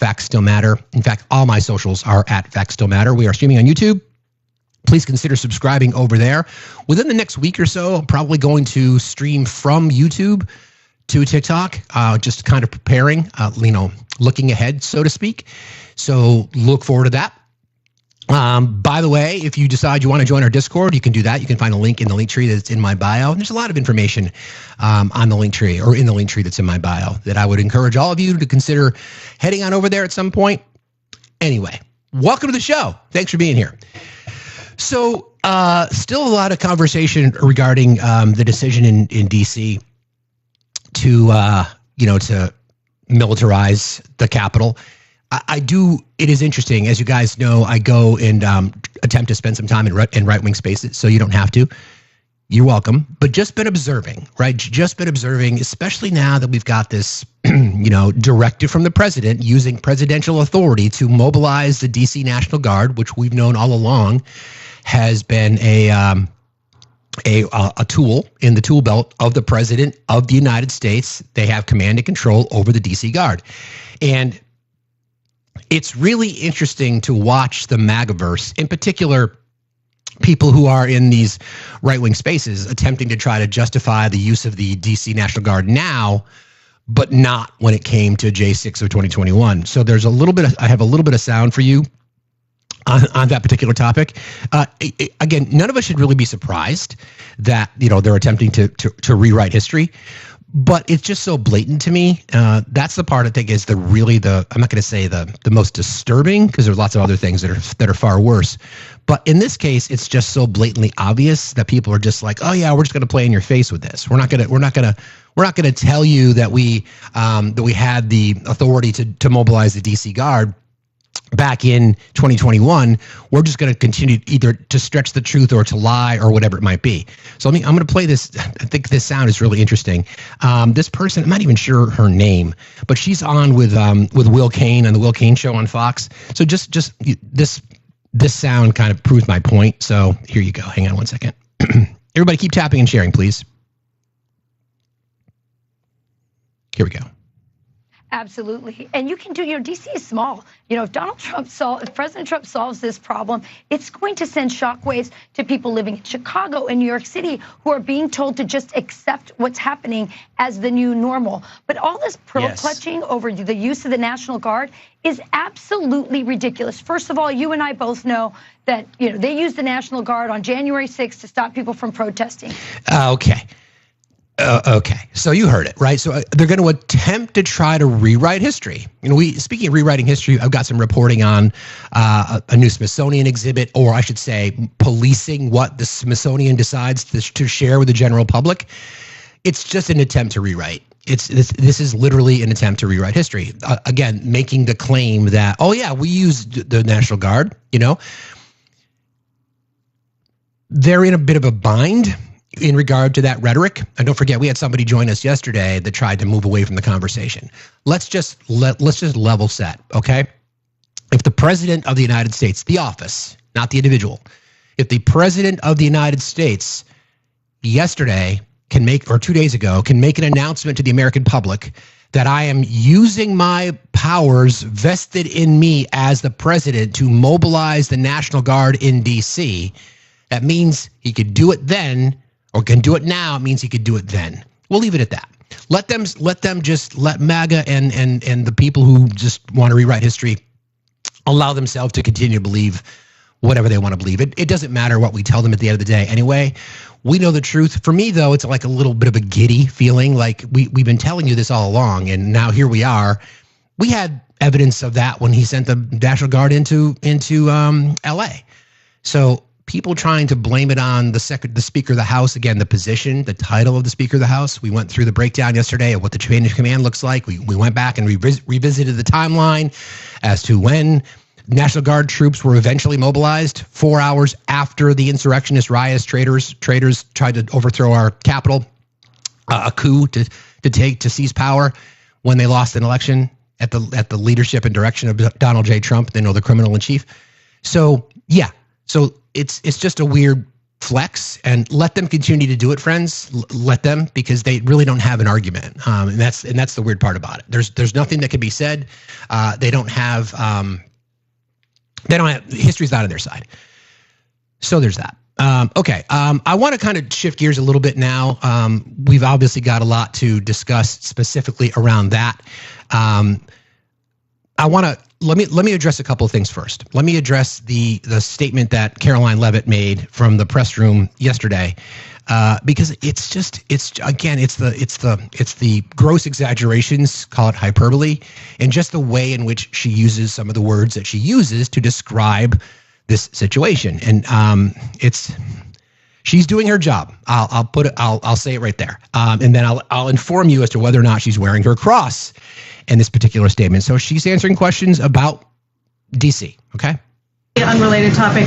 Facts Still Matter. In fact, all my socials are at Facts Still Matter. We are streaming on YouTube. Please consider subscribing over there. Within the next week or so, I'm probably going to stream from YouTube to TikTok, just kind of preparing, looking ahead, so to speak. So look forward to that. By the way, if you decide you want to join our Discord, you can do that. You can find a link in the link tree that's in my bio. And there's a lot of information on the link tree or in the link tree that's in my bio that I would encourage all of you to consider heading on over there at some point. Anyway, welcome to the show. Thanks for being here. So still a lot of conversation regarding the decision in DC to militarize the Capitol. It is interesting. As you guys know, I go and attempt to spend some time in right-wing spaces, so you don't have to. You're welcome. But just been observing, right? Just been observing, especially now that we've got this, directive from the president using presidential authority to mobilize the DC National Guard, which we've known all along has been a tool in the tool belt of the president of the United States. They have command and control over the DC Guard. And it's really interesting to watch the MAGAverse, in particular, people who are in these right-wing spaces attempting to try to justify the use of the DC National Guard now, but not when it came to J6 of 2021. So there's I have a little bit of sound for you on that particular topic. Again, none of us should really be surprised that, they're attempting to rewrite history. But it's just so blatant to me. That's the part I think is I'm not going to say the most disturbing, because there's lots of other things that are far worse. But in this case, it's just so blatantly obvious that people are just like, oh yeah, we're just going to play in your face with this. We're not going to tell you that we had the authority to mobilize the DC Guard back in 2021. We're just going to continue either to stretch the truth or to lie or whatever it might be. So I'm going to play this. I think this sound is really interesting. This person, I'm not even sure her name, but she's on with Will Cain on the Will Cain Show on Fox. So just this sound kind of proves my point. So here you go. Hang on one second. Everybody keep tapping and sharing, please. Here we go. Absolutely. And you can do, DC is small. If President Trump solves this problem, it's going to send shockwaves to people living in Chicago and New York City who are being told to just accept what's happening as the new normal. But all this pearl clutching over the use of the National Guard is absolutely ridiculous. First of all, you and I both know that, they used the National Guard on January 6th to stop people from protesting. Okay. Okay, so you heard it, right? So they're going to attempt to try to rewrite history. Speaking of rewriting history, I've got some reporting on a new Smithsonian exhibit, or I should say, policing what the Smithsonian decides to share with the general public. It's just an attempt to rewrite. This is literally an attempt to rewrite history. Again, making the claim that, oh yeah, we used the National Guard. They're in a bit of a bind in regard to that rhetoric. And don't forget, we had somebody join us yesterday that tried to move away from the conversation. Let's just level set, okay? If the president of the United States, the office, not the individual, if the president of the United States yesterday or 2 days ago can make an announcement to the American public that I am using my powers vested in me as the president to mobilize the National Guard in DC, that means he could do it then, or can do it now. It means he could do it then. We'll leave it at that. Let MAGA and the people who just want to rewrite history allow themselves to continue to believe whatever they want to believe. It doesn't matter what we tell them at the end of the day. Anyway, we know the truth. For me, though, it's like a little bit of a giddy feeling. Like we've been telling you this all along, and now here we are. We had evidence of that when he sent the National Guard into LA. So people trying to blame it on the Speaker of the House, again, the position, the title of the Speaker of the House. We went through the breakdown yesterday of what the chain of command looks like. We went back and revisited the timeline as to when National Guard troops were eventually mobilized 4 hours after the insurrectionist riots, traitors tried to overthrow our Capitol, a coup to seize power when they lost an election at the leadership and direction of Donald J. Trump, the criminal in chief. So yeah, so it's just a weird flex, and let them continue to do it, friends. Let them, because they really don't have an argument, and that's the weird part about it. There's nothing that can be said. They don't have history's not on their side. So there's that. Okay, I want to kind of shift gears a little bit now. We've obviously got a lot to discuss specifically around that. Let me address a couple of things first. Let me address the statement that Caroline Leavitt made from the press room yesterday, because it's the gross exaggerations, call it hyperbole, and just the way in which she uses some of the words that she uses to describe this situation. And she's doing her job. I'll say it right there, and then I'll inform you as to whether or not she's wearing her cross in this particular statement. So she's answering questions about DC, okay? Unrelated topic.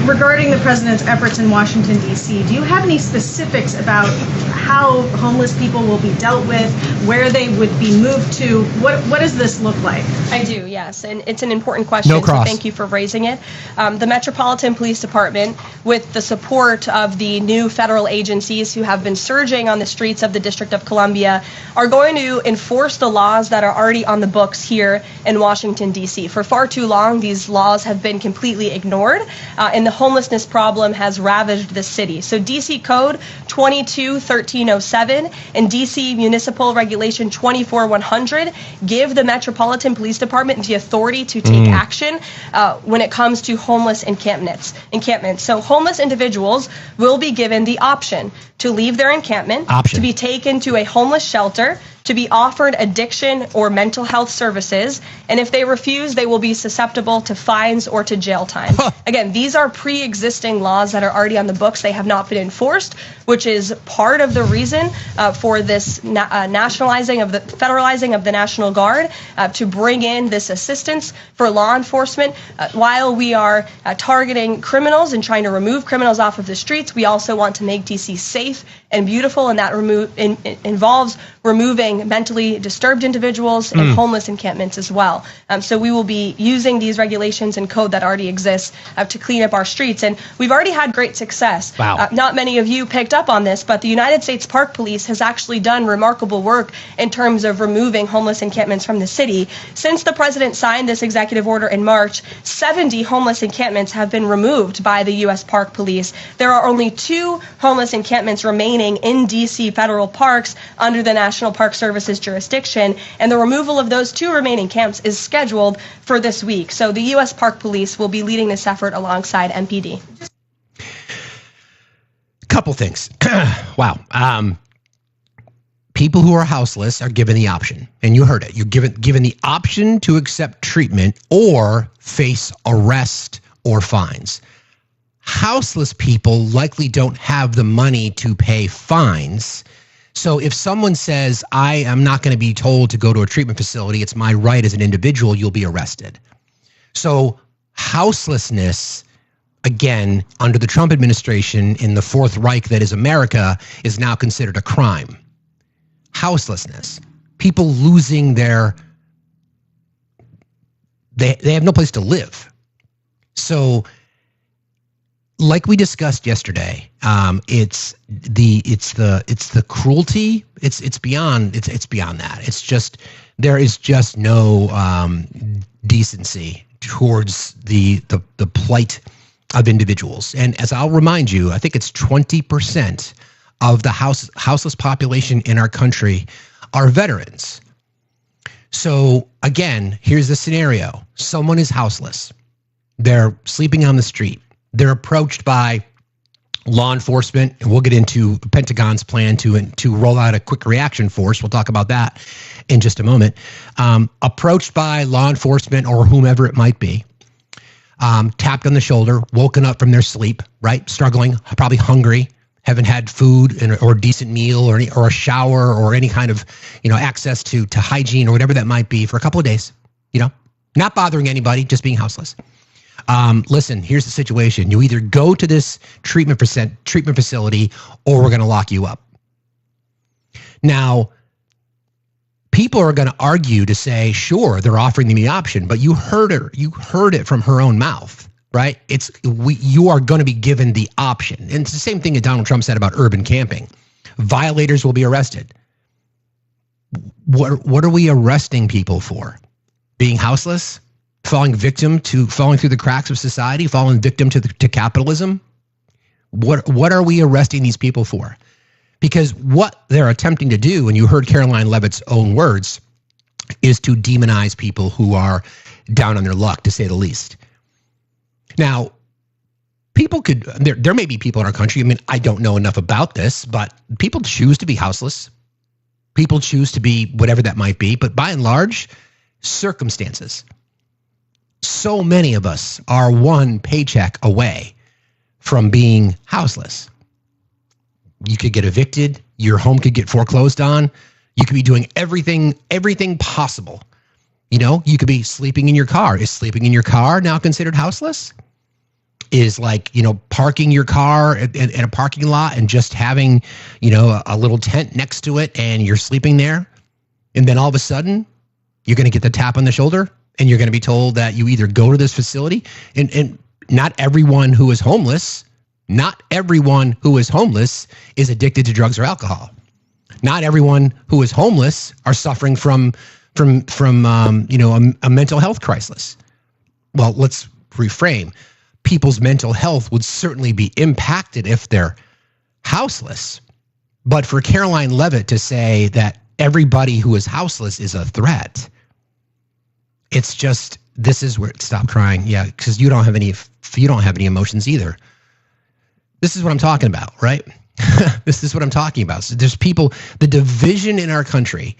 Regarding the president's efforts in Washington, D.C., do you have any specifics about how homeless people will be dealt with, where they would be moved to? What does this look like? I do, yes, and it's an important question, no cross. So thank you for raising it. The Metropolitan Police Department, with the support of the new federal agencies who have been surging on the streets of the District of Columbia, are going to enforce the laws that are already on the books here in Washington, D.C. For far too long, these laws have been completely ignored, and the homelessness problem has ravaged the city. So DC Code 22-1307 and DC Municipal Regulation 24-100 give the Metropolitan Police Department the authority to take action when it comes to homeless encampments. So homeless individuals will be given the option to leave their encampment, to be taken to a homeless shelter, to be offered addiction or mental health services, and if they refuse, they will be susceptible to fines or to jail time. Again, these are pre-existing laws that are already on the books. They have not been enforced, which is part of the reason for this federalizing of the National Guard, to bring in this assistance for law enforcement. While we are targeting criminals and trying to remove criminals off of the streets, we also want to make DC safe and beautiful, and that involves removing mentally disturbed individuals and homeless encampments as well. So we will be using these regulations and code that already exists to clean up our streets, and we've already had great success. Wow. Not many of you picked up on this, but the United States Park Police has actually done remarkable work in terms of removing homeless encampments from the city. Since the president signed this executive order in March, 70 homeless encampments have been removed by the U.S. Park Police. There are only 2 homeless encampments remaining in D.C. federal parks under the National Park Service's jurisdiction, and the removal of those 2 remaining camps is scheduled for this week. So the U.S. Park Police will be leading this effort alongside MPD. Couple things. Wow. People who are houseless are given the option, and you heard it. You're given the option to accept treatment or face arrest or fines. Houseless people likely don't have the money to pay fines. So if someone says, I am not going to be told to go to a treatment facility, it's my right as an individual, you'll be arrested. So houselessness, again, under the Trump administration in the Fourth Reich that is America, is now considered a crime. Houselessness, people losing they have no place to live. So like we discussed yesterday, it's the cruelty. It's beyond that. It's just, there is just no decency towards the plight of individuals. And as I'll remind you, I think it's 20% of the houseless population in our country are veterans. So again, here's the scenario. Someone is houseless. They're sleeping on the street. They're approached by law enforcement, and we'll get into the Pentagon's plan to roll out a quick reaction force. We'll talk about that in just a moment. Approached by law enforcement or whomever it might be, tapped on the shoulder, woken up from their sleep, right? Struggling, probably hungry, haven't had food or a decent meal or a shower or any kind of, access to hygiene or whatever that might be for a couple of days, not bothering anybody, just being houseless. Listen, here's the situation. You either go to this treatment facility or we're going to lock you up. Now, people are going to argue to say, sure, they're offering me the option, but you heard it from her own mouth. right? You are going to be given the option. And it's the same thing that Donald Trump said about urban camping. Violators will be arrested. What are we arresting people for? Being houseless? Falling through the cracks of society? Falling victim to capitalism? What are we arresting these people for? Because what they're attempting to do, and you heard Caroline Leavitt's own words, is to demonize people who are down on their luck, to say the least. Now, there may be people in our country, I mean, I don't know enough about this, but people choose to be houseless. People choose to be whatever that might be, but by and large, circumstances. So many of us are one paycheck away from being houseless. You could get evicted, your home could get foreclosed on, you could be doing everything possible. You could be sleeping in your car. Is sleeping in your car now considered houseless? Is parking your car in a parking lot and just having, a little tent next to it and you're sleeping there. And then all of a sudden you're going to get the tap on the shoulder and you're going to be told that you either go to this facility and not everyone who is homeless is addicted to drugs or alcohol. Not everyone who is homeless are suffering from a mental health crisis. Well, let's reframe. People's mental health would certainly be impacted if they're houseless. But for Caroline Leavitt to say that everybody who is houseless is a threat, it's just, this is where it stop crying. Yeah, because you don't have any emotions either. This is what I'm talking about, right? This is what I'm talking about. So there's people, the division in our country,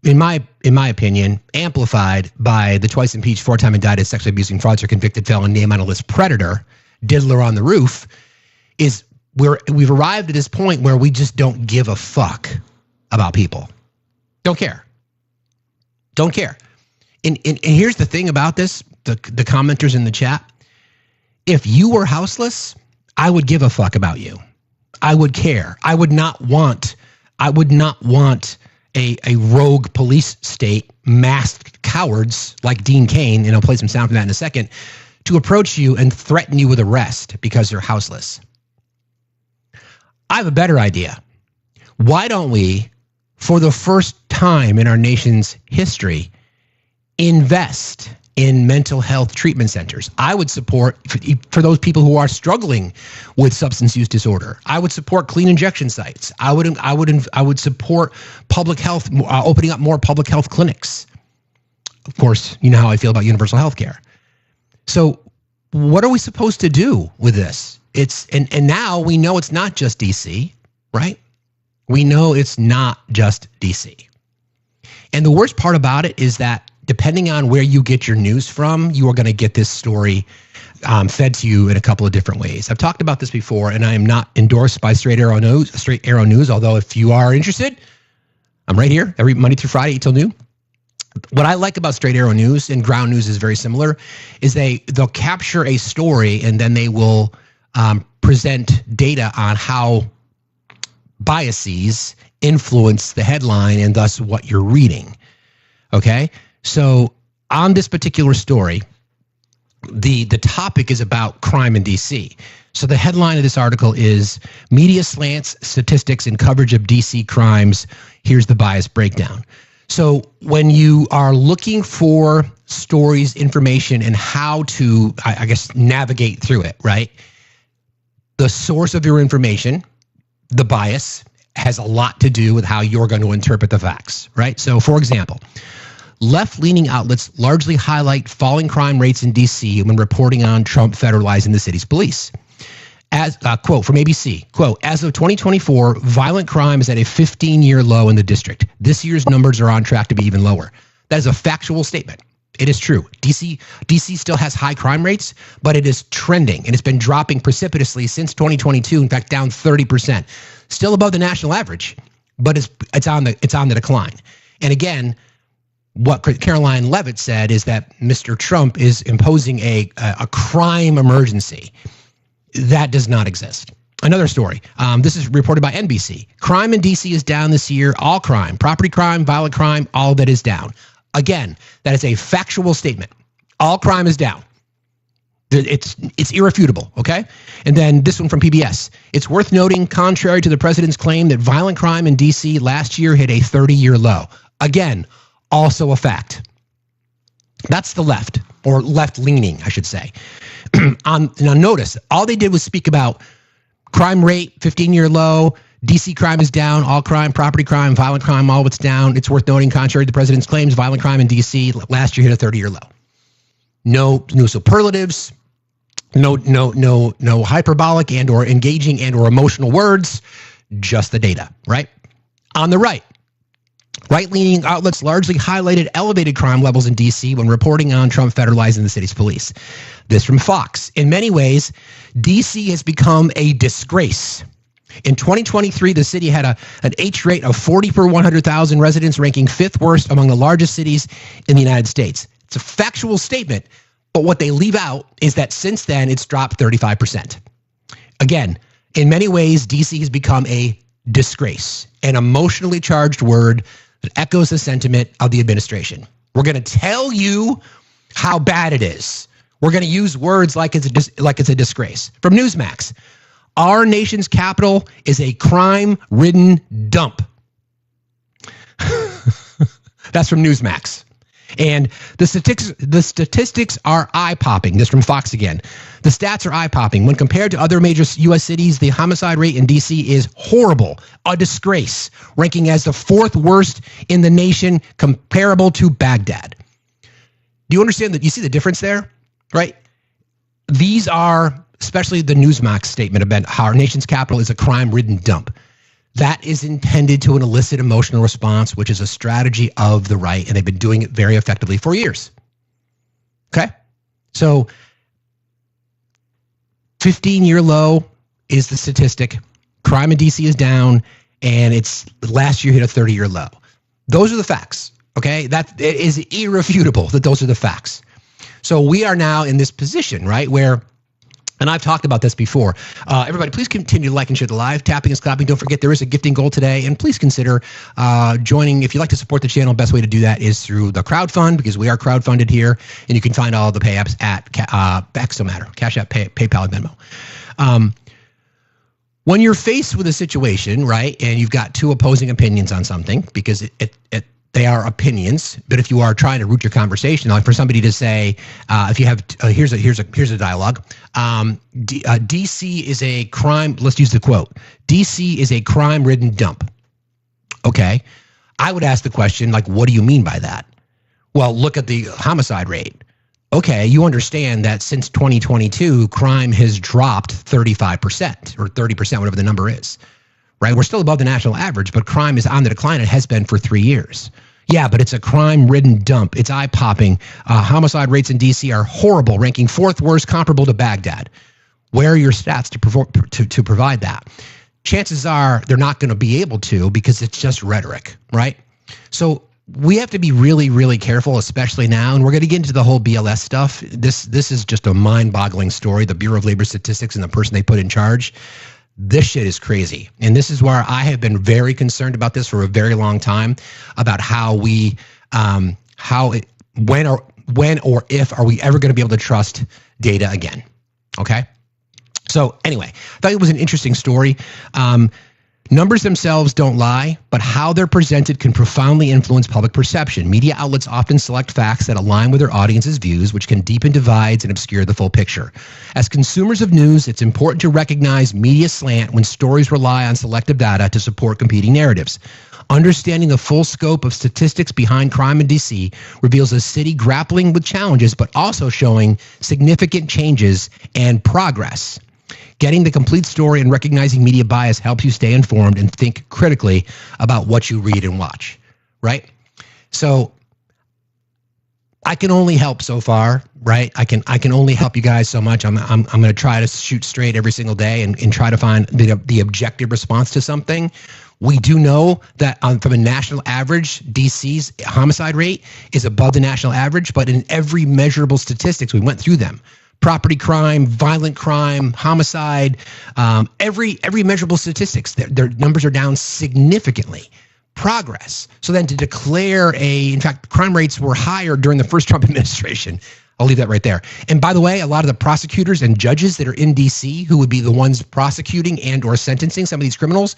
in my opinion, amplified by the twice impeached, four-time indicted, sexually abusing, fraudster, convicted felon, name on a list predator, diddler on the roof, is we've arrived at this point where we just don't give a fuck about people. Don't care. And here's the thing about this, the commenters in the chat. If you were houseless, I would give a fuck about you. I would care. I would not want a rogue police state, masked cowards like Dean Cain, and I'll play some sound from that in a second, to approach you and threaten you with arrest because you're houseless. I have a better idea. Why don't we, for the first time in our nation's history, invest in mental health treatment centers? I would support, for those people who are struggling with substance use disorder, I would support clean injection sites. I would support public health, opening up more public health clinics. Of course, you know how I feel about universal health care. So what are we supposed to do with this? And now we know it's not just DC, right? We know it's not just DC. And the worst part about it is that depending on where you get your news from, you are going to get this story fed to you in a couple of different ways. I've talked about this before, and I am not endorsed by Straight Arrow News, although if you are interested, I'm right here every Monday through Friday, 8 till noon. What I like about Straight Arrow News, and Ground News is very similar, is they'll capture a story and then they will present data on how biases influence the headline and thus what you're reading. Okay? So on this particular story, the topic is about crime in DC. So the headline of this article is Media Slants, Statistics, and Coverage of DC Crimes. Here's the bias breakdown. So when you are looking for stories, information, and how to, I guess, navigate through it, right? The source of your information, the bias, has a lot to do with how you're going to interpret the facts, right? So for example, left-leaning outlets largely highlight falling crime rates in DC when reporting on Trump federalizing the city's police. As quote from ABC, quote, as of 2024, violent crime is at a 15-year low in the district. This year's numbers are on track to be even lower. That is a factual statement. It is true. DC still has high crime rates, but it is trending, and it's been dropping precipitously since 2022. In fact, down 30%. Still above the national average, but it's on the decline. And again, what Caroline Leavitt said is that Mr. Trump is imposing a crime emergency. That does not exist. Another story. This is reported by NBC. Crime in DC is down this year. All crime, property crime, violent crime, all that is down. Again, that is a factual statement. All crime is down. It's irrefutable, okay? And then this one from PBS. It's worth noting, contrary to the president's claim, that violent crime in D.C. last year hit a 30-year low. Again, also a fact. That's the left, or left-leaning, I should say. Now notice, all they did was speak about crime rate, 15-year low, D.C. crime is down, all crime, property crime, violent crime, all of it's down. It's worth noting, contrary to the president's claims, violent crime in D.C. last year hit a 30-year low. No superlatives, no hyperbolic and or engaging and or emotional words, just the data, right? On the right-leaning outlets largely highlighted elevated crime levels in D.C. when reporting on Trump federalizing the city's police. This from Fox. In many ways, D.C. has become a disgrace. In 2023, the city had an H rate of 40 per 100,000 residents, ranking 5th worst among the largest cities in the United States. It's a factual statement, but what they leave out is that since then, it's dropped 35%. Again, in many ways, D.C. has become a disgrace, an emotionally charged word that echoes the sentiment of the administration. We're going to tell you how bad it is. We're going to use words like it's a disgrace. From Newsmax, our nation's capital is a crime-ridden dump. That's from Newsmax. And the statistics are eye-popping. This from Fox again. The stats are eye-popping. When compared to other major U.S. cities, the homicide rate in D.C. is horrible, a disgrace, ranking as the 4th worst in the nation, comparable to Baghdad. Do you understand that? You see the difference there, right? These are, especially the Newsmax statement about how our nation's capital is a crime-ridden dump. That is intended to elicit emotional response, which is a strategy of the right, and they've been doing it very effectively for years. Okay? So 15-year low is the statistic. Crime in D.C. is down, and it's last year hit a 30-year low. Those are the facts, okay? That is irrefutable that those are the facts. So we are now in this position, right, where, and I've talked about this before. Everybody, please continue to like and share the live. Tapping is clapping. Don't forget, there is a gifting goal today. And please consider joining. If you'd like to support the channel, best way to do that is through the crowdfund, because we are crowdfunded here. And you can find all the pay apps at Factsstillmatter, Cash App, PayPal, and Venmo. When you're faced with a situation, right, and you've got two opposing opinions on something, because they are opinions, but if you are trying to root your conversation, like for somebody to say, if you have, here's a dialogue. DC is a crime. Let's use the quote. DC is a crime-ridden dump. Okay, I would ask the question, like, what do you mean by that? Well, look at the homicide rate. Okay, you understand that since 2022, crime has dropped 35% or 30%, whatever the number is. Right? We're still above the national average, but crime is on the decline. It has been for 3 years. Yeah, but it's a crime-ridden dump. It's eye-popping. Homicide rates in D.C. are horrible, ranking 4th worst, comparable to Baghdad. Where are your stats to provide that? Chances are they're not going to be able to, because it's just rhetoric, right? So we have to be really, really careful, especially now. And we're going to get into the whole BLS stuff. This is just a mind-boggling story. The Bureau of Labor Statistics and the person they put in charge. This shit is crazy. And this is where I have been very concerned about this for a very long time, about how we, when or if are we ever going to be able to trust data again? Okay. So anyway, I thought it was an interesting story. Numbers themselves don't lie, but how they're presented can profoundly influence public perception. Media outlets often select facts that align with their audience's views, which can deepen divides and obscure the full picture. As consumers of news, it's important to recognize media slant when stories rely on selective data to support competing narratives. Understanding the full scope of statistics behind crime in D.C. reveals a city grappling with challenges, but also showing significant changes and progress. Getting the complete story and recognizing media bias helps you stay informed and think critically about what you read and watch, right? So I can only help so far, right? I can only help you guys so much. I'm going to try to shoot straight every single day and try to find the objective response to something. We do know that from a national average, DC's homicide rate is above the national average, but in every measurable statistics, we went through them. Property crime, violent crime, homicide, every measurable statistics, their numbers are down significantly. progress. So then to declare in fact, crime rates were higher during the first Trump administration. I'll leave that right there. And by the way, a lot of the prosecutors and judges that are in DC who would be the ones prosecuting and or sentencing some of these criminals,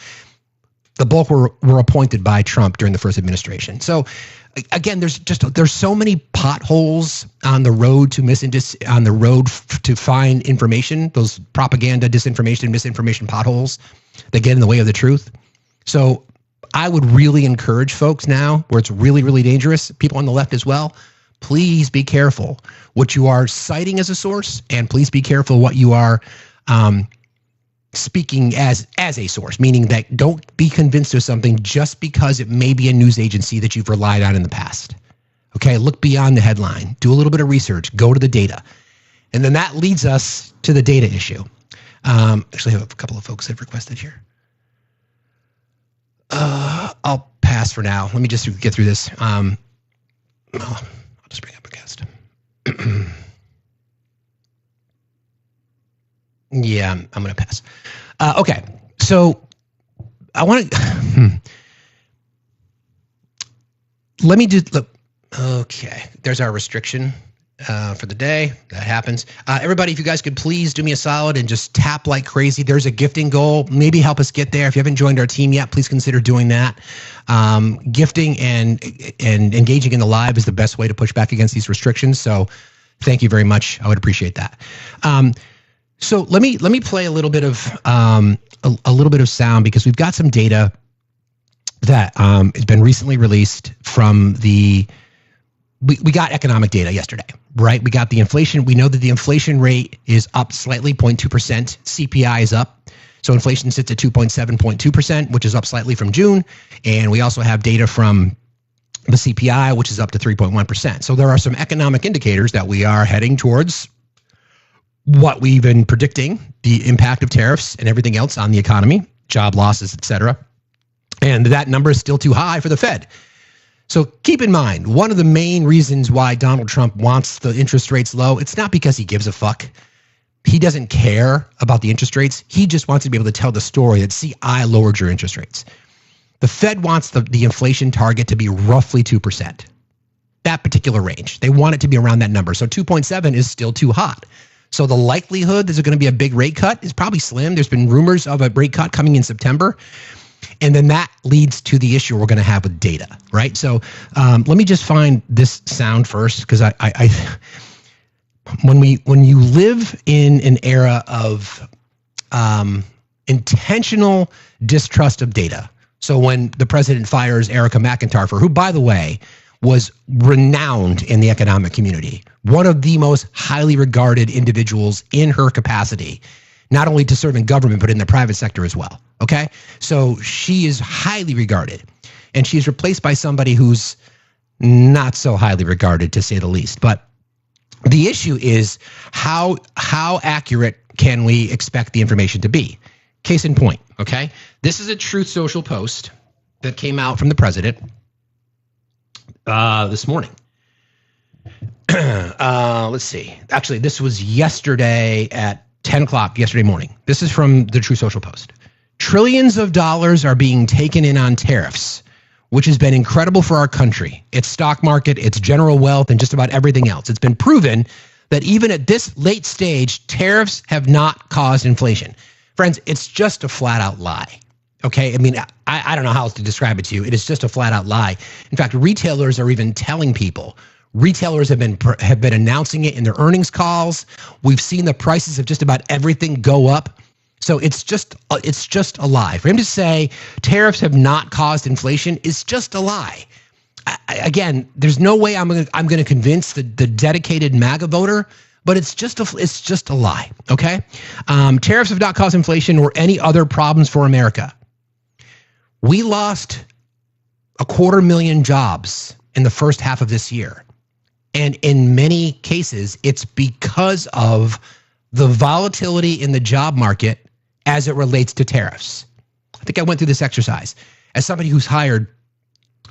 the bulk were appointed by Trump during the first administration. So again, there's so many potholes on the road to find information, those propaganda, disinformation, misinformation potholes that get in the way of the truth. So I would really encourage folks now where it's really, really dangerous, people on the left as well, please be careful what you are citing as a source, and please be careful what you are speaking as a source, meaning that don't be convinced of something just because it may be a news agency that you've relied on in the past. Okay, look beyond the headline, do a little bit of research, go to the data. And then that leads us to the data issue. Actually, I have a couple of folks that have requested here. I'll pass for now. Let me just get through this. I'll just bring up a guest. Yeah, I'm going to pass. Okay, so I want to. Let me do. Look. Okay, there's our restriction for the day. That happens. Everybody, if you guys could please do me a solid and just tap like crazy. There's a gifting goal. Maybe help us get there. If you haven't joined our team yet, please consider doing that. Gifting and engaging in the live is the best way to push back against these restrictions. So thank you very much. I would appreciate that. So let me play a little bit of sound, because we've got some data that has been recently released from the. We got economic data yesterday, right? We got the inflation. We know that the inflation rate is up slightly, 0.2%. CPI is up. So inflation sits at 2.7.2%, which is up slightly from June. And we also have data from the CPI, which is up to 3.1%. So there are some economic indicators that we are heading towards what we've been predicting, the impact of tariffs and everything else on the economy, job losses, et cetera. And that number is still too high for the Fed. So keep in mind, one of the main reasons why Donald Trump wants the interest rates low, it's not because he gives a fuck. He doesn't care about the interest rates. He just wants to be able to tell the story that, see, I lowered your interest rates. The Fed wants the inflation target to be roughly 2%. That particular range. They want it to be around that number. So 2.7 is still too hot. So the likelihood there's going to be a big rate cut is probably slim. There's been rumors of a rate cut coming in September. And then that leads to the issue we're going to have with data, right? So let me just find this sound first, because when you live in an era of intentional distrust of data. So when the president fires Erica McIntyre, who, by the way, was renowned in the economic community, one of the most highly regarded individuals in her capacity, not only to serve in government, but in the private sector as well. Okay, so she is highly regarded, and she's replaced by somebody who's not so highly regarded, to say the least. But the issue is how accurate can we expect the information to be? Case in point, okay? This is a Truth Social post that came out from the president this morning. Let's see. Actually, this was yesterday at 10 o'clock yesterday morning. This is from the Truth Social post. Trillions of dollars are being taken in on tariffs, which has been incredible for our country, its stock market, its general wealth, and just about everything else. It's been proven that even at this late stage, tariffs have not caused inflation. Friends, it's just a flat out lie. Okay, I mean, I don't know how else to describe it to you. It is just a flat out lie. In fact, retailers are even telling people. Retailers have been announcing it in their earnings calls. We've seen the prices of just about everything go up. So it's just a lie. For him to say tariffs have not caused inflation is just a lie. Again, there's no way I'm going to convince the dedicated MAGA voter, but it's just a lie. Okay, tariffs have not caused inflation or any other problems for America. We lost 250,000 jobs in the first half of this year, and in many cases, it's because of the volatility in the job market as it relates to tariffs. I think I went through this exercise. As somebody who's hired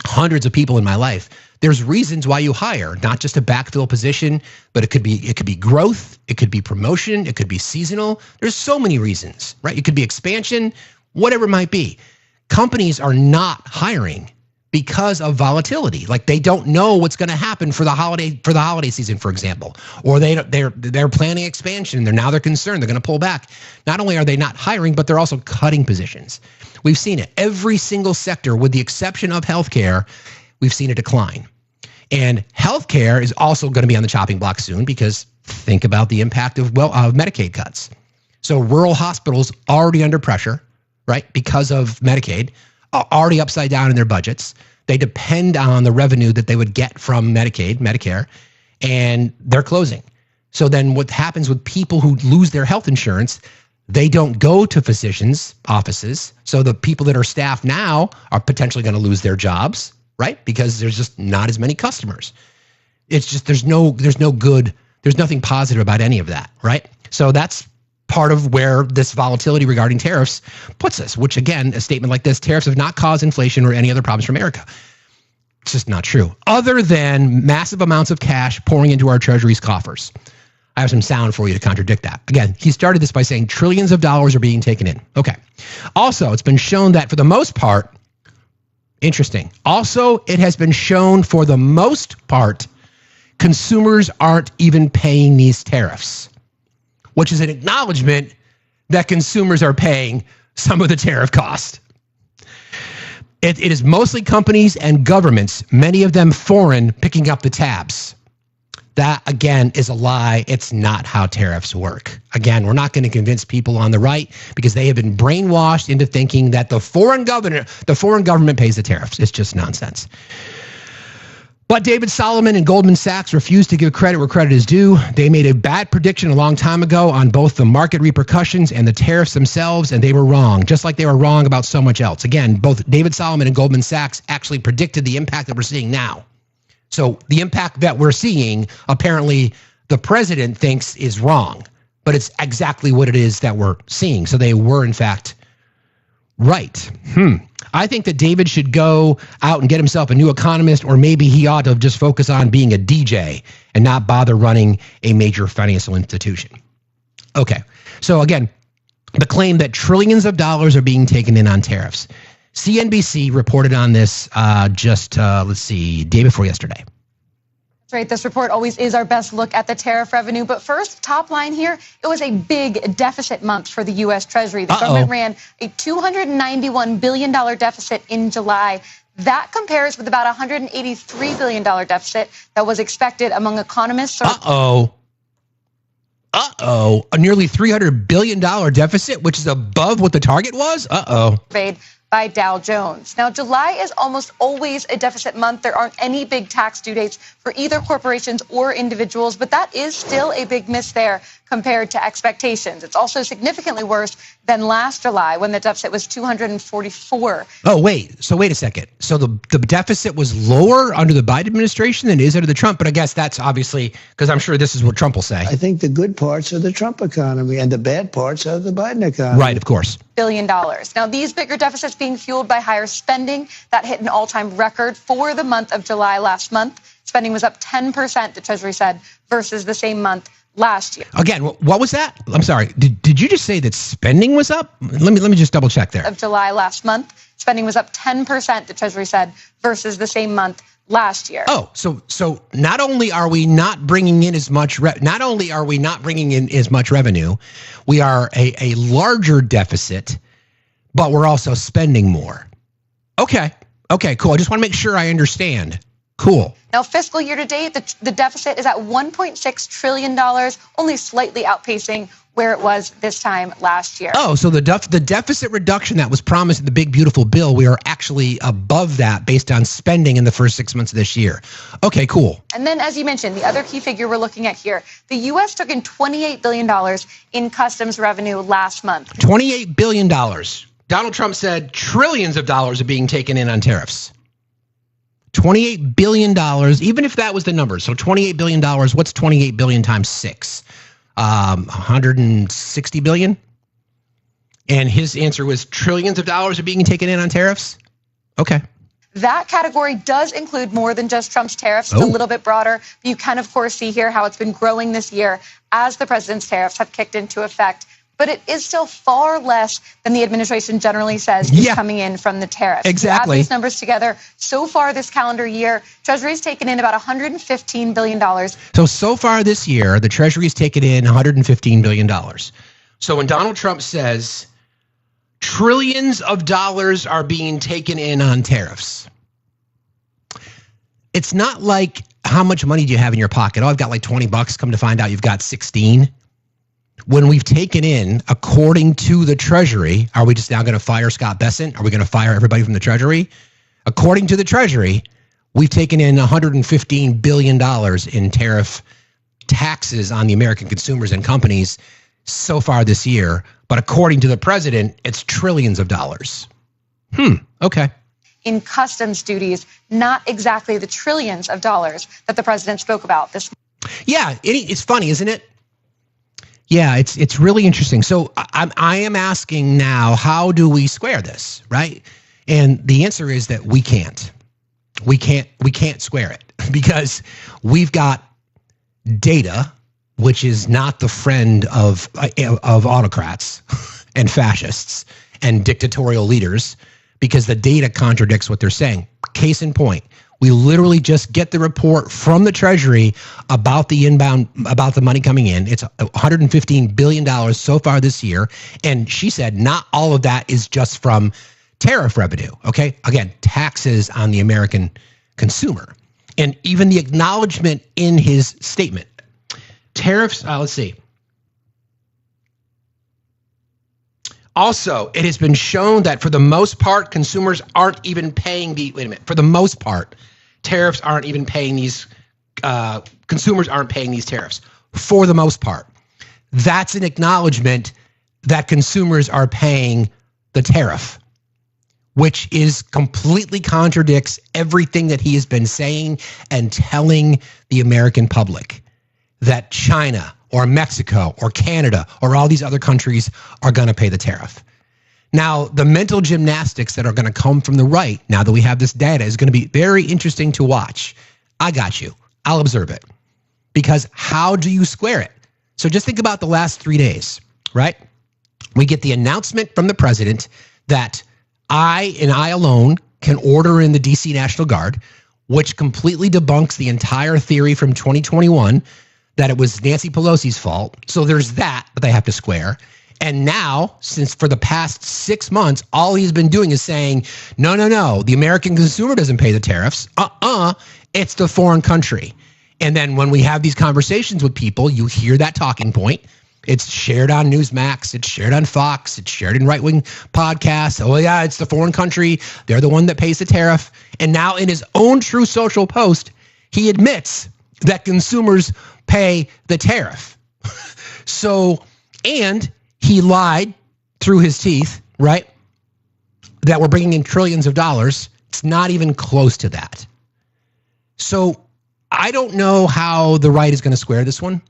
hundreds of people in my life, there's reasons why you hire, not just a backfill position, but it could be growth, it could be promotion, it could be seasonal. There's so many reasons, right? It could be expansion, whatever it might be. companies are not hiring because of volatility. Like they don't know what's going to happen for the holiday season, for example, or they're planning expansion. They're concerned they're going to pull back. Not only are they not hiring, but they're also cutting positions. We've seen it. Every single sector, with the exception of healthcare, we've seen a decline. And healthcare is also going to be on the chopping block soon, because think about the impact of Medicaid cuts. So rural hospitals already under pressure, right, because of Medicaid, are already upside down in their budgets. They depend on the revenue that they would get from Medicaid, Medicare, and they're closing. So then what happens with people who lose their health insurance, they don't go to physicians' offices. So the people that are staffed now are potentially going to lose their jobs, right? Because there's just not as many customers. It's just there's nothing positive about any of that, right? So that's part of where this volatility regarding tariffs puts us, which again, a statement like this, tariffs have not caused inflation or any other problems for America. It's just not true. Other than massive amounts of cash pouring into our treasury's coffers. I have some sound for you to contradict that. Again, he started this by saying trillions of dollars are being taken in. Okay. Also, it's been shown that for the most part, interesting. Also, it has been shown for the most part, consumers aren't even paying these tariffs, which is an acknowledgement that consumers are paying some of the tariff cost. It is mostly companies and governments, many of them foreign, picking up the tabs. That, again, is a lie. It's not how tariffs work. Again, we're not going to convince people on the right because they have been brainwashed into thinking that the foreign government pays the tariffs. It's just nonsense. But David Solomon and Goldman Sachs refused to give credit where credit is due. They made a bad prediction a long time ago on both the market repercussions and the tariffs themselves, and they were wrong, just like they were wrong about so much else. Again, both David Solomon and Goldman Sachs actually predicted the impact that we're seeing now. So the impact that we're seeing, apparently the president thinks is wrong, but it's exactly what it is that we're seeing. So they were, in fact, right. I think that David should go out and get himself a new economist, or maybe he ought to just focus on being a DJ and not bother running a major financial institution. Okay, so again, the claim that trillions of dollars are being taken in on tariffs. CNBC reported on this day before yesterday. Right, this report always is our best look at the tariff revenue. But first, top line here, it was a big deficit month for the U.S. Treasury. The government ran a $291 billion deficit in July. That compares with about a $183 billion deficit that was expected among economists. A nearly $300 billion deficit, which is above what the target was? By Dow Jones. Now, July is almost always a deficit month. There aren't any big tax due dates for either corporations or individuals, but that is still a big miss there compared to expectations. It's also significantly worse than last July when the deficit was 244. Oh, wait. So wait a second. So the deficit was lower under the Biden administration than it is under the Trump, but I guess that's obviously because I'm sure this is what Trump will say. I think the good parts are the Trump economy and the bad parts are the Biden economy. Right, of course. $1 billion. Now, these bigger deficits being fueled by higher spending that hit an all-time record for the month of July last month. Spending was up 10%, the Treasury said, versus the same month last year. Again, what was that? I'm sorry. Did you just say that spending was up? Let me just double check there. Of July last month, spending was up 10%, the Treasury said, versus the same month last year. Oh, so not only are we not bringing in as much revenue, we are a larger deficit, but we're also spending more. Okay, cool. I just want to make sure I understand. Cool. Now, fiscal year to date, the deficit is at $1.6 trillion, only slightly outpacing where it was this time last year. Oh, so the deficit reduction that was promised in the big, beautiful bill, we are actually above that based on spending in the first 6 months of this year. Okay, cool. And then, as you mentioned, the other key figure we're looking at here, the U.S. took in $28 billion in customs revenue last month. $28 billion. Donald Trump said trillions of dollars are being taken in on tariffs. $28 billion, even if that was the number. So $28 billion, what's 28 billion times 6? 160 billion? And his answer was trillions of dollars are being taken in on tariffs? Okay. That category does include more than just Trump's tariffs. It's a little bit broader. But you can, of course, see here how it's been growing this year as the president's tariffs have kicked into effect. but it is still far less than the administration generally says is coming in from the tariffs. Exactly. Add these numbers together, so far this calendar year, Treasury's taken in about $115 billion. So far this year, the Treasury's taken in $115 billion. So when Donald Trump says trillions of dollars are being taken in on tariffs, it's not like how much money do you have in your pocket? Oh, I've got like 20 bucks. Come to find out you've got 16. When we've taken in, according to the Treasury, are we just now going to fire Scott Bessent? Are we going to fire everybody from the Treasury? According to the Treasury, we've taken in $115 billion in tariff taxes on the American consumers and companies so far this year. But according to the president, it's trillions of dollars. Okay. In customs duties, not exactly the trillions of dollars that the president spoke about this morning. Yeah, it's funny, isn't it? Yeah, it's really interesting. So I am asking now, how do we square this, right? And the answer is that we can't. We can't square it because we've got data, which is not the friend of autocrats and fascists and dictatorial leaders, because the data contradicts what they're saying. Case in point, we literally just get the report from the Treasury about the inbound, about the money coming in. It's $115 billion so far this year. And she said not all of that is just from tariff revenue, okay? Again, taxes on the American consumer. And even the acknowledgement in his statement. Tariffs, let's see. Also, it has been shown that for the most part, consumers aren't even paying for the most part, tariffs aren't even paying these, consumers aren't paying these tariffs for the most part. That's an acknowledgement that consumers are paying the tariff, which is completely contradicts everything that he has been saying and telling the American public, that China or Mexico or Canada or all these other countries are going to pay the tariff. Now, the mental gymnastics that are going to come from the right, now that we have this data, is going to be very interesting to watch. I got you. I'll observe it. Because how do you square it? So just think about the last 3 days, right? We get the announcement from the president that I and I alone can order in the DC National Guard, which completely debunks the entire theory from 2021 that it was Nancy Pelosi's fault. So there's that they have to square. And now, since for the past 6 months, all he's been doing is saying, no, the American consumer doesn't pay the tariffs. It's the foreign country. And then when we have these conversations with people, you hear that talking point. It's shared on Newsmax. It's shared on Fox. It's shared in right-wing podcasts. Oh, yeah, it's the foreign country. They're the one that pays the tariff. And now in his own True Social post, he admits that consumers pay the tariff. So, and he lied through his teeth, right? That we're bringing in trillions of dollars. It's not even close to that. So I don't know how the right is going to square this one.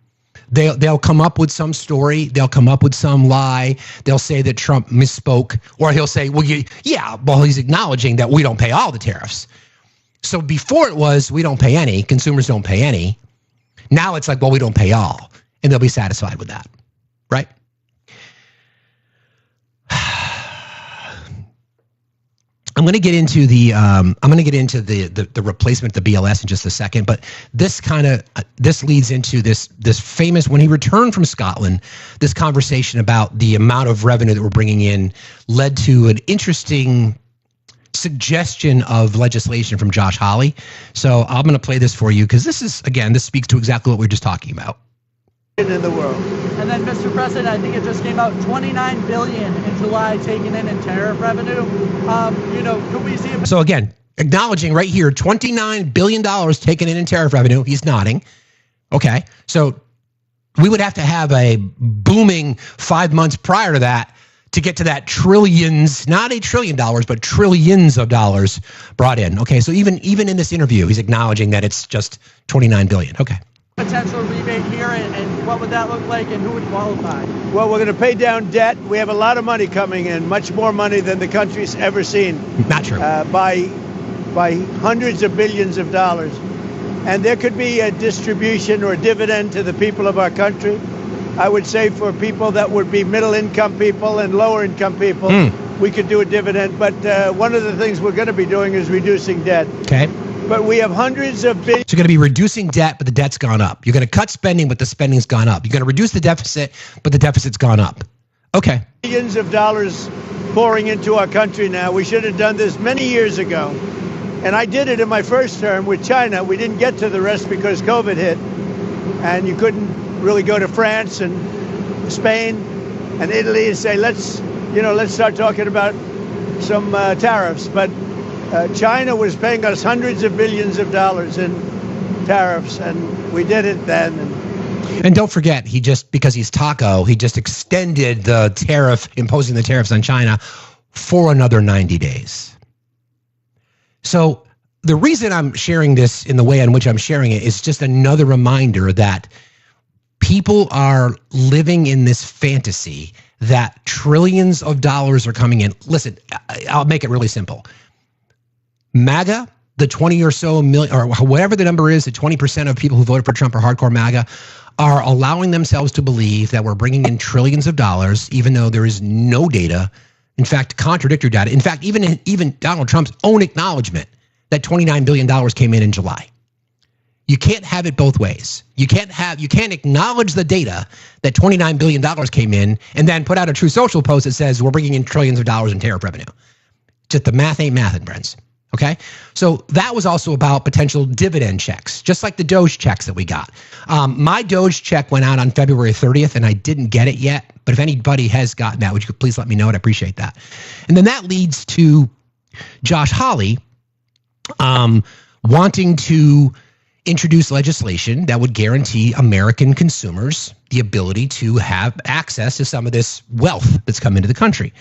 They'll come up with some story. They'll come up with some lie. They'll say that Trump misspoke, or he'll say, well, he's acknowledging that we don't pay all the tariffs. So before it was, we don't pay any, consumers don't pay any. Now it's like, well, we don't pay all, and they'll be satisfied with that, right? I'm going to get into the replacement, the BLS, in just a second. But this leads into this famous, when he returned from Scotland, this conversation about the amount of revenue that we're bringing in led to an interesting suggestion of legislation from Josh Hawley. So I'm going to play this for you because this speaks to exactly what we were just talking about. In the world. And then, Mr. President, I think it just came out $29 billion in July taken in tariff revenue. Could we see? So again, acknowledging right here, $29 billion taken in tariff revenue. He's nodding. Okay, so we would have to have a booming 5 months prior to that to get to that trillions, not $1 trillion, but trillions of dollars brought in. Okay, so even in this interview, he's acknowledging that it's just $29 billion. Okay. Potential rebate here, and what would that look like, and who would qualify? Well, we're going to pay down debt. We have a lot of money coming in, much more money than the country's ever seen. Not true. By hundreds of billions of dollars. And there could be a distribution or a dividend to the people of our country. I would say for people that would be middle-income people and lower-income people, we could do a dividend. But one of the things we're going to be doing is reducing debt. Okay. But we have hundreds of billions. So you're going to be reducing debt, but the debt's gone up. You're going to cut spending, but the spending's gone up. You're going to reduce the deficit, but the deficit's gone up. Okay. Billions of dollars pouring into our country now. We should have done this many years ago. And I did it in my first term with China. We didn't get to the rest because COVID hit. And you couldn't really go to France and Spain and Italy and say, let's start talking about some tariffs. But China was paying us hundreds of billions of dollars in tariffs, and we did it then. And don't forget, because he's Taco, he just extended the tariff, imposing the tariffs on China for another 90 days. So the reason I'm sharing this in the way in which I'm sharing it is just another reminder that people are living in this fantasy that trillions of dollars are coming in. Listen, I'll make it really simple. MAGA, the 20 or so million, or whatever the number is, the 20% of people who voted for Trump are hardcore MAGA, are allowing themselves to believe that we're bringing in trillions of dollars, even though there is no data. In fact, contradictory data. In fact, even Donald Trump's own acknowledgement that $29 billion came in July. You can't have it both ways. You can't acknowledge the data that $29 billion came in and then put out a True Social post that says we're bringing in trillions of dollars in tariff revenue. Just the math ain't mathin', friends. Okay, so that was also about potential dividend checks, just like the Doge checks that we got. My Doge check went out on February 30th, and I didn't get it yet. But if anybody has gotten that, would you please let me know? I'd appreciate that. And then that leads to Josh Hawley wanting to introduce legislation that would guarantee American consumers the ability to have access to some of this wealth that's come into the country.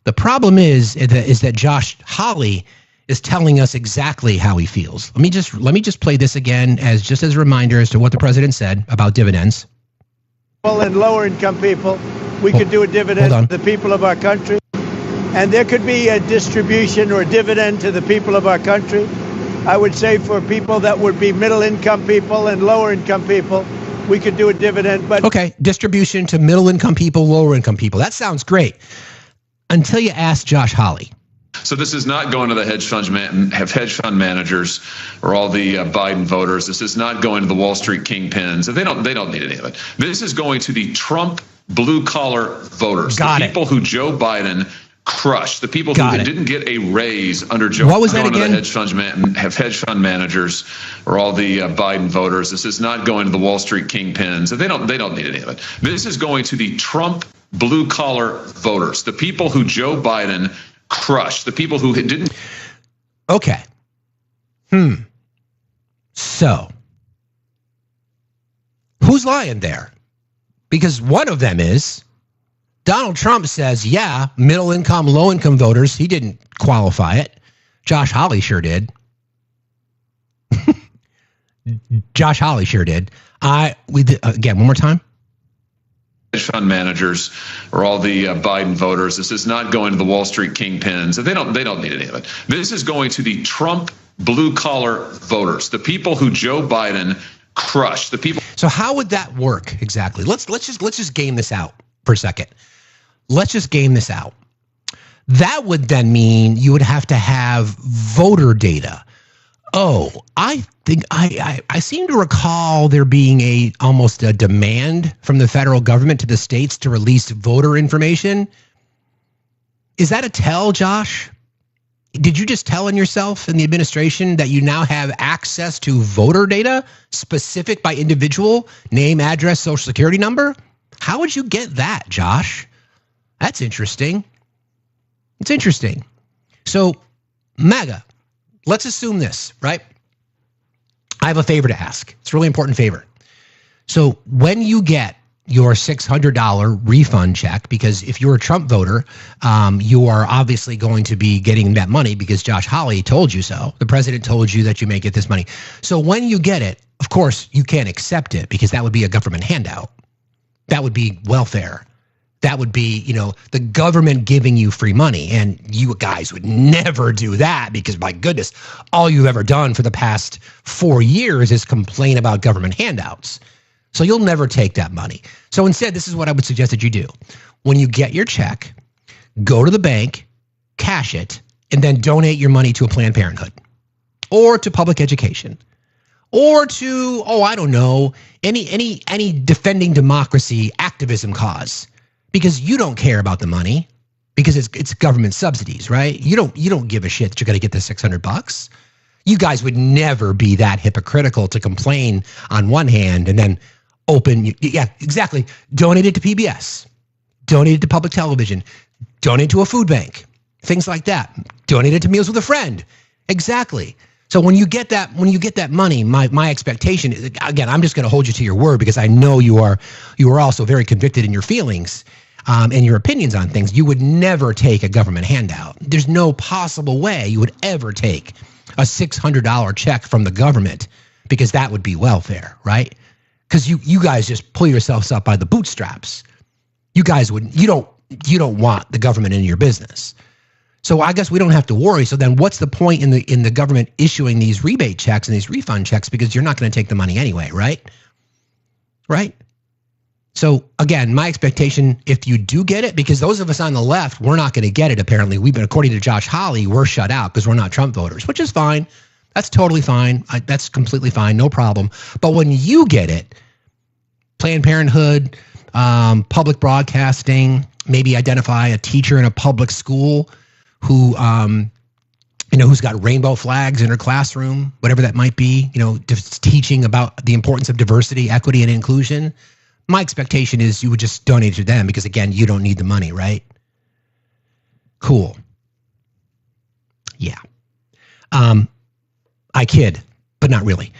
The problem is that Josh Hawley is telling us exactly how he feels. Let me just play this again as a reminder as to what the president said about dividends. Well, and lower income people, we could do a dividend to the people of our country. And there could be a distribution or a dividend to the people of our country. I would say for people that would be middle income people and lower income people, we could do a dividend. But okay, distribution to middle income people, lower income people. That sounds great. Until you ask Josh Hawley. So this is not going to the hedge fund managers or all the Biden voters. This is not going to the Wall Street kingpins. They don't need any of it. This is going to the Trump blue collar voters, the people who Joe Biden crushed, the people who didn't get a raise under Joe. What was that again? The hedge fund managers or all the Biden voters. This is not going to the Wall Street kingpins. They don't need any of it. This is going to the Trump blue collar voters, the people who Joe Biden crushed, the people who didn't. Okay. So, who's lying there? Because one of them is Donald Trump says, yeah, middle income, low income voters, he didn't qualify it. Josh Hawley sure did. Josh Hawley sure did. Again, one more time. Hedge fund managers or all the Biden voters. This is not going to the Wall Street kingpins. They don't need any of it. This is going to the Trump blue collar voters, the people who Joe Biden crushed, the people. So how would that work exactly? Let's just game this out for a second. Let's just game this out. That would then mean you would have to have voter data. Oh, I think I seem to recall there being almost a demand from the federal government to the states to release voter information. Is that a tell, Josh? Did you just tell on yourself in the administration that you now have access to voter data specific by individual, name, address, social security number? How would you get that, Josh? That's interesting. It's interesting. So, MAGA. Let's assume this, right? I have a favor to ask. It's a really important favor. So when you get your $600 refund check, because if you're a Trump voter, you are obviously going to be getting that money because Josh Hawley told you so. The president told you that you may get this money. So when you get it, of course, you can't accept it because that would be a government handout. That would be welfare. That would be, the government giving you free money. And you guys would never do that because, my goodness, all you've ever done for the past 4 years is complain about government handouts. So you'll never take that money. So instead, this is what I would suggest that you do. When you get your check, go to the bank, cash it, and then donate your money to a Planned Parenthood or to public education or to, I don't know, any defending democracy activism cause, because you don't care about the money because it's government subsidies, right? You don't give a shit that you're going to get the $600. You guys would never be that hypocritical to complain on one hand and then donate it to PBS, donate it to public television, donate to a food bank, things like that. Donate it to Meals with a Friend. Exactly. So when you get that money, my expectation is, again, I'm just going to hold you to your word because I know you are also very convicted in your feelings and your opinions on things. You would never take a government handout. There's no possible way you would ever take a $600 check from the government because that would be welfare, right? Because you guys just pull yourselves up by the bootstraps. You don't want the government in your business. So I guess we don't have to worry. So then what's the point in the government issuing these rebate checks and these refund checks, because you're not going to take the money anyway, right? Right? So again, my expectation, if you do get it, because those of us on the left, we're not going to get it apparently. According to Josh Hawley, we're shut out because we're not Trump voters, which is fine. That's totally fine. That's completely fine, no problem. But when you get it, Planned Parenthood, public broadcasting, maybe identify a teacher in a public school who, who's got rainbow flags in her classroom, whatever that might be, just teaching about the importance of diversity, equity, and inclusion. My expectation is you would just donate to them because, again, you don't need the money, right? Cool. Yeah. I kid, but not really.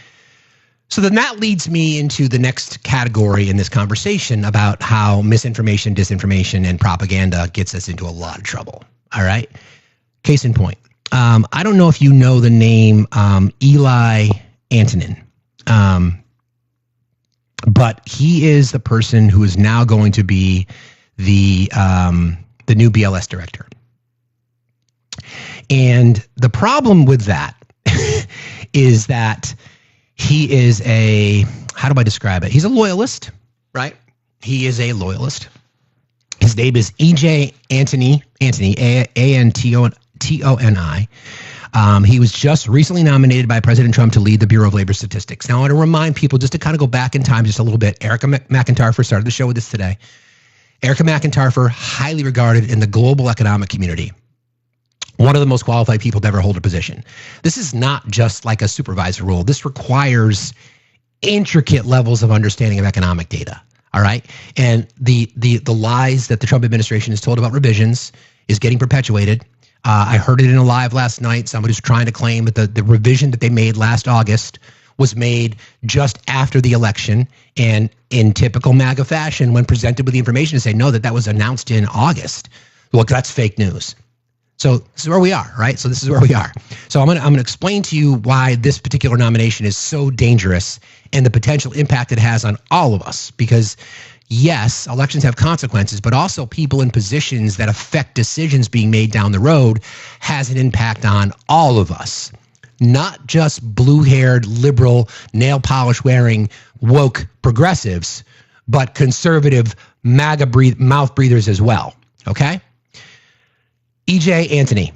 So then that leads me into the next category in this conversation about how misinformation, disinformation, and propaganda gets us into a lot of trouble. All right. Case in point. I don't know if you know the name Eli Antonin, but he is the person who is now going to be the new BLS director. And the problem with that is that he is how do I describe it? He's a loyalist, right? He is a loyalist. His name is E.J. Antoni, A-N-T-O-N-I. He was just recently nominated by President Trump to lead the Bureau of Labor Statistics. Now, I want to remind people just to kind of go back in time just a little bit. Erica McIntyre started the show with us today. Erica McIntyre, highly regarded in the global economic community. One of the most qualified people to ever hold a position. This is not just like a supervisor role. This requires intricate levels of understanding of economic data. All right. And the lies that the Trump administration has told about revisions is getting perpetuated. I heard it in a live last night. Somebody's trying to claim that the revision that they made last August was made just after the election. And in typical MAGA fashion, when presented with the information, to say, no, that was announced in August. Well, that's fake news. So this is where we are, right? So this is where we are. So I'm gonna explain to you why this particular nomination is so dangerous and the potential impact it has on all of us. Because yes, elections have consequences, but also people in positions that affect decisions being made down the road has an impact on all of us. Not just blue-haired, liberal, nail polish wearing, woke progressives, but conservative MAGA mouth breathers as well, okay? E.J. Antoni.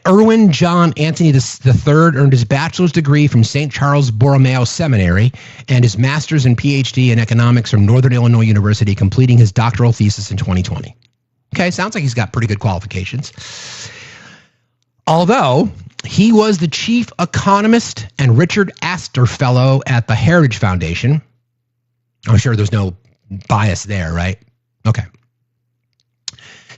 Erwin John Antoni III earned his bachelor's degree from St. Charles Borromeo Seminary and his master's and PhD in economics from Northern Illinois University, completing his doctoral thesis in 2020. Okay, sounds like he's got pretty good qualifications. Although he was the chief economist and Richard Astor Fellow at the Heritage Foundation. I'm sure there's no bias there, right? Okay.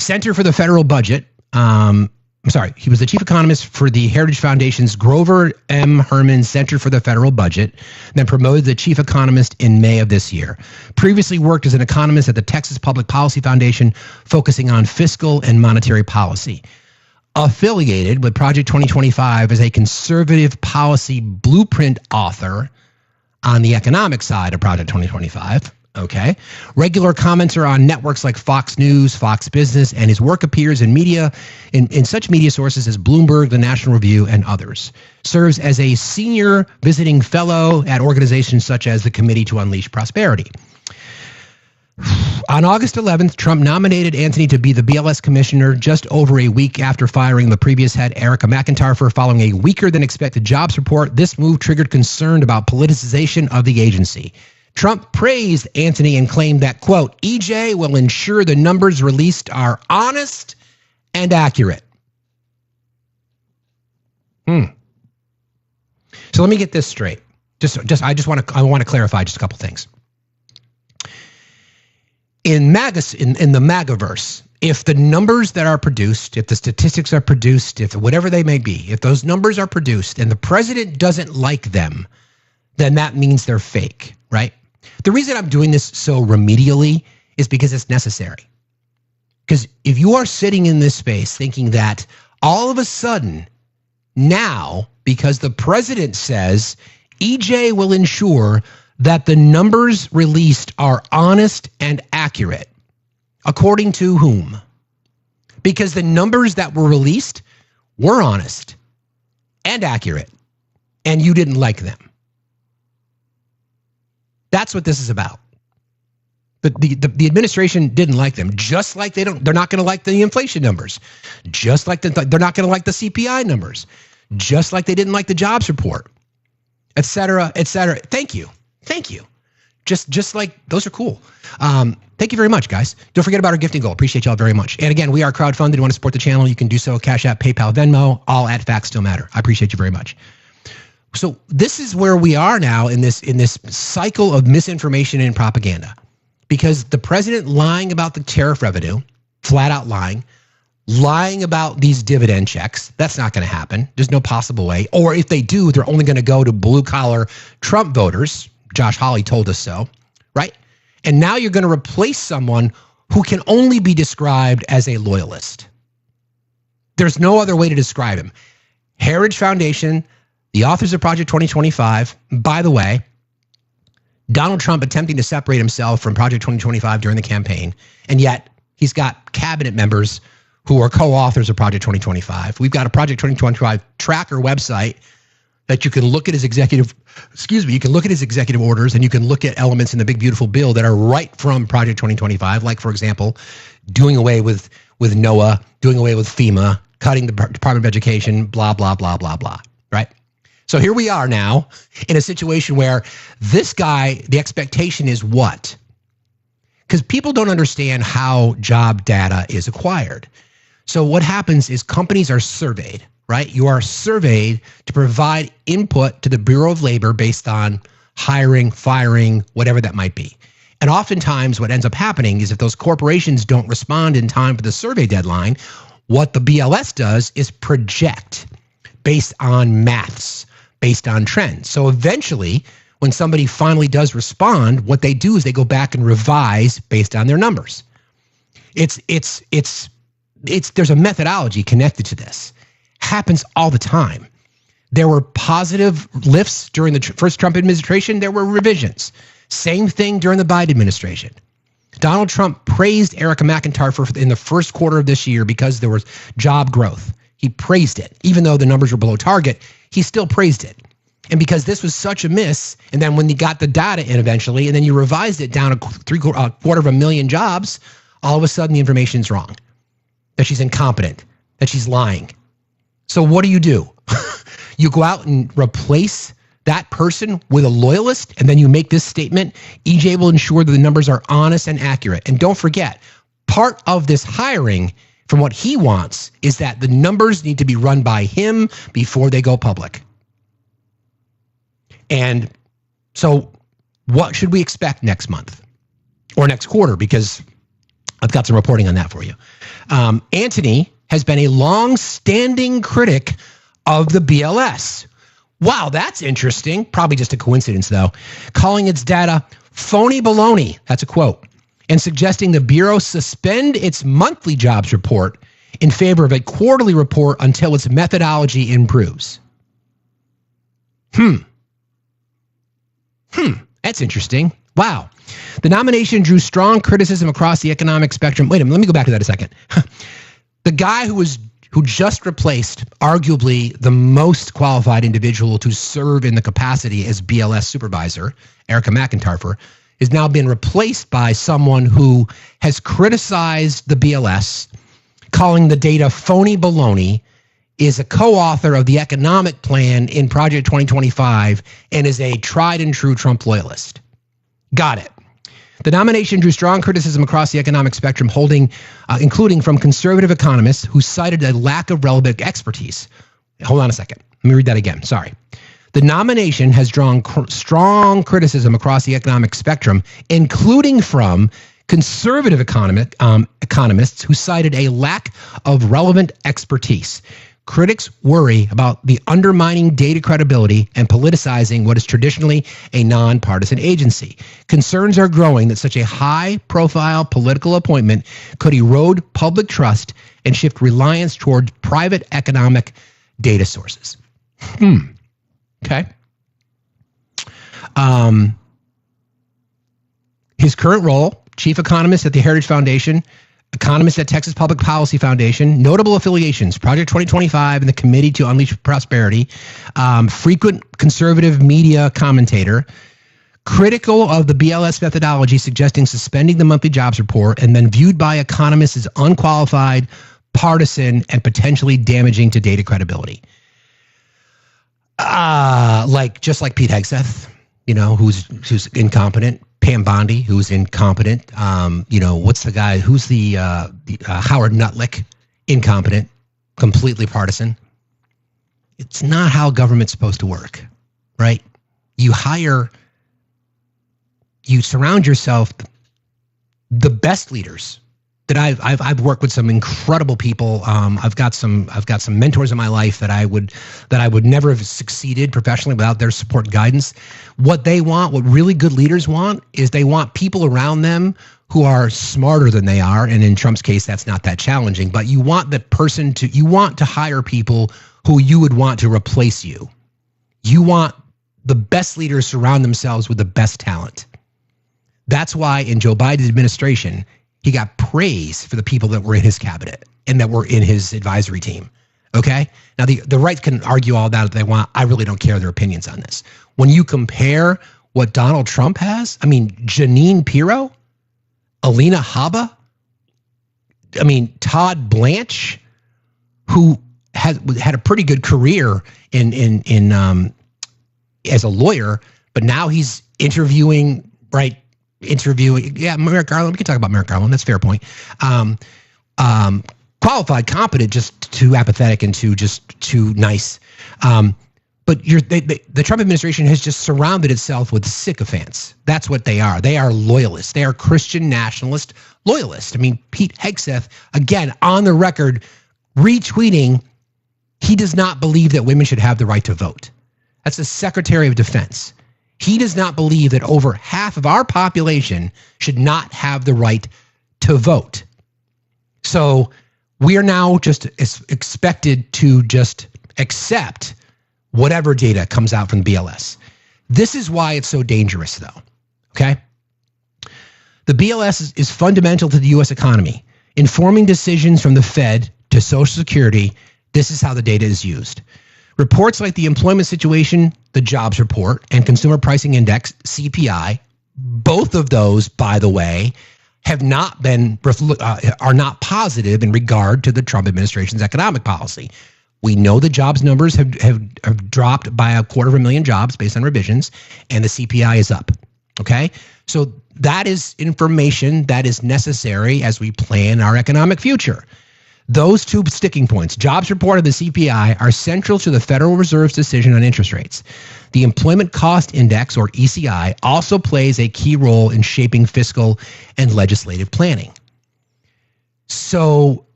Center for the Federal Budget. He was the chief economist for the Heritage Foundation's Grover M. Herman Center for the Federal Budget, then promoted to chief economist in May of this year. Previously worked as an economist at the Texas Public Policy Foundation, focusing on fiscal and monetary policy. Affiliated with Project 2025 as a conservative policy blueprint author on the economic side of Project 2025. Okay. Regular commenter on networks like Fox News, Fox Business, and his work appears in media, in such media sources as Bloomberg, The National Review, and others. Serves as a senior visiting fellow at organizations such as the Committee to Unleash Prosperity. On August 11th, Trump nominated Anthony to be the BLS commissioner just over a week after firing the previous head, Erica McIntyre, following a weaker than expected jobs report. This move triggered concern about politicization of the agency. Trump praised Anthony and claimed that, quote, EJ will ensure the numbers released are honest and accurate. So let me get this straight. I want to clarify just a couple things. In the MAGAverse, if the numbers that are produced, if the statistics are produced, if whatever they may be, if those numbers are produced and the president doesn't like them, then that means they're fake, right? The reason I'm doing this so remedially is because it's necessary. Because if you are sitting in this space thinking that all of a sudden now, because the president says EJ will ensure that the numbers released are honest and accurate, according to whom? Because the numbers that were released were honest and accurate, and you didn't like them. That's what this is about. The administration didn't like them, just like they're not going to like the inflation numbers, just like they're not going to like the CPI numbers, just like they didn't like the jobs report, et cetera, et cetera. Thank you. Just like those are cool. Thank you very much, guys. Don't forget about our gifting goal. Appreciate y'all very much. And again, we are crowdfunded. You want to support the channel, you can do so. Cash App, PayPal, Venmo, all at Factsstillmatter. I appreciate you very much. So this is where we are now in this cycle of misinformation and propaganda, because the president lying about the tariff revenue, flat out lying about these dividend checks. That's not going to happen. There's no possible way. Or if they do, they're only going to go to blue collar Trump voters. Josh Hawley told us so, right? And now you're going to replace someone who can only be described as a loyalist. There's no other way to describe him. Heritage Foundation, the authors of Project 2025, by the way, Donald Trump attempting to separate himself from Project 2025 during the campaign, and yet he's got cabinet members who are co-authors of Project 2025. We've got a Project 2025 tracker website that you can look at his executive orders, and you can look at elements in the big beautiful bill that are right from Project 2025, like, for example, doing away with NOAA, doing away with FEMA, cutting the Department of Education, blah, blah, blah, blah, blah, right? So here we are now in a situation where this guy, the expectation is what? Because people don't understand how job data is acquired. So what happens is companies are surveyed, right? You are surveyed to provide input to the Bureau of Labor based on hiring, firing, whatever that might be. And oftentimes what ends up happening is if those corporations don't respond in time for the survey deadline, what the BLS does is project based on maths, based on trends. So eventually, when somebody finally does respond, what they do is they go back and revise based on their numbers. There's a methodology connected to this. Happens all the time. There were positive lifts during the first Trump administration. There were revisions. Same thing during the Biden administration. Donald Trump praised Erica McIntyre in the first quarter of this year because there was job growth. He praised it. Even though the numbers were below target, he still praised it. And because this was such a miss, and then when you got the data in eventually, and then you revised it down a quarter of a million jobs, all of a sudden the information's wrong. That she's incompetent, that she's lying. So what do? You go out and replace that person with a loyalist, and then you make this statement, EJ will ensure that the numbers are honest and accurate. And don't forget, part of this hiring from what he wants is that the numbers need to be run by him before they go public. And so what should we expect next month or next quarter? Because I've got some reporting on that for you. Anthony has been a long-standing critic of the BLS. Wow, that's interesting. Probably just a coincidence, though. Calling its data phony baloney. That's a quote. And suggesting the Bureau suspend its monthly jobs report in favor of a quarterly report until its methodology improves. That's interesting. Wow. The nomination drew strong criticism across the economic spectrum. Wait a minute, let me go back to that a second. The guy who just replaced arguably the most qualified individual to serve in the capacity as BLS supervisor, Erica McIntyre, is now being replaced by someone who has criticized the BLS, calling the data phony baloney, is a co-author of the economic plan in Project 2025, and is a tried and true Trump loyalist. Got it. The nomination drew strong criticism across the economic spectrum, including from conservative economists who cited a lack of relevant expertise. Hold on a second. Let me read that again. Sorry. The nomination has drawn strong criticism across the economic spectrum, including from conservative economists who cited a lack of relevant expertise. Critics worry about the undermining data credibility and politicizing what is traditionally a nonpartisan agency. Concerns are growing that such a high-profile political appointment could erode public trust and shift reliance toward private economic data sources. Okay. His current role, chief economist at the Heritage Foundation, economist at Texas Public Policy Foundation, notable affiliations, Project 2025 and the Committee to Unleash Prosperity, frequent conservative media commentator, critical of the BLS methodology, suggesting suspending the monthly jobs report, and then viewed by economists as unqualified, partisan, and potentially damaging to data credibility. Just like Pete Hegseth, who's incompetent. Pam Bondi, who's incompetent. What's the guy? Who's the Howard Nutlick? Incompetent, completely partisan. It's not how government's supposed to work, right? You surround yourself the best leaders. That I've worked with some incredible people. I've got some mentors in my life that I would never have succeeded professionally without their support and guidance. What really good leaders want, is they want people around them who are smarter than they are. And in Trump's case, that's not that challenging. But you want to hire people who you would want to replace you. You want the best leaders surround themselves with the best talent. That's why in Joe Biden's administration, he got praise for the people that were in his cabinet and that were in his advisory team. Okay? Now, the right can argue all that if they want. I really don't care their opinions on this. When you compare what Donald Trump has, Janine Pirro, Alina Habba, Todd Blanche, who had a pretty good career in as a lawyer, but now he's interviewing, right? Merrick Garland. We can talk about Merrick Garland. That's a fair point. Qualified, competent, just too apathetic and too nice. But the Trump administration has just surrounded itself with sycophants. That's what they are. They are loyalists. They are Christian nationalist loyalists. Pete Hegseth, again, on the record, retweeting, he does not believe that women should have the right to vote. That's the Secretary of Defense. He does not believe that over half of our population should not have the right to vote. So we are now just expected to just accept whatever data comes out from the BLS. This is why it's so dangerous, though, okay? The BLS is fundamental to the U.S. economy. Informing decisions from the Fed to Social Security, this is how the data is used. Reports like the employment situation, the jobs report, and consumer pricing index, CPI, both of those, by the way, are not positive in regard to the Trump administration's economic policy. We know the jobs numbers have dropped by 250,000 jobs based on revisions, and the CPI is up. Okay? So that is information that is necessary as we plan our economic future. Those two sticking points, jobs report and the CPI, are central to the Federal Reserve's decision on interest rates. The Employment Cost Index, or ECI, also plays a key role in shaping fiscal and legislative planning. So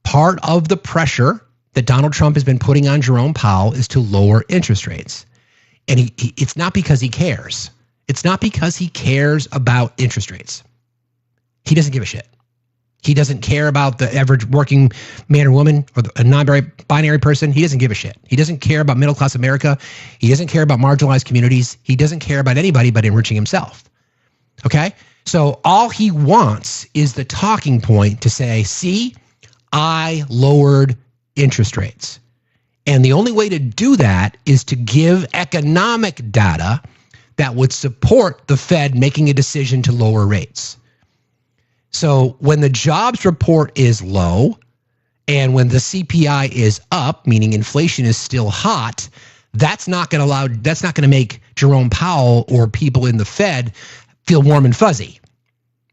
part of the pressure that Donald Trump has been putting on Jerome Powell is to lower interest rates. And it's not because he cares. It's not because he cares about interest rates. He doesn't give a shit. He doesn't care about the average working man or woman or a non-binary person. He doesn't give a shit. He doesn't care about middle-class America. He doesn't care about marginalized communities. He doesn't care about anybody but enriching himself. Okay? So all he wants is the talking point to say, see, I lowered interest rates. And the only way to do that is to give economic data that would support the Fed making a decision to lower rates. So when the jobs report is low and when the CPI is up, meaning inflation is still hot, that's not going to make Jerome Powell or people in the Fed feel warm and fuzzy.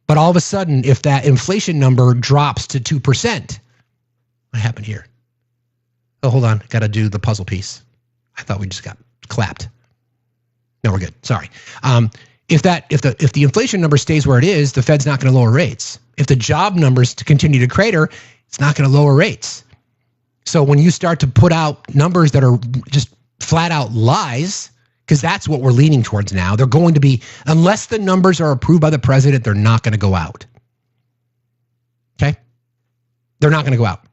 But all of a sudden, if that inflation number drops to 2%, what happened here? Oh, hold on. Got to do the puzzle piece. I thought we just got clapped. No, we're good. Sorry. If the inflation number stays where it is, the Fed's not going to lower rates. If the job numbers continue to crater, it's not going to lower rates. So when you start to put out numbers that are just flat out lies, because that's what we're leaning towards now, they're going to be, unless the numbers are approved by the president, they're not going to go out. Okay? They're not going to go out.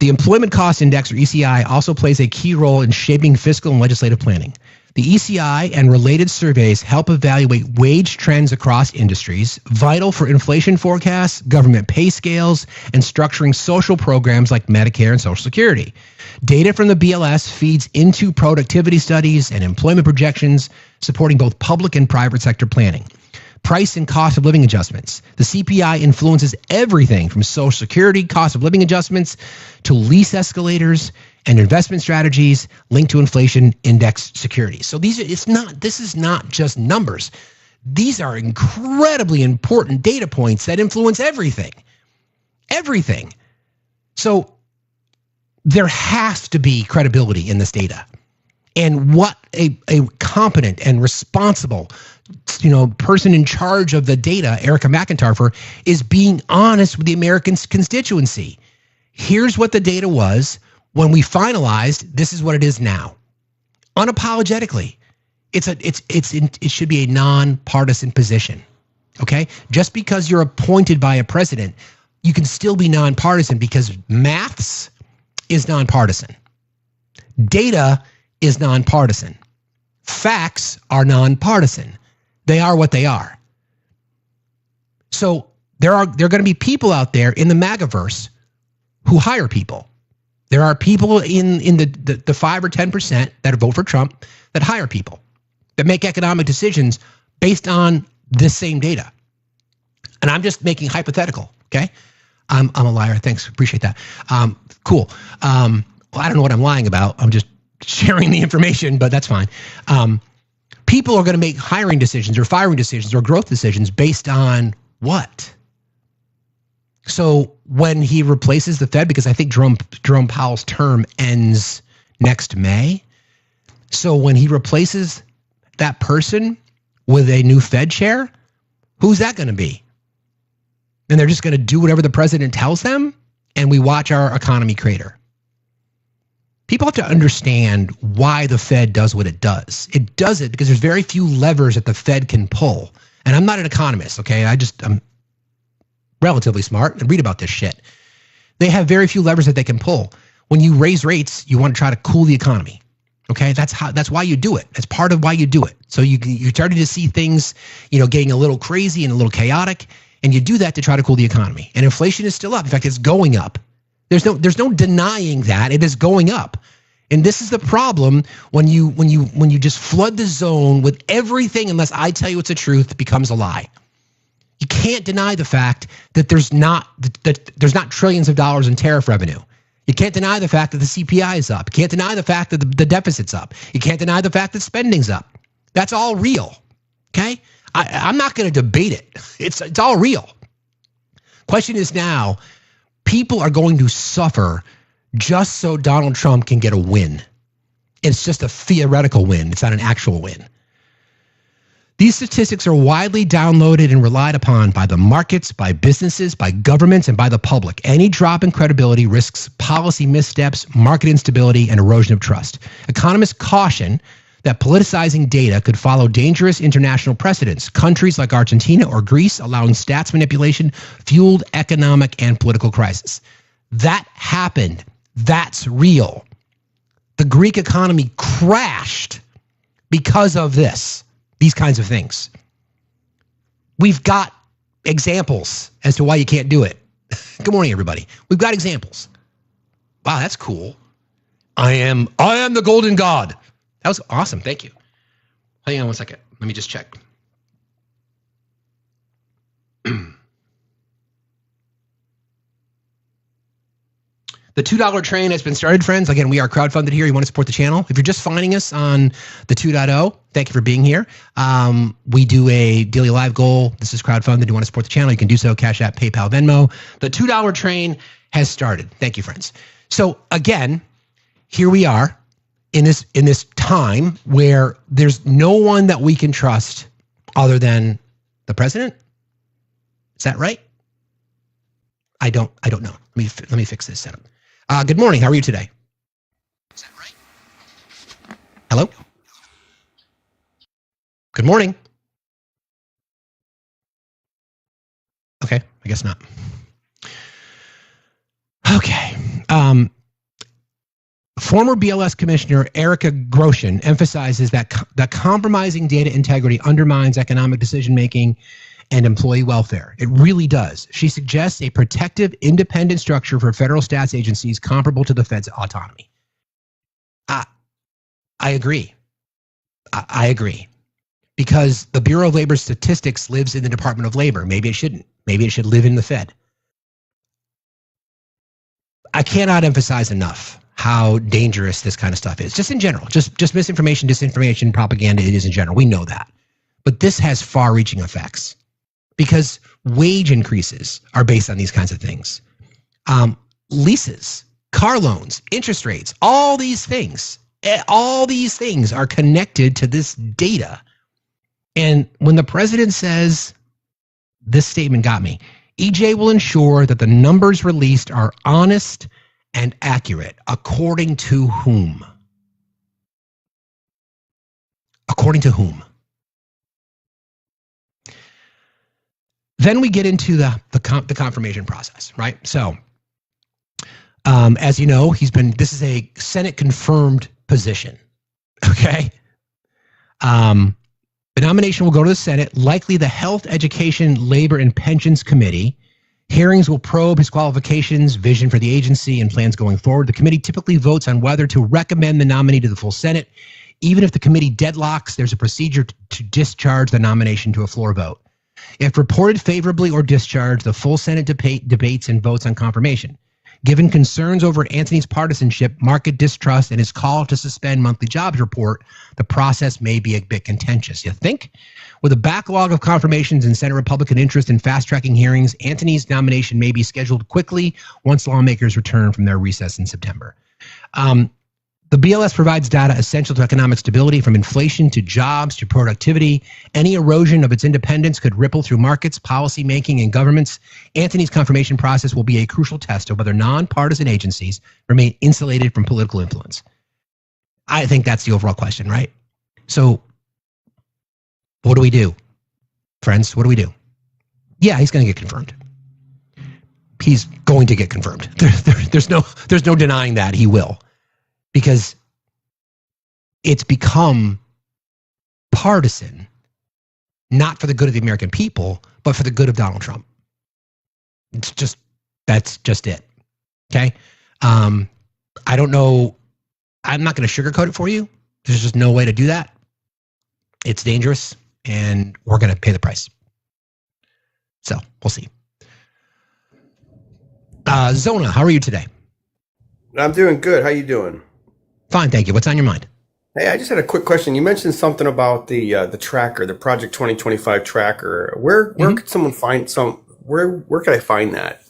The Employment Cost Index, or ECI, also plays a key role in shaping fiscal and legislative planning. The ECI and related surveys help evaluate wage trends across industries, vital for inflation forecasts, government pay scales, and structuring social programs like Medicare and Social Security. Data from the BLS feeds into productivity studies and employment projections, supporting both public and private sector planning. Price and cost of living adjustments. The CPI influences everything from Social Security cost of living adjustments to lease escalators and investment strategies linked to inflation index securities. So this is not just numbers. These are incredibly important data points that influence everything. Everything. So there has to be credibility in this data. And what a competent and responsible person in charge of the data, Erica McIntyre, is being honest with the American constituency. Here's what the data was when we finalized. This is what it is now. Unapologetically, it should be a nonpartisan position. Okay, just because you're appointed by a president, you can still be nonpartisan because maths is nonpartisan. Data is nonpartisan. Facts are nonpartisan. They are what they are. So there are going to be people out there in the MAGAverse who hire people. There are people in the 5 or 10% that vote for Trump that hire people, that make economic decisions based on this same data. And I'm just making hypothetical, okay? I'm a liar. Thanks. Appreciate that. Cool. Well, I don't know what I'm lying about. I'm just sharing the information, but that's fine. People are going to make hiring decisions or firing decisions or growth decisions based on what? So when he replaces the Fed, because I think Jerome Powell's term ends next May. So when he replaces that person with a new Fed chair, who's that going to be? And they're just going to do whatever the president tells them, and we watch our economy crater. People have to understand why the Fed does what it does. It does it because there's very few levers that the Fed can pull. And I'm not an economist, okay? I'm relatively smart and read about this shit. They have very few levers that they can pull. When you raise rates, you want to try to cool the economy. Okay, that's why you do it. That's part of why you do it. So you're starting to see things, getting a little crazy and a little chaotic, and you do that to try to cool the economy. And inflation is still up. In fact, it's going up. There's no denying that it is going up. And this is the problem when you just flood the zone with everything unless I tell you it's the truth, it becomes a lie. You can't deny the fact that there's not trillions of dollars in tariff revenue. You can't deny the fact that the CPI is up. You can't deny the fact that the deficit's up. You can't deny the fact that spending's up. That's all real. Okay? I'm not going to debate it. It's all real. Question is now, people are going to suffer just so Donald Trump can get a win. It's just a theoretical win. It's not an actual win. These statistics are widely downloaded and relied upon by the markets, by businesses, by governments, and by the public. Any drop in credibility risks policy missteps, market instability, and erosion of trust. Economists caution that politicizing data could follow dangerous international precedents. Countries like Argentina or Greece allowing stats manipulation fueled economic and political crisis. That happened. That's real. The Greek economy crashed because of this. these kinds of things. We've got examples as to why you can't do it. Good morning, everybody. We've got examples. Wow, that's cool. I am the golden god. That was awesome. Thank you. Hang on one second. Let me just check. The $2 train has been started, friends. Again, we are crowdfunded here. You want to support the channel. If you're just finding us on the 2.0, thank you for being here. We do a daily live goal. This is crowdfunded. You want to support the channel, you can do so. Cash App, PayPal, Venmo. The $2 train has started. Thank you, friends. So again, here we are in this time where there's no one that we can trust other than the president. Is that right? I don't know. Let me fix this setup. Good morning. How are you today? Is that right? Hello? Good morning. Okay, I guess not. Okay. Former BLS Commissioner Erica Grosjean emphasizes that compromising data integrity undermines economic decision-making and employee welfare. It really does. She suggests a protective, independent structure for federal stats agencies comparable to the Fed's autonomy. I agree. I agree. Because the Bureau of Labor Statistics lives in the Department of Labor. Maybe it shouldn't. Maybe it should live in the Fed. I cannot emphasize enough how dangerous this kind of stuff is. Just in general. Just misinformation, disinformation, propaganda, it is in general. We know that. But this has far-reaching effects. Because wage increases are based on these kinds of things. Leases, car loans, interest rates, all these things are connected to this data. And when the president says, this statement got me, EJ will ensure that the numbers released are honest and accurate. According to whom? According to whom? Then we get into the confirmation process, right? So, as you know, this is a Senate confirmed position, okay? The nomination will go to the Senate, likely the Health, Education, Labor, and Pensions Committee. Hearings will probe his qualifications, vision for the agency, and plans going forward. The committee typically votes on whether to recommend the nominee to the full Senate. Even if the committee deadlocks, there's a procedure to discharge the nomination to a floor vote. If reported favorably or discharged, the full Senate debates and votes on confirmation. Given concerns over Antony's partisanship, market distrust, and his call to suspend monthly jobs report, the process may be a bit contentious. You think? With a backlog of confirmations and Senate Republican interest in fast-tracking hearings, Antony's nomination may be scheduled quickly once lawmakers return from their recess in September. The BLS provides data essential to economic stability, from inflation to jobs to productivity. Any erosion of its independence could ripple through markets, policy making, and governments. Antony's confirmation process will be a crucial test of whether nonpartisan agencies remain insulated from political influence. I think that's the overall question, right? So what do we do? Friends, what do we do? Yeah, he's going to get confirmed. He's going to get confirmed. There's no denying that he will. Because it's become partisan, not for the good of the American people, but for the good of Donald Trump. That's just it. Okay? I don't know. I'm not going to sugarcoat it for you. There's just no way to do that. It's dangerous, and we're going to pay the price. So we'll see. Zona, how are you today? I'm doing good. How you doing? Fine, thank you. What's on your mind? Hey, I just had a quick question. You mentioned something about the tracker, the Project 2025 tracker. Where could someone find where could I find that?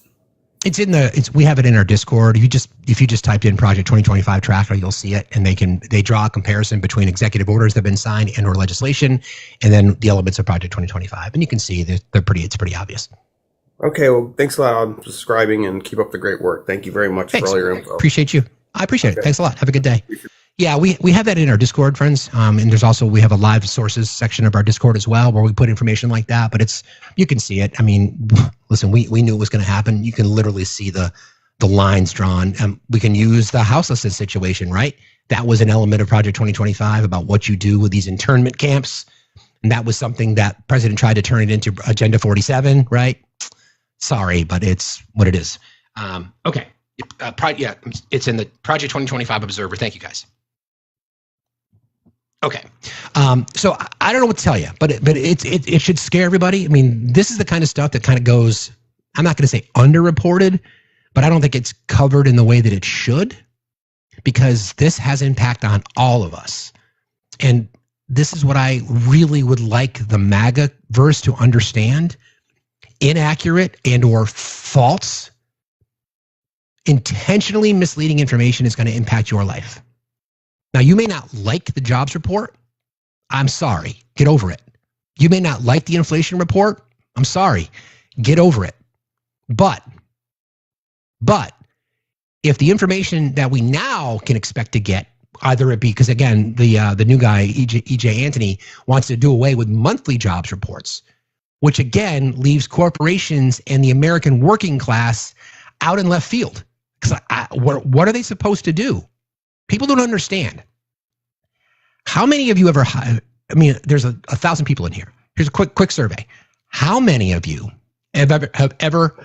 It's we have it in our Discord. If you just typed in Project 2025 tracker, you'll see it, and they draw a comparison between executive orders that have been signed and or legislation, and then the elements of Project 2025, and you can see that it's pretty obvious. Okay, well, thanks a lot on subscribing, and keep up the great work. Thank you very much for all your info. Appreciate you. I appreciate it. Thanks a lot. Have a good day. Yeah, we have that in our Discord, friends. And we have a live sources section of our Discord as well, where we put information like that. But you can see it. I mean, listen, we knew it was going to happen. You can literally see the lines drawn. We can use the houselessness situation, right? That was an element of Project 2025 about what you do with these internment camps. And that was something that President tried to turn it into Agenda 47, right? Sorry, but it's what it is. Okay. Yeah, it's in the Project 2025 Observer. Thank you, guys. Okay. So I don't know what to tell you, but it should scare everybody. I mean, this is the kind of stuff that kind of goes, I'm not going to say underreported, but I don't think it's covered in the way that it should, because this has impact on all of us. And this is what I really would like the MAGA verse to understand. Inaccurate and or false, intentionally misleading information is going to impact your life. Now, you may not like the jobs report. I'm sorry. Get over it. You may not like the inflation report. I'm sorry. Get over it. But if the information that we now can expect to get, either it be, because again, the new guy, EJ Antony, wants to do away with monthly jobs reports, which again leaves corporations and the American working class out in left field. Because what are they supposed to do? People don't understand. How many of you ever, I mean, there's 1,000 people in here. Here's a quick survey. How many of you have ever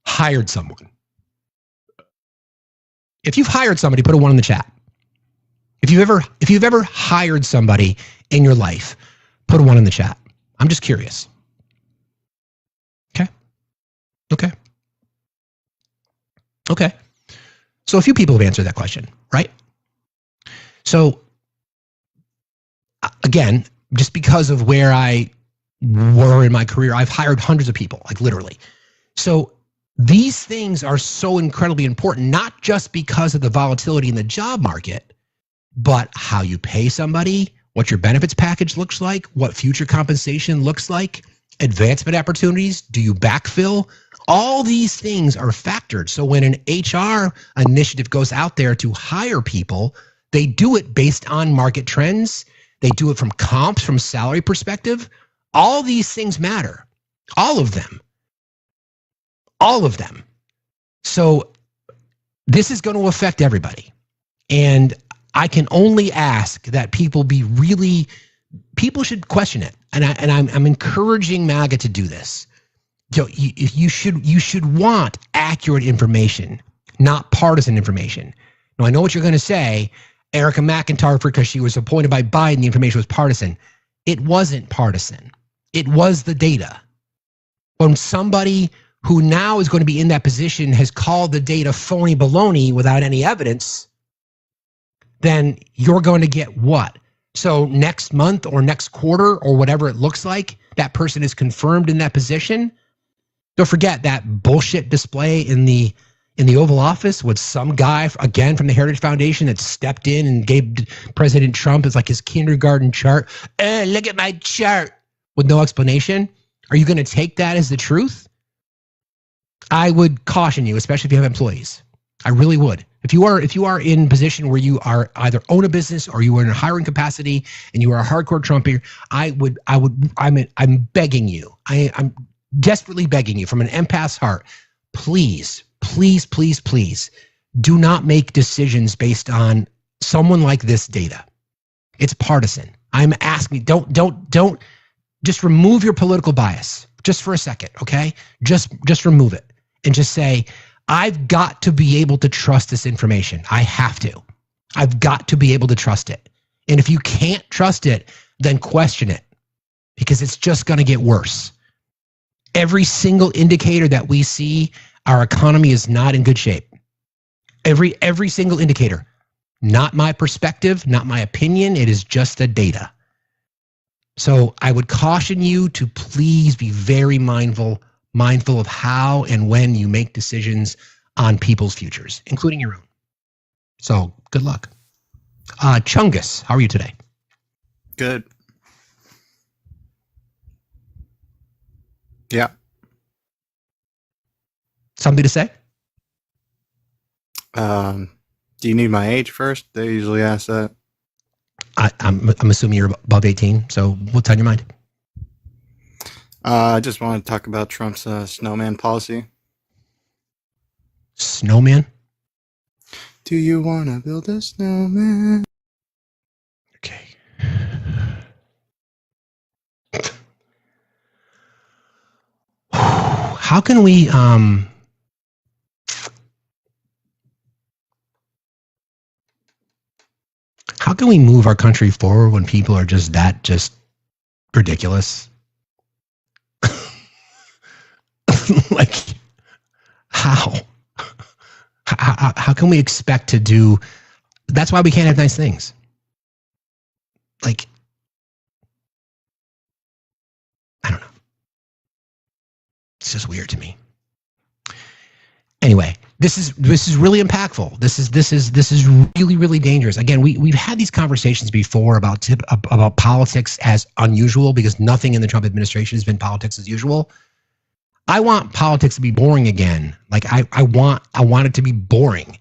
hired someone? If you've hired somebody, put a 1 in the chat. If you've ever hired somebody in your life, put a 1 in the chat. I'm just curious. Okay. So a few people have answered that question, right? So again, just because of where I were in my career, I've hired hundreds of people, like literally. So these things are so incredibly important, not just because of the volatility in the job market, but how you pay somebody, what your benefits package looks like, what future compensation looks like, advancement opportunities, do you backfill? All these things are factored. So when an HR initiative goes out there to hire people, they do it based on market trends. They do it from comps, from salary perspective. All these things matter. All of them. All of them. So this is going to affect everybody. And I can only ask that people should question it. And I'm encouraging MAGA to do this. You should want accurate information, not partisan information. Now, I know what you're going to say, Erica McIntyre, because she was appointed by Biden, the information was partisan. It wasn't partisan. It was the data. When somebody who now is going to be in that position has called the data phony baloney without any evidence, then you're going to get what? So next month or next quarter or whatever it looks like, that person is confirmed in that position. Don't forget that bullshit display in the Oval Office with some guy, again, from the Heritage Foundation that stepped in and gave President Trump his kindergarten chart. Look at my chart with no explanation. Are you going to take that as the truth? I would caution you, especially if you have employees. I really would. If you are in a position where you are either own a business or you are in a hiring capacity and you are a hardcore Trumper, I'm begging you. I'm desperately begging you from an empath's heart, please do not make decisions based on someone like this data. It's partisan. I'm asking, don't just remove your political bias just for a second, okay? Just remove it and just say, I've got to be able to trust this information. I have to. I've got to be able to trust it. And if you can't trust it, then question it, because it's just going to get worse. Every single indicator that we see, our economy is not in good shape. Every single indicator. Not my perspective, not my opinion. It is just the data. So I would caution you to please be very mindful of how and when you make decisions on people's futures, including your own. So good luck. Chungus, how are you today? Good. Yeah. Something to say? Do you need my age first? They usually ask that. I'm assuming you're above 18, so what's on your mind? I just want to talk about Trump's snowman policy. Snowman? Do you want to build a snowman? Okay. how can we move our country forward when people are just ridiculous? Like, how can we expect to do? That's why we can't have nice things. Like, I don't know. It's just weird to me. Anyway, this is really impactful. This is really, really dangerous. Again, we've had these conversations before about politics as unusual, because nothing in the Trump administration has been politics as usual. I want politics to be boring again. Like, I want it to be boring.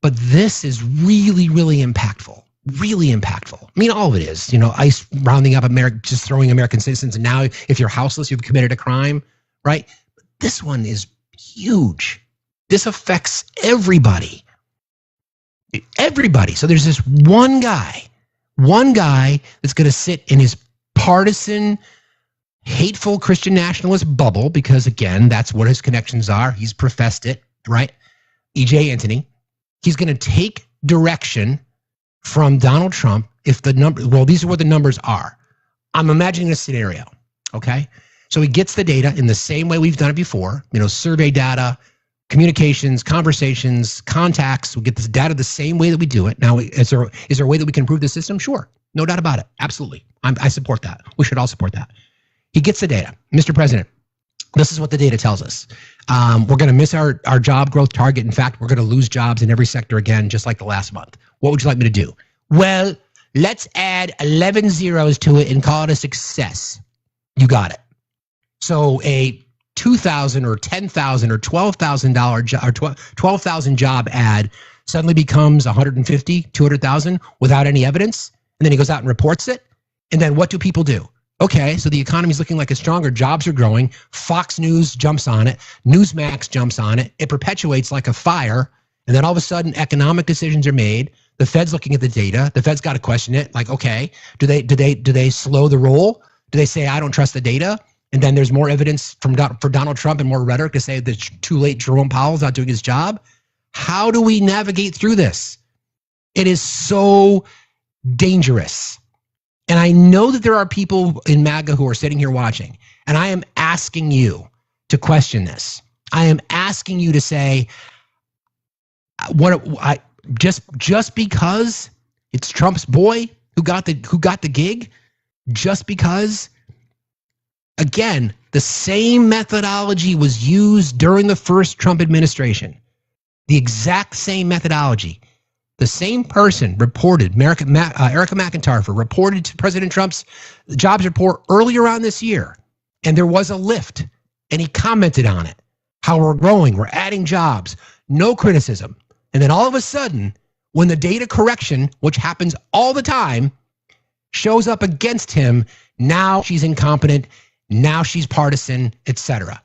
But this is really, really impactful. Really impactful. I mean, all of it is. You know, ICE rounding up just throwing American citizens, and now if you're houseless, you've committed a crime, right? This one is huge. This affects everybody. Everybody. So there's this one guy that's going to sit in his partisan, hateful Christian nationalist bubble, because, again, that's what his connections are. He's professed it, right? E.J. Antony. He's going to take direction from Donald Trump if the number, well, these are what the numbers are. I'm imagining a scenario, okay? So he gets the data in the same way we've done it before, you know, survey data, communications, conversations, contacts. We get this data the same way that we do it. Now, is there a way that we can improve the system? Sure. No doubt about it. Absolutely. I support that. We should all support that. He gets the data. Mr. President, this is what the data tells us. We're going to miss our job growth target. In fact, we're going to lose jobs in every sector again, just like the last month. What would you like me to do? Well, let's add 11 zeros to it and call it a success. You got it. So a $2,000 or $10,000 or $12,000 or 12,000 job ad suddenly becomes 150, 200,000 without any evidence. And then he goes out and reports it. And then what do people do? Okay, so the economy's looking like it's stronger. Jobs are growing. Fox News jumps on it. Newsmax jumps on it. It perpetuates like a fire. And then all of a sudden, economic decisions are made. The Fed's looking at the data. The Fed's got to question it. Like, okay, do they slow the roll? Do they say, I don't trust the data? And then there's more evidence for Donald Trump and more rhetoric to say that it's too late. Jerome Powell's not doing his job. How do we navigate through this? It is so dangerous. And I know that there are people in MAGA who are sitting here watching, and I am asking you to question this. I am asking you to say, just because it's Trump's boy who got the gig, just because, again, the same methodology was used during the first Trump administration, the exact same methodology. The same person reported, Erica McIntyre reported to President Trump's jobs report earlier on this year, and there was a lift, and he commented on it, how we're growing, we're adding jobs, no criticism. And then all of a sudden, when the data correction, which happens all the time, shows up against him, now she's incompetent, now she's partisan, etc.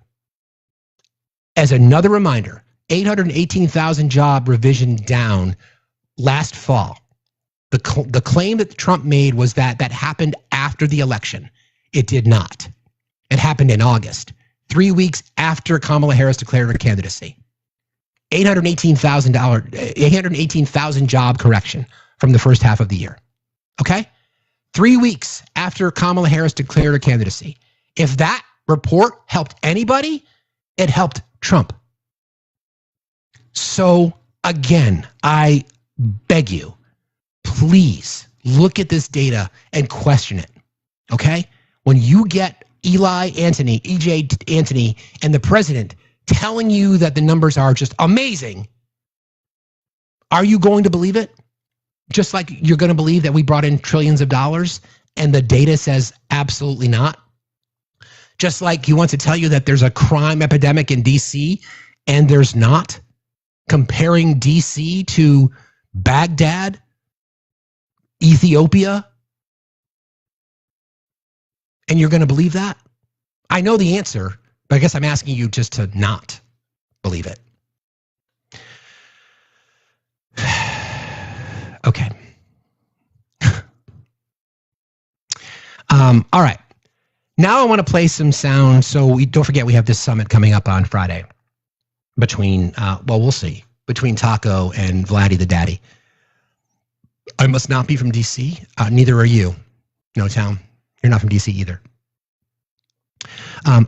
As another reminder, 818,000 job revision down last fall. The claim that Trump made was that happened after the election. It did not. It happened in August, 3 weeks after Kamala Harris declared her candidacy. 818,000 job correction from the first half of the year. Okay? 3 weeks after Kamala Harris declared her candidacy. If that report helped anybody, it helped Trump. So again, I beg you, please look at this data and question it. Okay? When you get E.J. Antony, and the president telling you that the numbers are just amazing, are you going to believe it? Just like you're going to believe that we brought in trillions of dollars and the data says absolutely not? Just like he wants to tell you that there's a crime epidemic in DC and there's not, comparing DC to Baghdad, Ethiopia, and you're going to believe that? I know the answer, but I guess I'm asking you just to not believe it. Okay. All right. Now I want to play some sound. So don't forget, we have this summit coming up on Friday between, we'll see, between Taco and Vladdy the Daddy. I must not be from D.C. Neither are you. No, Town. You're not from D.C. either. I'll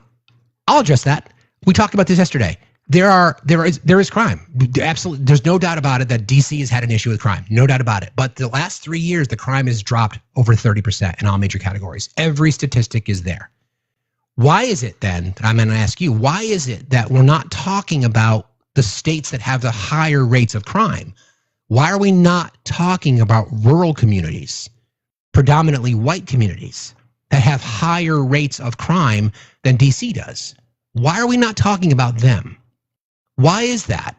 address that. We talked about this yesterday. There is crime. Absolutely, there's no doubt about it that D.C. has had an issue with crime. No doubt about it. But the last 3 years, the crime has dropped over 30% in all major categories. Every statistic is there. Why is it then, I'm going to ask you, why is it that we're not talking about the states that have the higher rates of crime? Why are we not talking about rural communities, predominantly white communities, that have higher rates of crime than D.C. does? Why are we not talking about them? Why is that?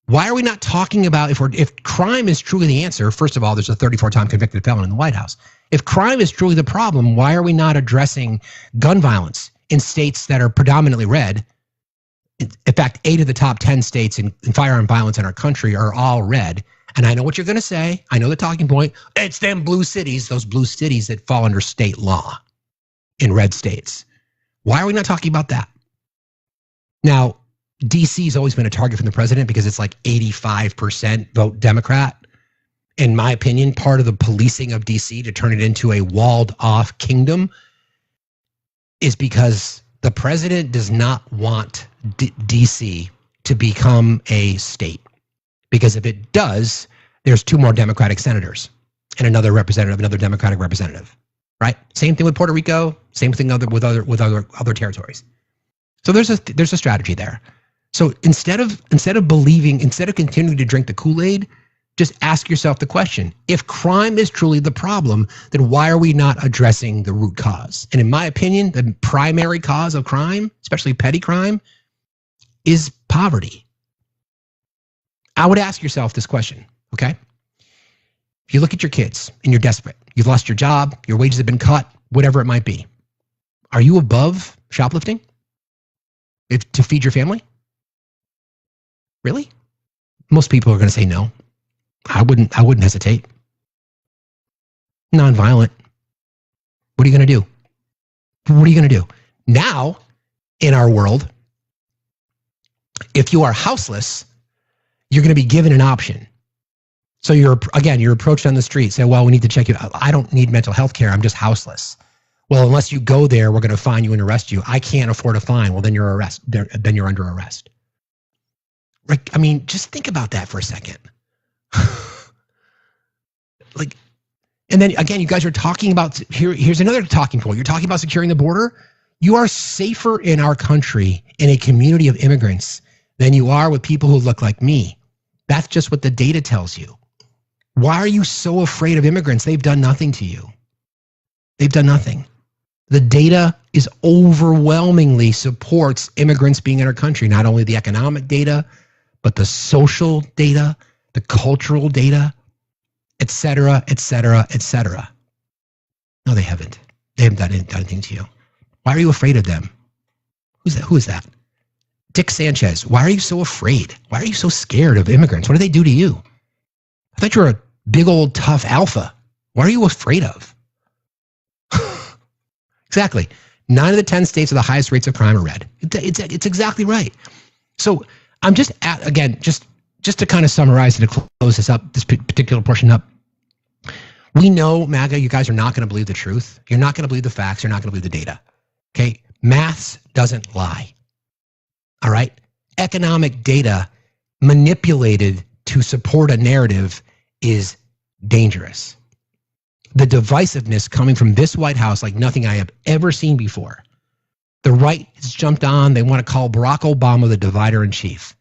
Why are we not talking about, if crime is truly the answer, first of all, there's a 34-time convicted felon in the White House. If crime is truly the problem, why are we not addressing gun violence in states that are predominantly red? In fact, 8 of the top 10 states in firearm violence in our country are all red. And I know what you're going to say. I know the talking point. It's them blue cities, those blue cities that fall under state law in red states. Why are we not talking about that? Now, D.C. has always been a target from the president because it's like 85% vote Democrat. In my opinion, part of the policing of D.C. to turn it into a walled-off kingdom is because the president does not want D.C. to become a state. Because if it does, there's 2 more Democratic senators and another Democratic representative, right? Same thing with Puerto Rico. Same thing with other territories. So there's a strategy there. So instead of continuing to drink the Kool-Aid, just ask yourself the question: if crime is truly the problem, then why are we not addressing the root cause? And in my opinion, the primary cause of crime, especially petty crime, is poverty. I would ask yourself this question, okay? If you look at your kids and you're desperate, you've lost your job, your wages have been cut, whatever it might be, are you above shoplifting to feed your family? Really? Most people are going to say no. I wouldn't hesitate. Nonviolent. What are you going to do? What are you going to do? Now, in our world, if you are houseless, you're going to be given an option. So you're approached on the street, say, well, we need to check you out. I don't need mental health care. I'm just houseless. Well, unless you go there, we're going to fine you and arrest you. I can't afford a fine. Well, then you're under arrest. Right? I mean, just think about that for a second. And then again, you guys are talking about, here's another talking point. You're talking about securing the border. You are safer in our country in a community of immigrants than you are with people who look like me. That's just what the data tells you. Why are you so afraid of immigrants? They've done nothing to you. They've done nothing. The data is overwhelmingly supports immigrants being in our country. Not only the economic data, but the social data, the cultural data, et cetera, et cetera, et cetera. No, they haven't. They haven't done anything to you. Why are you afraid of them? Who is that? Dick Sanchez. Why are you so afraid? Why are you so scared of immigrants? What do they do to you? I thought you were a big old tough alpha. What are you afraid of? Exactly. 9 of the 10 states with the highest rates of crime are red. It's exactly right. So I'm just just to kind of summarize and to close this particular portion up. We know, MAGA, you guys are not going to believe the truth. You're not going to believe the facts. You're not going to believe the data. Okay? Maths doesn't lie. All right? Economic data manipulated to support a narrative is dangerous. The divisiveness coming from this White House like nothing I have ever seen before. The right has jumped on. They want to call Barack Obama the divider in chief.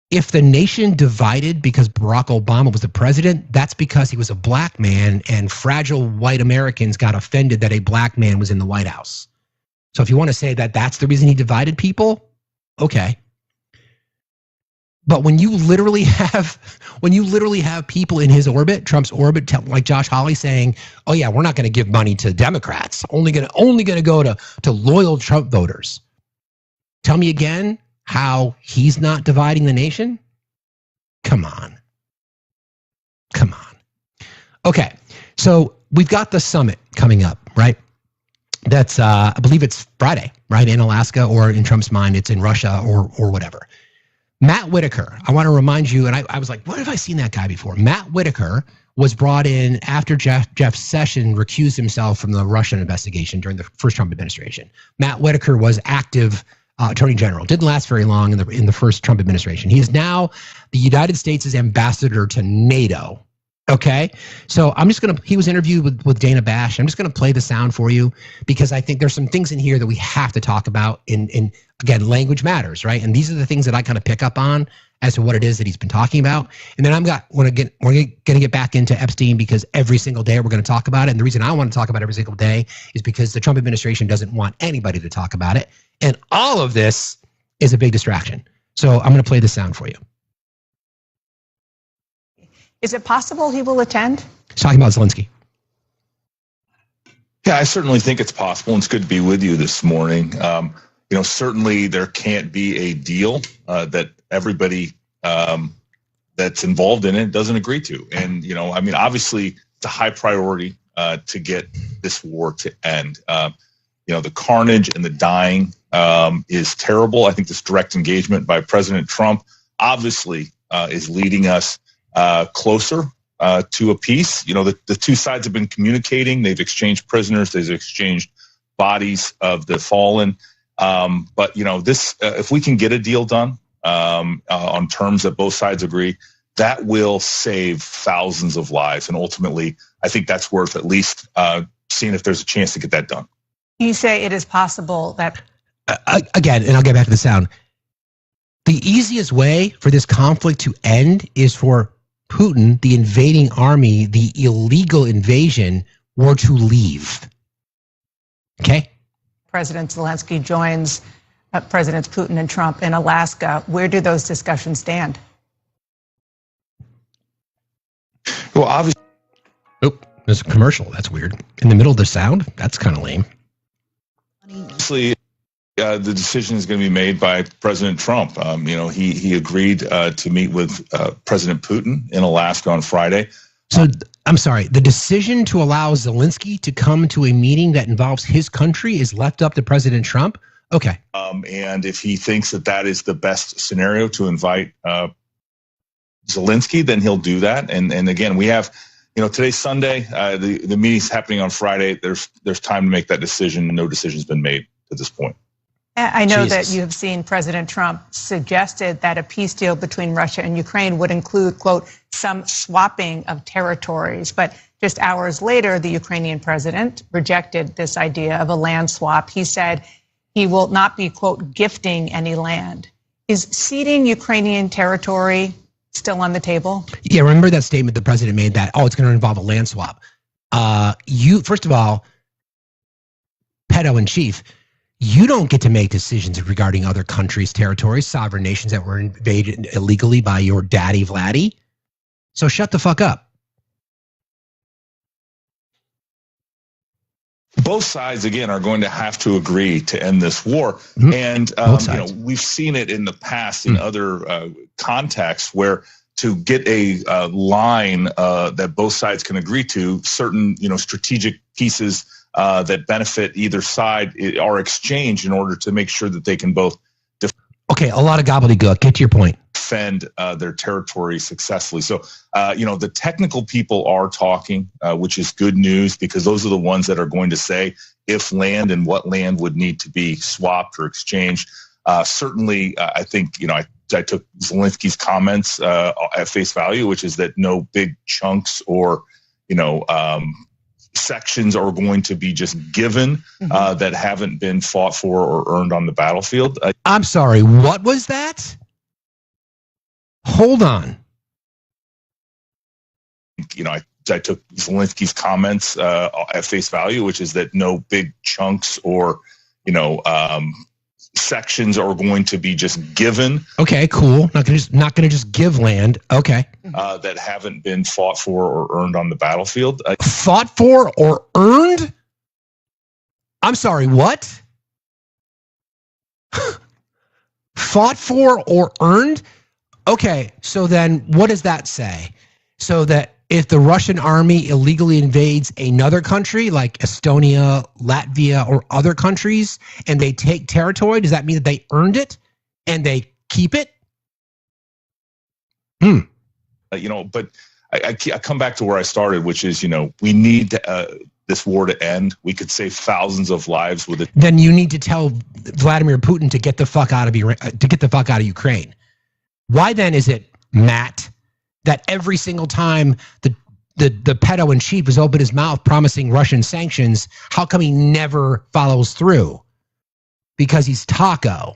If the nation divided because Barack Obama was the president, that's because he was a black man and fragile white Americans got offended that a black man was in the White House. So if you want to say that that's the reason he divided people, okay. But when you literally have people in his orbit, Trump's orbit, like Josh Hawley saying, "Oh yeah, we're not going to give money to Democrats. Only going to go to loyal Trump voters." Tell me again how he's not dividing the nation? Come on. Okay, so we've got the summit coming up, right? That's I believe it's Friday, right, in Alaska, or in Trump's mind, it's in Russia or whatever. Matt Whitaker, I want to remind you, and I was like, what have I seen that guy before? Matt Whitaker was brought in after Jeff Sessions recused himself from the Russian investigation during the first Trump administration. Matt Whitaker was active Attorney General. Didn't last very long in the first Trump administration. He is now the United States' ambassador to NATO. Okay, so I'm just he was interviewed with Dana Bash. I'm just gonna play the sound for you because I think there's some things in here that we have to talk about. In again, language matters, right? And these are the things that I kind of pick up on as to what it is that he's been talking about. And then we're gonna get back into Epstein because every single day we're gonna talk about it. And the reason I want to talk about it every single day is because the Trump administration doesn't want anybody to talk about it. And all of this is a big distraction. So I'm gonna play the sound for you. Is it possible he will attend? He's talking about Zelensky. Yeah, I certainly think it's possible, and it's good to be with you this morning. Certainly there can't be a deal that everybody that's involved in it doesn't agree to. And, obviously it's a high priority to get this war to end. The carnage and the dying is terrible. I think this direct engagement by President Trump obviously is leading us closer to a peace. The two sides have been communicating. They've exchanged prisoners. They've exchanged bodies of the fallen. But this, if we can get a deal done on terms that both sides agree, that will save thousands of lives. And ultimately, I think that's worth at least seeing if there's a chance to get that done. You say it is possible that... Again, and I'll get back to the sound. The easiest way for this conflict to end is for Putin, the invading army, the illegal invasion, were to leave. Okay? President Zelensky joins Presidents Putin and Trump in Alaska. Where do those discussions stand? Well, obviously... Oh, there's a commercial. That's weird. In the middle of the sound? That's kind of lame. Obviously, the decision is going to be made by President Trump. He agreed to meet with President Putin in Alaska on Friday. So, I'm sorry, the decision to allow Zelensky to come to a meeting that involves his country is left up to President Trump? Okay. And if he thinks that is the best scenario to invite Zelensky, then he'll do that. And again, we have, today's Sunday, the meeting's happening on Friday. There's time to make that decision. No decision's been made at this point. I know that you have seen President Trump suggested that a peace deal between Russia and Ukraine would include, quote, some swapping of territories. But just hours later, the Ukrainian president rejected this idea of a land swap. He said he will not be, quote, gifting any land. Is ceding Ukrainian territory still on the table? Yeah, remember that statement the president made that, it's going to involve a land swap. First of all, pedo in chief, you don't get to make decisions regarding other countries' territories, sovereign nations that were invaded illegally by your daddy Vladdy. So shut the fuck up. Both sides, again, are going to have to agree to end this war. Mm-hmm. And we've seen it in the past in other contexts where to get a line that both sides can agree to, certain strategic pieces that benefit either side are exchanged in order to make sure that they can both okay, a lot of gobbledygook. Get to your point. Defend their territory successfully. So, the technical people are talking, which is good news because those are the ones that are going to say if land and what land would need to be swapped or exchanged. Certainly, I think, I took Zelensky's comments at face value, which is that no big chunks or, sections are going to be just given that haven't been fought for or earned on the battlefield. I'm sorry, what was that? Hold on. I took Zelensky's comments at face value, which is that no big chunks or, sections are going to be just given. Okay, cool. Not gonna just give land. Okay. That haven't been fought for or earned on the battlefield. Fought for or earned? I'm sorry, what? Fought for or earned? Okay, so then what does that say? So that if the Russian army illegally invades another country like Estonia, Latvia, or other countries, and they take territory, does that mean that they earned it and they keep it? But I come back to where I started, which is, we need this war to end. We could save thousands of lives with it. Then you need to tell Vladimir Putin to get the fuck out of Ukraine. Why then is it, Matt, that every single time the pedo in chief has opened his mouth promising Russian sanctions, how come he never follows through? Because he's taco.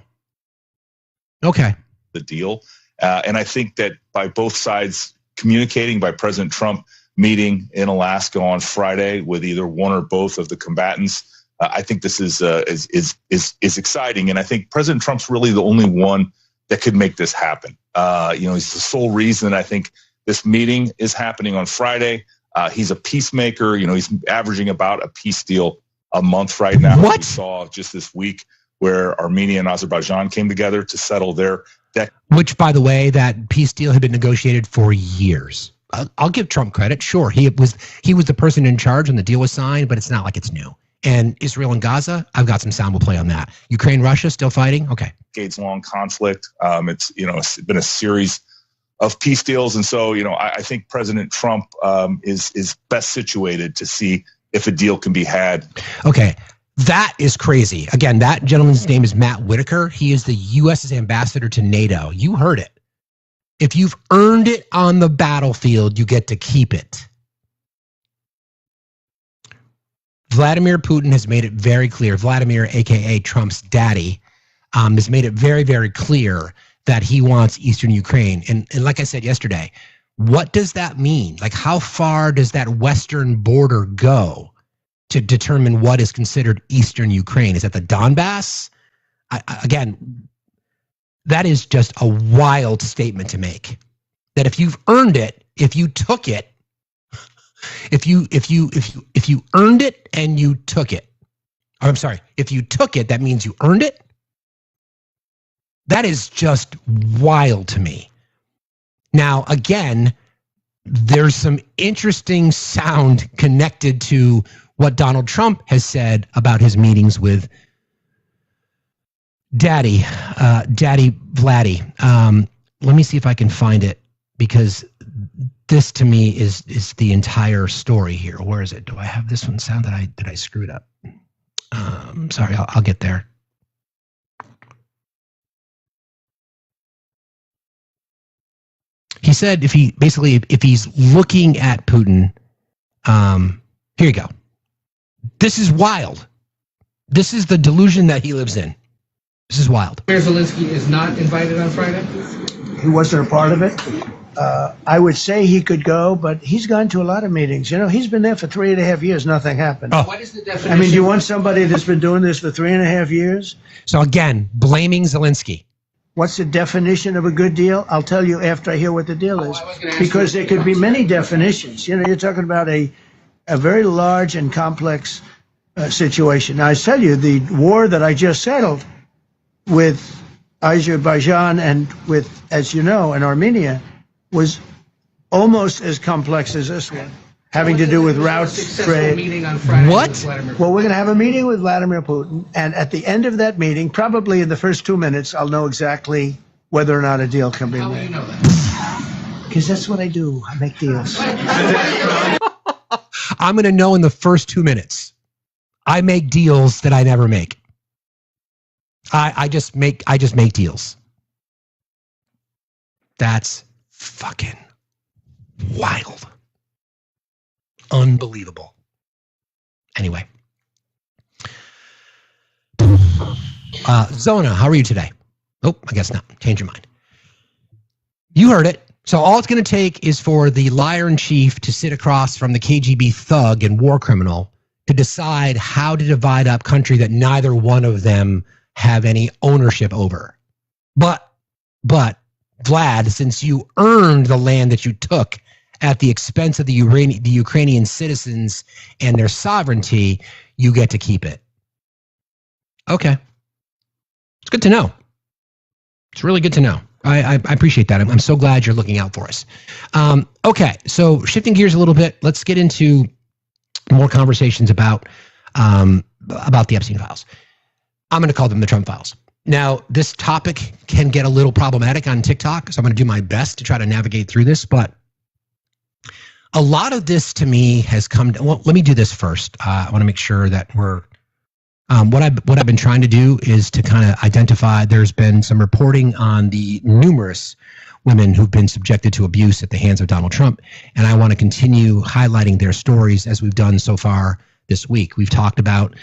Okay. The deal. And I think that by both sides communicating, by President Trump meeting in Alaska on Friday with either one or both of the combatants, I think this is exciting. And I think President Trump's really the only one that could make this happen. He's the sole reason I think this meeting is happening on Friday. He's a peacemaker. He's averaging about a peace deal a month right now. What? We saw just this week where Armenia and Azerbaijan came together to settle their debt. Which, by the way, that peace deal had been negotiated for years. I'll give Trump credit. Sure, he was the person in charge when the deal was signed, but it's not like it's new. And Israel and Gaza, I've got some sound we'll play on that. Ukraine, Russia, still fighting? Okay. Decades-long conflict. It's been a series of peace deals. And so, I think President Trump is best situated to see if a deal can be had. Okay. That is crazy. Again, that gentleman's name is Matt Whitaker. He is the U.S.'s ambassador to NATO. You heard it. If you've earned it on the battlefield, you get to keep it. Vladimir Putin has made it very clear. Vladimir, a.k.a. Trump's daddy, has made it very, very clear that he wants Eastern Ukraine. And like I said yesterday, what does that mean? Like, how far does that western border go to determine what is considered Eastern Ukraine? Is that the Donbass? Again, that is just a wild statement to make. That if you've earned it, if you took it, if you earned it and you took it, or I'm sorry, if you took it, that means you earned it. That is just wild to me. Now, again, there's some interesting sound connected to what Donald Trump has said about his meetings with Daddy Vladdy. Let me see if I can find it, because this to me is the entire story here. Where is it? Do I have this one sound? Did I screw it up? Sorry, I'll get there. He said if he's looking at Putin, here you go. This is wild. This is the delusion that he lives in. This is wild. Zelensky is not invited on Friday? He wasn't a part of it. I would say he could go, but he's gone to a lot of meetings. He's been there for 3.5 years. Nothing happened. Oh. What is the definition? I mean, do you want somebody that's been doing this for 3.5 years? So again, blaming Zelensky. What's the definition of a good deal? I'll tell you after I hear what the deal is. Because there could be many definitions. You're talking about a very large and complex situation. Now, I tell you, the war that I just settled with Azerbaijan and with, as you know, and Armenia was almost as complex as this one, having to do with routes, trade. What? Well, we're going to have a meeting with Vladimir Putin, and at the end of that meeting, probably in the first 2 minutes, I'll know exactly whether or not a deal can be made. How will you know that? Because that's what I do. I make deals. I'm going to know in the first 2 minutes. I make deals that I never make. I just make deals. That's fucking wild. Unbelievable. Anyway. Zona, how are you today? Oh, I guess not. Change your mind. You heard it. So all it's going to take is for the liar in chief to sit across from the KGB thug and war criminal to decide how to divide up country that neither one of them have any ownership over. But Vlad, since you earned the land that you took at the expense of the Ukrainian citizens and their sovereignty, you get to keep it. Okay. It's good to know. It's really good to know. I appreciate that. I'm so glad you're looking out for us. Okay, so shifting gears a little bit, let's get into more conversations about the Epstein files. I'm going to call them the Trump files. Now, this topic can get a little problematic on TikTok, so I'm going to do my best to try to navigate through this. But a lot of this to me has come to, well, let me do this first. I want to make sure that we're what I've been trying to do is to kind of identify. There's been some reporting on the numerous women who've been subjected to abuse at the hands of Donald Trump, and I want to continue highlighting their stories as we've done so far this week. We've talked about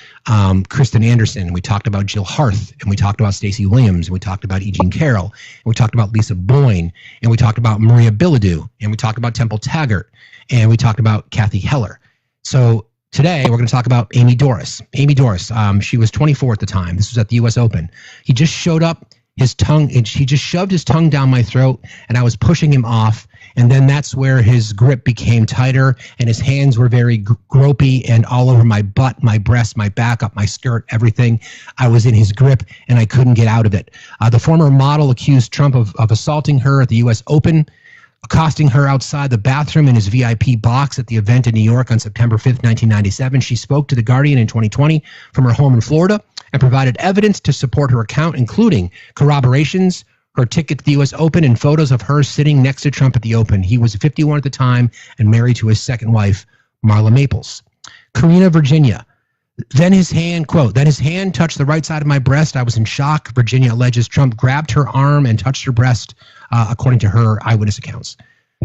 Kristen Anderson, we talked about Jill Harth, and we talked about Stacey Williams, and we talked about E. Jean Carroll, and we talked about Lisa Boyne, and we talked about Maria Bilodeau, and we talked about Temple Taggart, and we talked about Kathy Heller. So today we're going to talk about Amy Doris. Amy Doris, she was 24 at the time. This was at the U.S. Open. He just showed up, he just shoved his tongue down my throat, and I was pushing him off. And then that's where his grip became tighter, and his hands were very gropey and all over my butt, my breast, my back, up my skirt, everything. I was in his grip, and I couldn't get out of it. The former model accused Trump of assaulting her at the U.S. Open, accosting her outside the bathroom in his VIP box at the event in New York on September 5th, 1997. She spoke to The Guardian in 2020 from her home in Florida and provided evidence to support her account, including corroborations, her ticket to the U.S. Open, and photos of her sitting next to Trump at the Open. He was 51 at the time and married to his second wife, Marla Maples. Karina, Virginia. Then his hand, quote, then his hand touched the right side of my breast. I was in shock. Virginia alleges Trump grabbed her arm and touched her breast, according to her eyewitness accounts.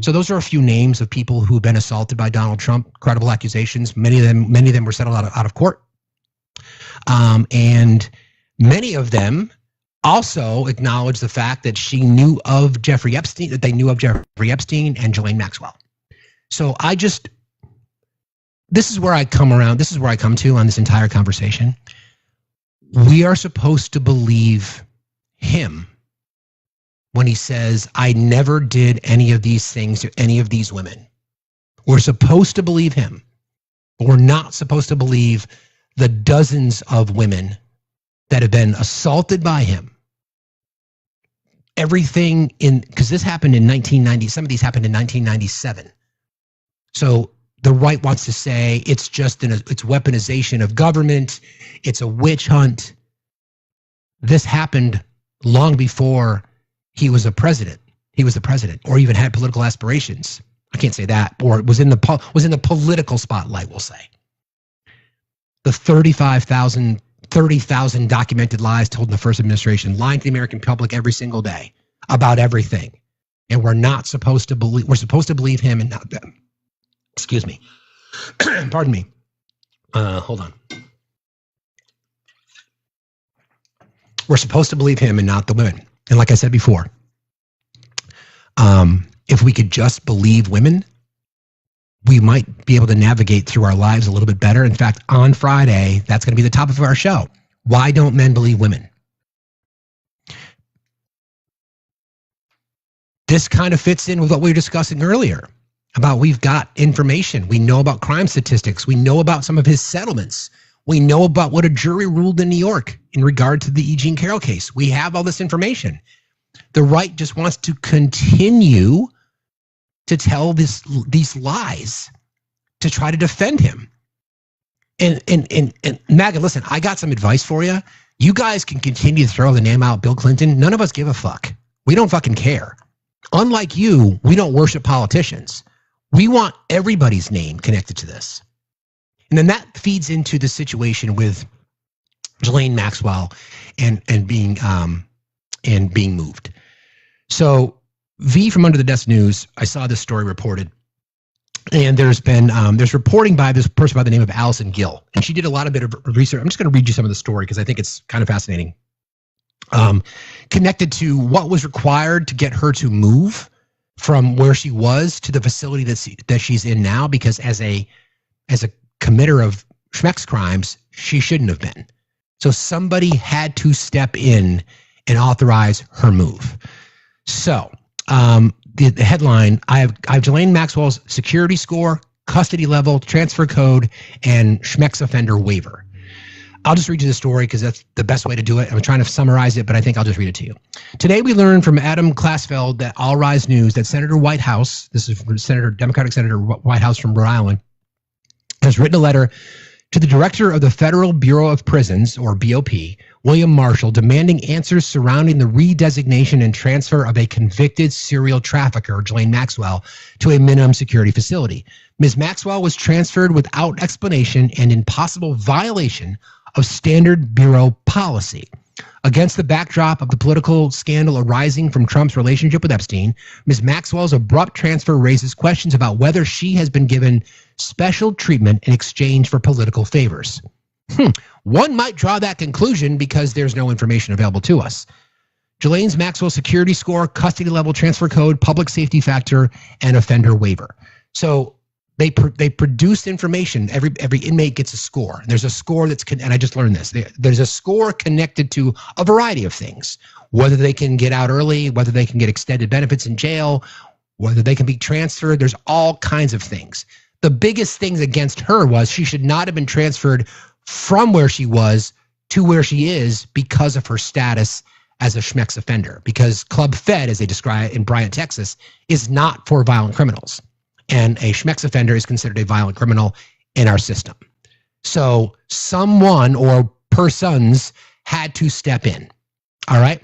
So those are a few names of people who've been assaulted by Donald Trump, credible accusations. Many of them were settled out of court. And many of them also acknowledged the fact that she knew of Jeffrey Epstein, that they knew of Jeffrey Epstein and Ghislaine Maxwell. So this is where I come around. This is where I come to on this entire conversation. We are supposed to believe him when he says, I never did any of these things to any of these women. We're supposed to believe him. But we're not supposed to believe the dozens of women that have been assaulted by him. Everything because this happened in 1990. Some of these happened in 1997. So the right wants to say it's just it's weaponization of government. It's a witch hunt. This happened long before he was a president. He was the president, or even had political aspirations. I can't say that, or was in the political spotlight. We'll say the 30,000 documented lies told in the first administration, lying to the American public every single day about everything, and we're not supposed to believe. We're supposed to believe him and not them. Excuse me. Pardon me. Hold on. We're supposed to believe him and not the women. And like I said before, if we could just believe women, we might be able to navigate through our lives a little bit better. In fact, on Friday, that's going to be the topic of our show. Why don't men believe women? This kind of fits in with what we were discussing earlier about we've got information. We know about crime statistics. We know about some of his settlements. We know about what a jury ruled in New York in regard to the E. Jean Carroll case. We have all this information. The right just wants to continue to tell these lies to try to defend him. And Maggie, listen, I got some advice for you. You guys can continue to throw the name out Bill Clinton. None of us give a fuck. We don't fucking care. Unlike you, we don't worship politicians. We want everybody's name connected to this. And then that feeds into the situation with Ghislaine Maxwell and being moved. So V from Under the Desk News, I saw this story reported, and there's reporting by this person by the name of Allison Gill, and she did a lot of bit of research. I'm just going to read you some of the story because I think it's kind of fascinating. Connected to what was required to get her to move from where she was to the facility that she's in now, because as a committer of schmex crimes, she shouldn't have been. So somebody had to step in and authorize her move. So the headline, I have Ghislaine Maxwell's security score, custody level, transfer code, and schmex offender waiver. I'll just read you the story because that's the best way to do it. I'm trying to summarize it, but I think I'll just read it to you. Today, we learned from Adam Klasfeld at All Rise News that Senator Whitehouse, this is from Democratic Senator Whitehouse from Rhode Island, has written a letter to the director of the Federal Bureau of Prisons, or BOP, William Marshall, demanding answers surrounding the redesignation and transfer of a convicted serial trafficker, Ghislaine Maxwell, to a minimum security facility. Ms. Maxwell was transferred without explanation and in possible violation of standard Bureau policy. Against the backdrop of the political scandal arising from Trump's relationship with Epstein, Ms. Maxwell's abrupt transfer raises questions about whether she has been given special treatment in exchange for political favors. One might draw that conclusion because there's no information available to us. Ghislaine Maxwell security score, custody level, transfer code, public safety factor, and offender waiver. So they produce information. Every inmate gets a score. There's a score that's, and I just learned this, there's a score connected to a variety of things, whether they can get out early, whether they can get extended benefits in jail, whether they can be transferred. There's all kinds of things. The biggest things against her was she should not have been transferred from where she was to where she is because of her status as a schmex offender, because Club Fed, as they describe it in Bryant, Texas, is not for violent criminals. And a schmex offender is considered a violent criminal in our system. So someone or persons had to step in. All right.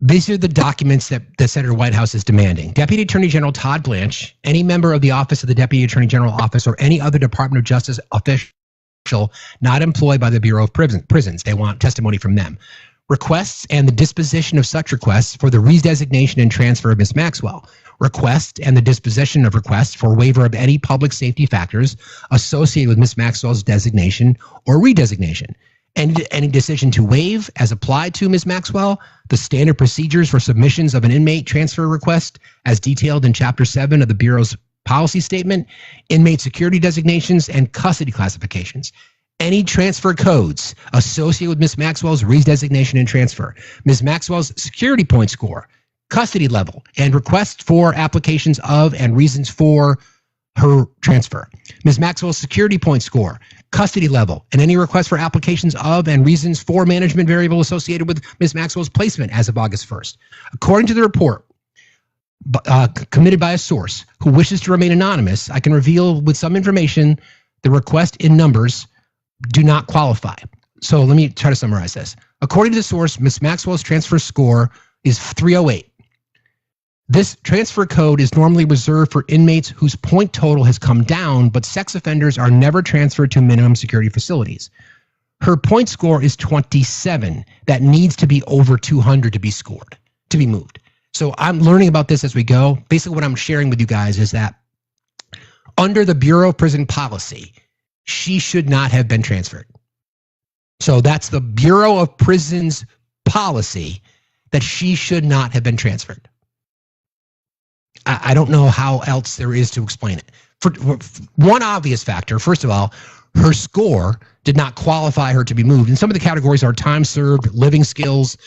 These are the documents that Senator Whitehouse is demanding. Deputy Attorney General Todd Blanche, any member of the Office of the Deputy Attorney General Office, or any other Department of Justice official not employed by the Bureau of Prisons. They want testimony from them. Requests and the disposition of such requests for the redesignation and transfer of Ms. Maxwell. Request and the disposition of requests for waiver of any public safety factors associated with Ms. Maxwell's designation or redesignation. Any decision to waive as applied to Ms. Maxwell, the standard procedures for submissions of an inmate transfer request as detailed in Chapter 7 of the Bureau's policy statement, inmate security designations, and custody classifications. Any transfer codes associated with Ms. Maxwell's redesignation and transfer, Ms. Maxwell's security point score, custody level, and requests for applications of and reasons for her transfer. Ms. Maxwell's security point score, custody level, and any requests for applications of and reasons for management variable associated with Ms. Maxwell's placement as of August 1st. According to the report committed by a source who wishes to remain anonymous, I can reveal with some information the request in numbers do not qualify. So let me try to summarize this. According to the source, Ms. Maxwell's transfer score is 308. This transfer code is normally reserved for inmates whose point total has come down, but sex offenders are never transferred to minimum security facilities. Her point score is 27. That needs to be over 200 to be scored, to be moved. So I'm learning about this as we go. Basically, what I'm sharing with you guys is that under the Bureau of Prison policy, she should not have been transferred. So that's the Bureau of Prisons policy that she should not have been transferred. I don't know how else there is to explain it. For one obvious factor, first of all, her score did not qualify her to be moved. And some of the categories are time served, living skills,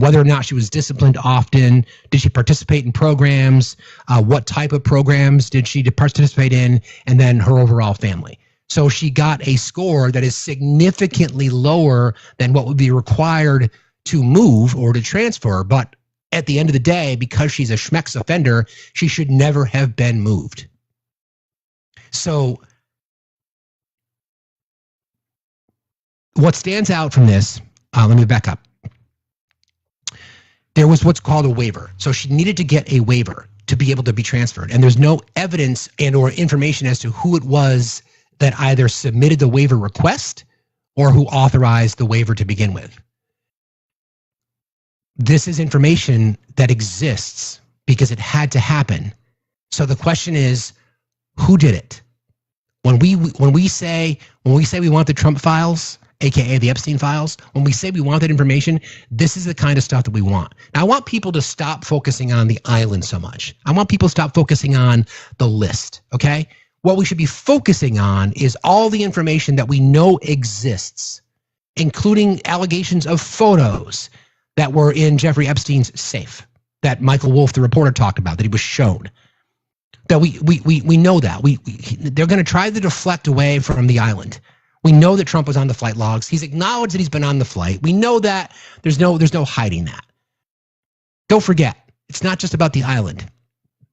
whether or not she was disciplined often, did she participate in programs, what type of programs did she participate in, and then her overall family. So she got a score that is significantly lower than what would be required to move or to transfer. But at the end of the day, because she's a schmex offender, she should never have been moved. So what stands out from this, let me back up. There was what's called a waiver. So she needed to get a waiver to be able to be transferred. And there's no evidence and or information as to who it was that either submitted the waiver request or who authorized the waiver to begin with. This is information that exists because it had to happen. So the question is, who did it? When we say we want the Trump files, aka the Epstein files, when we say we want that information, this is the kind of stuff that we want. Now, I want people to stop focusing on the island so much. I want people to stop focusing on the list, okay? What we should be focusing on is all the information that we know exists, including allegations of photos that were in Jeffrey Epstein's safe that Michael Wolff, the reporter, talked about, that he was shown. That we know that. They're going to try to deflect away from the island. We know that Trump was on the flight logs. He's acknowledged that he's been on the flight. We know that. There's no hiding that. Don't forget, it's not just about the island.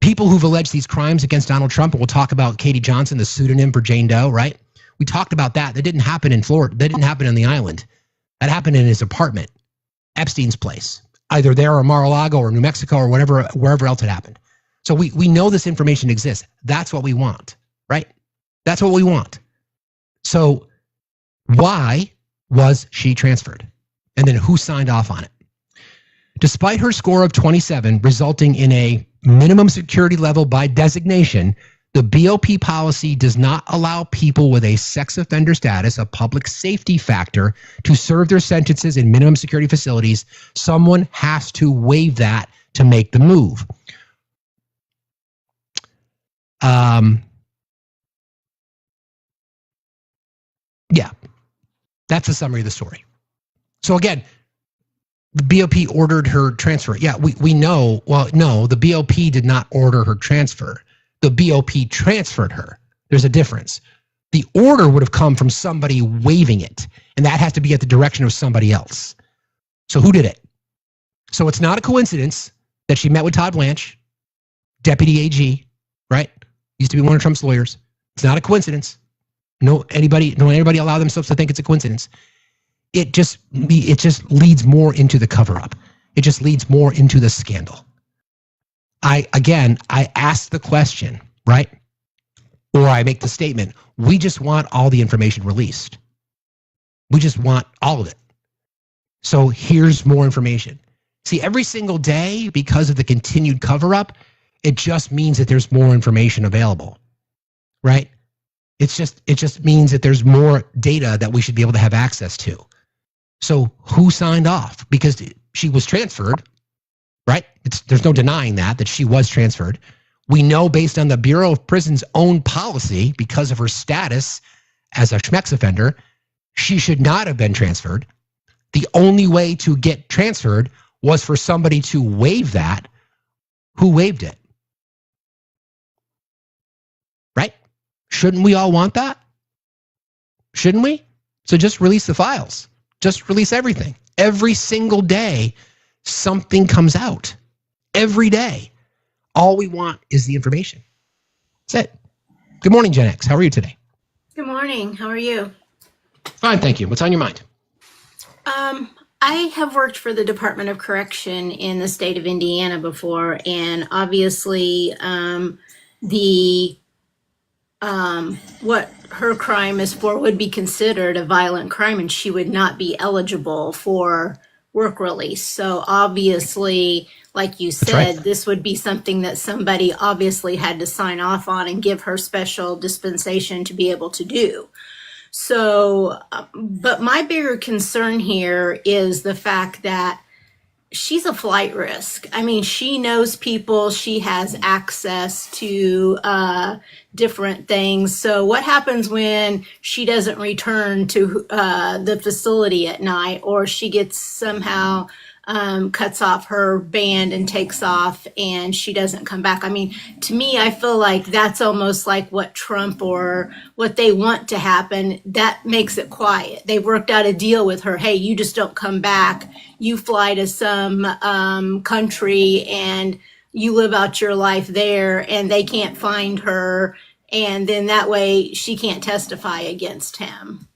People who've alleged these crimes against Donald Trump, and we'll talk about Katie Johnson, the pseudonym for Jane Doe, right? We talked about that. That didn't happen in Florida. That didn't happen on the island. That happened in his apartment, Epstein's place, either there or Mar-a-Lago or New Mexico or wherever else it happened. So we know this information exists. That's what we want, right? That's what we want. So why was she transferred? And then who signed off on it? Despite her score of 27 resulting in a minimum security level by designation, the BOP policy does not allow people with a sex offender status, a public safety factor, to serve their sentences in minimum security facilities. Someone has to waive that to make the move. Yeah, that's a summary of the story. So again, the BOP ordered her transfer. Yeah, we know. Well, no, the BOP did not order her transfer. The BOP transferred her. There's a difference. The order would have come from somebody waiving it, and that has to be at the direction of somebody else. So who did it? So it's not a coincidence that she met with Todd Blanche, deputy AG, right? Used to be one of Trump's lawyers. It's not a coincidence. No anybody allow themselves to think it's a coincidence. It just leads more into the cover-up. It just leads more into the scandal. I ask the question, right? Or I make the statement, we just want all the information released. We just want all of it. So here's more information. See, every single day, because of the continued cover-up, it just means that there's more information available, right? It just means that there's more data that we should be able to have access to. So who signed off? Because she was transferred, right? There's no denying that she was transferred. We know based on the Bureau of Prisons' own policy, because of her status as a schmex offender, she should not have been transferred. The only way to get transferred was for somebody to waive that. Who waived it? Right? Shouldn't we all want that? Shouldn't we? So just release the files. Just release everything. Every single day, something comes out. Every day. All we want is the information. That's it. Good morning, Gen X. How are you today? Good morning. How are you? Fine, thank you. What's on your mind? I have worked for the Department of Correction in the state of Indiana before, and obviously what her crime is for would be considered a violent crime, and she would not be eligible for work release. So obviously, like you said, right, this would be something that somebody obviously had to sign off on and give her special dispensation to be able to do. So, but my bigger concern here is the fact that she's a flight risk. I mean, she knows people, she has access to different things. So what happens when she doesn't return to the facility at night, or she gets somehow cuts off her band and takes off and she doesn't come back? I mean, to me, I feel like that's almost like what Trump or what they want to happen. That makes it quiet. They worked out a deal with her. Hey, you just don't come back. You fly to some country and you live out your life there, and they can't find her. And then that way she can't testify against him.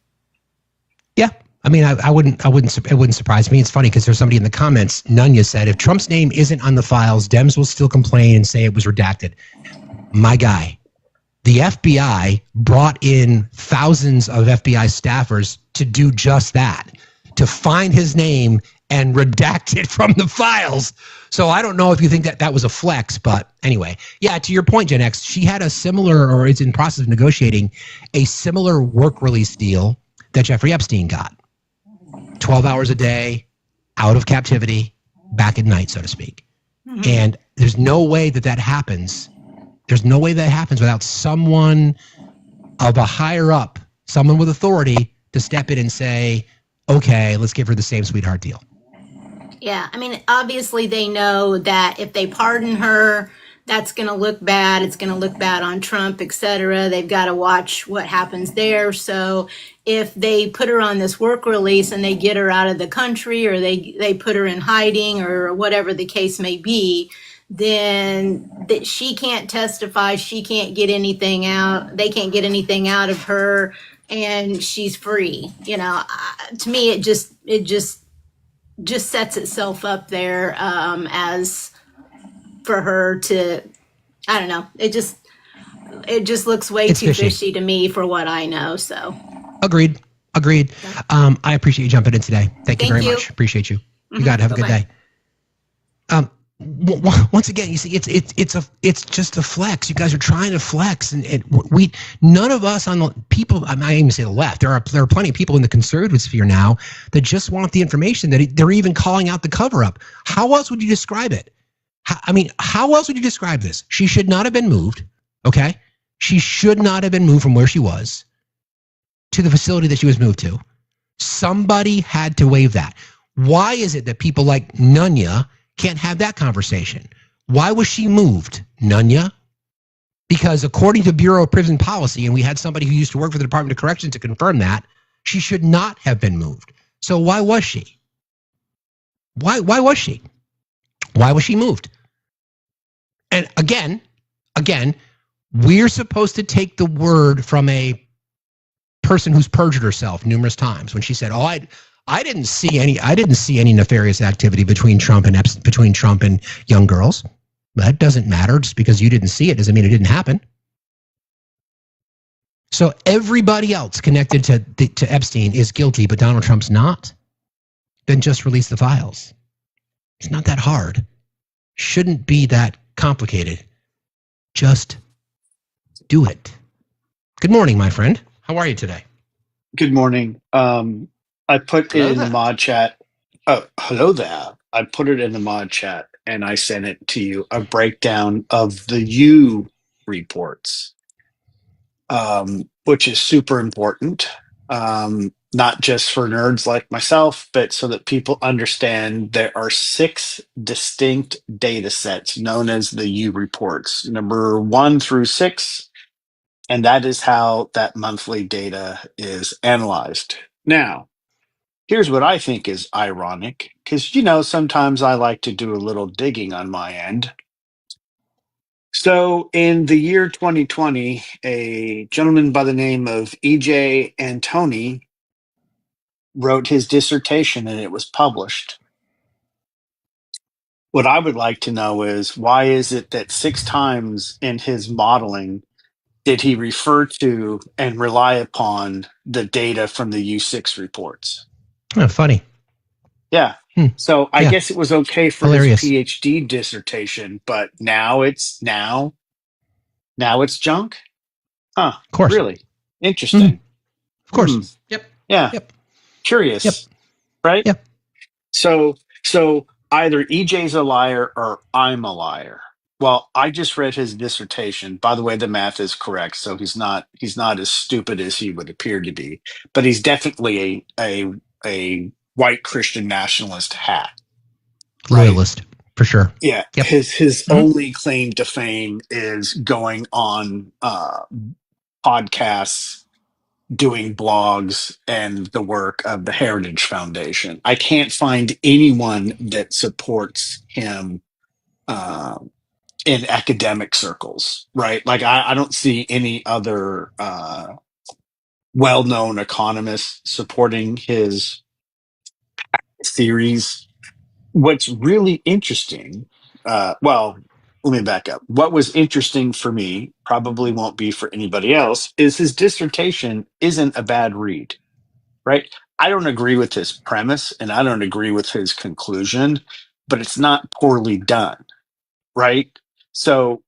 Yeah. I mean, it wouldn't surprise me. It's funny because there's somebody in the comments, Nunya said, if Trump's name isn't on the files, Dems will still complain and say it was redacted. My guy, the FBI brought in thousands of FBI staffers to do just that, to find his name and redact it from the files. So I don't know if you think that was a flex, but anyway, yeah, to your point, Gen X, she had a similar, or is in process of negotiating a similar work release deal that Jeffrey Epstein got. 12 hours a day, out of captivity, back at night, so to speak. Mm-hmm. And there's no way that happens. There's no way that happens without someone of a higher up, someone with authority to step in and say, okay, let's give her the same sweetheart deal. Yeah, I mean, obviously they know that if they pardon her, that's going to look bad. It's going to look bad on Trump, et cetera. They've got to watch what happens there. So if they put her on this work release and they get her out of the country, or they put her in hiding, or whatever the case may be, then that she can't testify, she can't get anything out, they can't get anything out of her, and she's free. To me, it just sets itself up there as for her to, I don't know. It just looks way too fishy to me for what I know. So agreed. I appreciate you jumping in today. Thank you very much. Appreciate you. You got to have a good day. Once again, you see, it's just a flex. You guys are trying to flex, and none of us on the people. I'm not even say the left. There are plenty of people in the conservative sphere now that just want the information, that they're even calling out the cover up. How else would you describe it? How else would you describe this? She should not have been moved. Okay, she should not have been moved from where she was to the facility that she was moved to. Somebody had to waive that. Why is it that people like Nunya can't have that conversation? Why was she moved, Nunya? Because according to Bureau of Prison Policy, and we had somebody who used to work for the Department of Corrections to confirm that, she should not have been moved. So why was she? Why was she? Why was she moved? And again, we're supposed to take the word from a person who's perjured herself numerous times when she said, "Oh, I didn't see any nefarious activity between Trump and young girls." That doesn't matter. Just because you didn't see it doesn't mean it didn't happen. So everybody else connected to Epstein is guilty, but Donald Trump's not. Then just release the files. It's not that hard. Shouldn't be that complicated. Just do it. Good morning, my friend. How are you today? Good morning. I put it in the mod chat. Oh, hello there. I put it in the mod chat and I sent it to you, a breakdown of the U reports, which is super important, not just for nerds like myself, but so that people understand there are 6 distinct data sets known as the U reports, number 1 through 6. And that is how that monthly data is analyzed. Now, here's what I think is ironic, because, sometimes I like to do a little digging on my end. So in the year 2020, a gentleman by the name of E.J. Antoni wrote his dissertation and it was published. What I would like to know is, why is it that 6 times in his modeling did he refer to and rely upon the data from the U6 reports? Oh, funny. Yeah. So I guess it was okay for Hilarious. his PhD dissertation, but now it's junk? Huh. Of course. Really? Interesting. Of course. Yep. Yeah. Yep. Curious. Yep. Right? Yep. So either EJ's a liar or I'm a liar. Well, I just read his dissertation. By the way, the math is correct, so he's not as stupid as he would appear to be, but he's definitely a white Christian nationalist hat. Loyalist, for sure. Yeah. Yep. His only claim to fame is going on podcasts, doing blogs, and the work of the Heritage Foundation. I can't find anyone that supports him in academic circles, right? Like I don't see any other well-known economists supporting his theories. What's really interesting, well, let me back up. What was interesting for me, probably won't be for anybody else, is his dissertation isn't a bad read, right? I don't agree with his premise and I don't agree with his conclusion, but it's not poorly done, right? So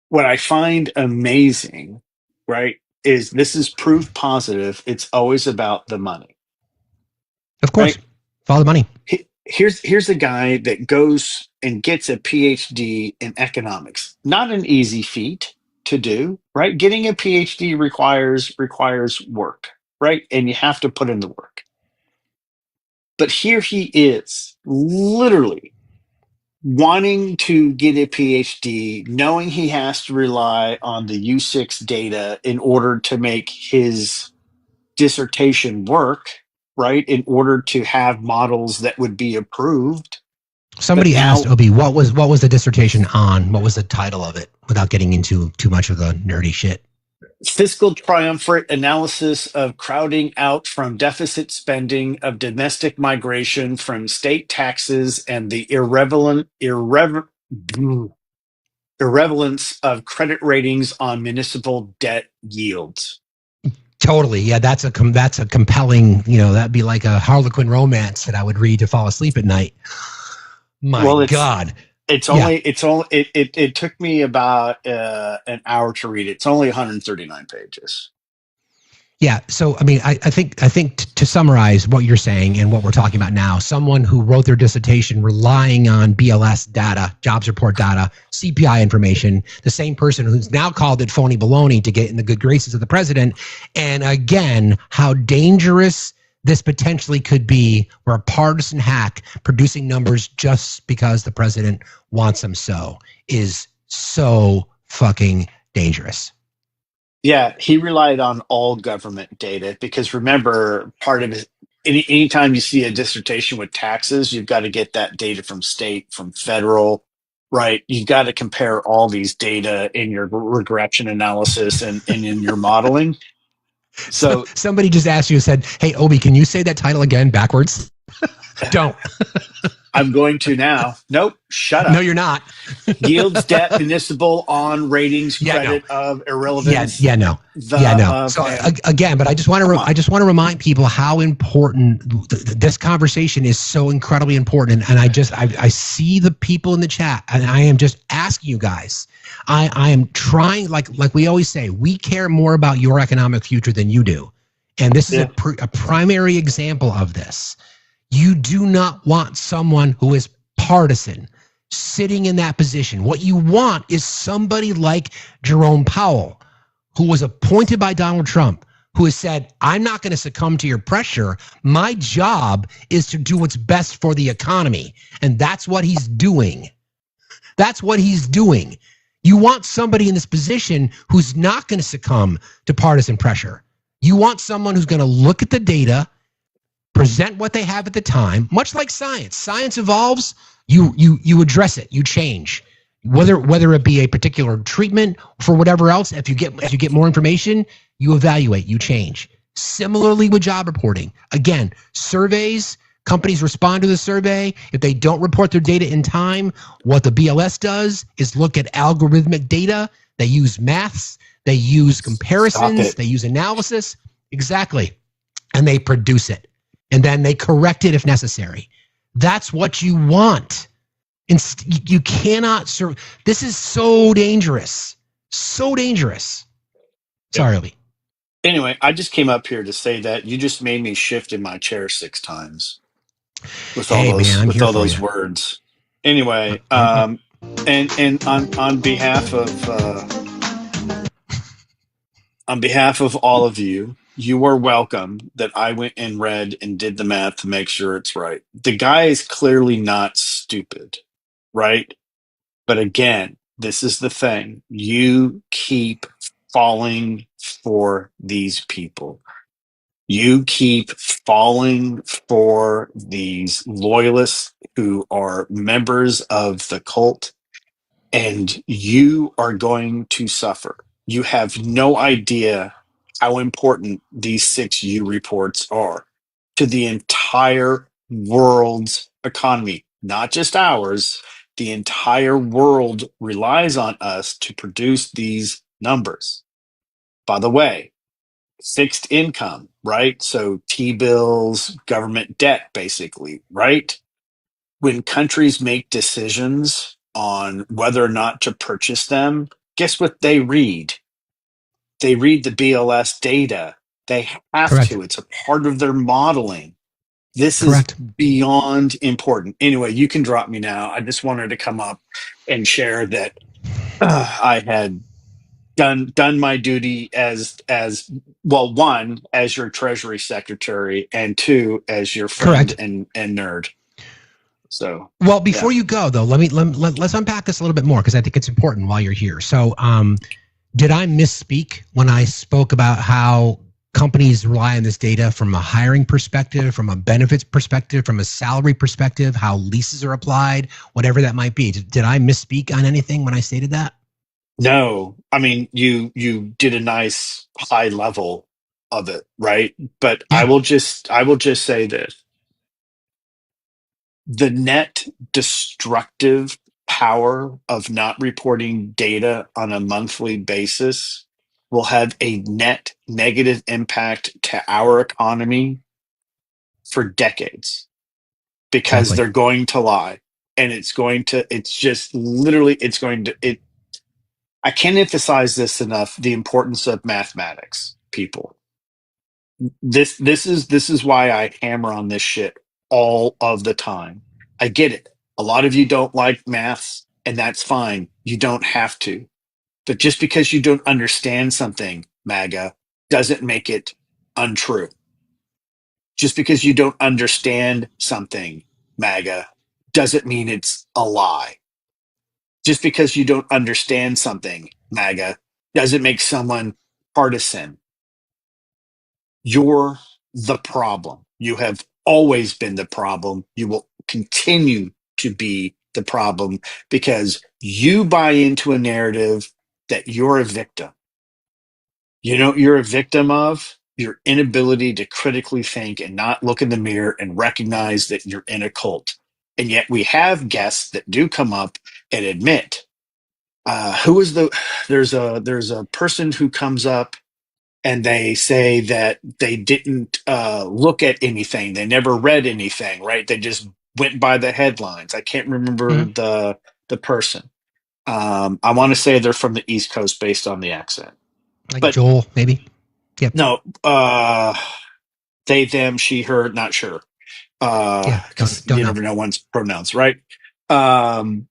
what I find amazing, right, is this is proof positive. It's always about the money. Of course. Right? Follow the money. Here's a guy that goes and gets a PhD in economics. Not an easy feat to do, right? Getting a PhD requires work, right? And you have to put in the work. But here he is, literally wanting to get a PhD, knowing he has to rely on the U6 data in order to make his dissertation work, right? In order to have models that would be approved. Somebody asked Obi, what was the dissertation on? What was the title of it? Without getting into too much of the nerdy shit. Fiscal triumvirate analysis of crowding out from deficit spending of domestic migration from state taxes and the irrelevance of credit ratings on municipal debt yields. Totally. Yeah, that's a compelling, that'd be like a Harlequin romance that I would read to fall asleep at night. God. It took me about an hour to read it. It's only 139 pages. Yeah. So, I think to summarize what you're saying and what we're talking about now, someone who wrote their dissertation relying on BLS data, jobs report data, CPI information, the same person who's now called it phony baloney to get in the good graces of the president. And again, how dangerous this potentially could be, where a partisan hack producing numbers just because the president wants them is so fucking dangerous. Yeah, he relied on all government data because remember, part of it, anytime you see a dissertation with taxes, you've got to get that data from state, from federal, right? You've got to compare all these data in your regression analysis and in your modeling. So somebody just asked you, said, "Hey, Obi, can you say that title again backwards?" Don't. I'm going to now. Nope. Shut up. No, you're not. Yields, debt, municipal, on, ratings, credit, of, irrelevance. No. So again, but I just want to remind people how important this conversation is. So incredibly important, and I see the people in the chat, and I am just asking you guys. I am trying, like we always say, we care more about your economic future than you do, and this is a primary example of this. You do not want someone who is partisan sitting in that position. What you want is somebody like Jerome Powell, who was appointed by Donald Trump, who has said, I'm not going to succumb to your pressure. My job is to do what's best for the economy. And that's what he's doing. That's what he's doing. You want somebody in this position who's not going to succumb to partisan pressure. You want someone who's going to look at the data, present what they have at the time, much like science. Science evolves, you address it, you change. Whether it be a particular treatment for whatever else, as you get more information, you evaluate, you change. Similarly with job reporting. Again, surveys, companies respond to the survey. If they don't report their data in time, what the BLS does is look at algorithmic data. They use maths, they use comparisons, they use analysis. Exactly. And they produce it. And then they correct it if necessary. That's what you want. You cannot serve. This is so dangerous. So dangerous. Sorry, Obi. Anyway, I just came up here to say that you just made me shift in my chair 6 times with all those words. Anyway, and on behalf of all of you, you are welcome that I went and read and did the math to make sure it's right. The guy is clearly not stupid, right? But again, this is the thing. You keep falling for these people. You keep falling for these loyalists who are members of the cult, and you are going to suffer. You have no idea how important these 6U reports are to the entire world's economy, not just ours. The entire world relies on us to produce these numbers. By the way, fixed income, right? So T-bills, government debt, basically, right? When countries make decisions on whether or not to purchase them, guess what they read? They read the BLS data. They have to. It's a part of their modeling. This is beyond important. Anyway, you can drop me now. I just wanted to come up and share that I had done my duty as well, 1, as your Treasury Secretary, and 2, as your friend and nerd. So, well, before you go though, let's unpack this a little bit more because I think it's important while you're here. So, did I misspeak when I spoke about how companies rely on this data from a hiring perspective, from a benefits perspective, from a salary perspective, how leases are applied, whatever that might be? Did I misspeak on anything when I stated that? no, I mean, you did a nice high level of it, right? But Yeah. I will just say this. The net destructive power of not reporting data on a monthly basis will have a net negative impact to our economy for decades because they're going to lie, and it's going to I can't emphasize this enough, the importance of mathematics, people. This is why I hammer on this shit all of the time. I get it. A lot of you don't like maths, and that's fine. You don't have to. But just because you don't understand something, MAGA, doesn't make it untrue. Just because you don't understand something, MAGA, doesn't mean it's a lie. Just because you don't understand something, MAGA, doesn't make someone partisan. You're the problem. You have always been the problem. You will continue to be the problem because you buy into a narrative that you're a victim. You know what you're a victim of? Your inability to critically think and not look in the mirror and recognize that you're in a cult. And yet we have guests that do come up and admit, there's a person who comes up and they say that they didn't look at anything. They never read anything, right? They just went by the headlines. I can't remember the person. I want to say they're from the East Coast based on the accent. Like Joel, maybe? Yep. No, they, them, she, her, not sure. Because you never know one's pronouns, right? But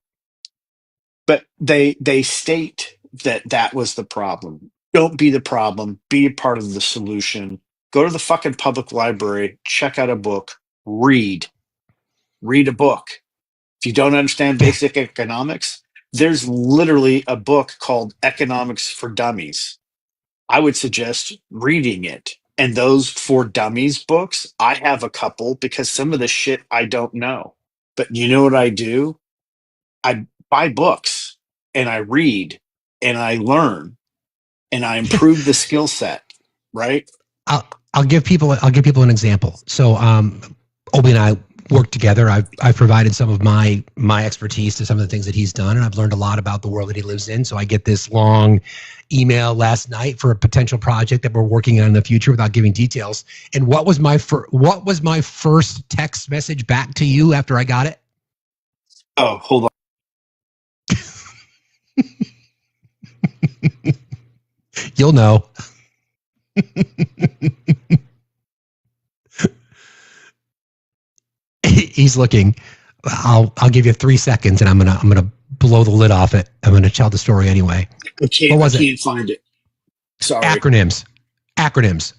they state that was the problem. Don't be the problem. Be a part of the solution. Go to the fucking public library, check out a book, read a book. If you don't understand basic economics, there's literally a book called Economics for Dummies. I would suggest reading it. And those For Dummies books, I have a couple because some of the shit I don't know. But you know what I do? I buy books and I read and I learn and I improve the skill set, right? I'll give people an example. So Obi and I work together. I've provided some of my expertise to some of the things that he's done, and I've learned a lot about the world that he lives in. So I get this long email last night for a potential project that we're working on in the future without giving details. And what was my first text message back to you after I got it? Oh, hold on. You'll know. He's looking. I'll give you 3 seconds, and I'm gonna blow the lid off it. I'm gonna tell the story anyway. I can't find it. Sorry. Acronyms.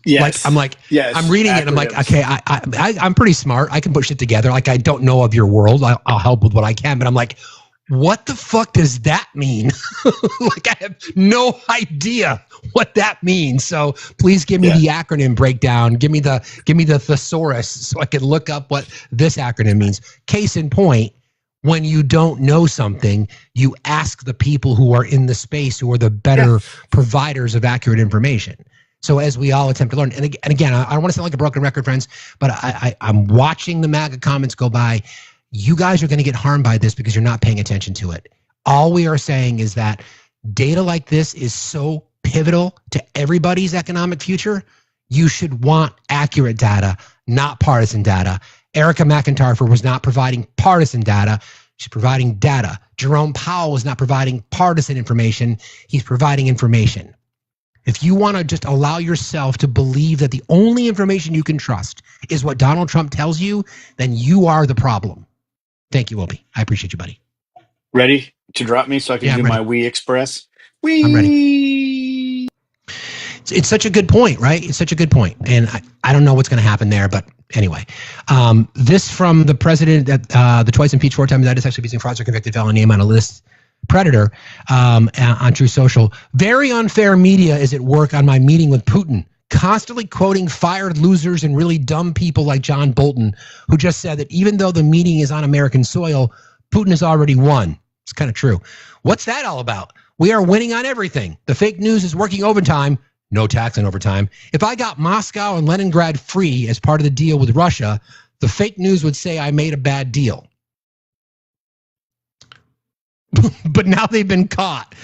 Yes. Yes. I'm reading it. I'm like, okay, I'm pretty smart. I can put shit together. Like, I don't know of your world. I'll help with what I can, but I'm like, what the fuck does that mean? Like, I have no idea what that means. So please give me the acronym breakdown. Give me the thesaurus so I can look up what this acronym means. Case in point, when you don't know something, you ask the people who are in the space, who are the better providers of accurate information. So as we all attempt to learn, and again, I don't want to sound like a broken record, friends, but I'm watching the MAGA comments go by. You guys are going to get harmed by this because you're not paying attention to it. All we are saying is that data like this is so pivotal to everybody's economic future. You should want accurate data, not partisan data. Erica McIntyre was not providing partisan data. She's providing data. Jerome Powell was not providing partisan information. He's providing information. If you want to just allow yourself to believe that the only information you can trust is what Donald Trump tells you, then you are the problem. Thank you, Obi. I appreciate you, buddy. Ready to drop me so I can do my Wii Express? I'm ready. It's such a good point, right? It's such a good point. And I don't know what's going to happen there, but anyway. This from the president, the twice impeached, 4-time indicted sexually abusing fraudster convicted felon name on a list predator on True Social. Very unfair media is at work on my meeting with Putin, constantly quoting fired losers and really dumb people like John Bolton, who just said that even though the meeting is on American soil, Putin has already won. It's kind of true. What's that all about? We are winning on everything. The fake news is working overtime. No tax on overtime. If I got Moscow and Leningrad free as part of the deal with Russia, the fake news would say I made a bad deal. But now they've been caught.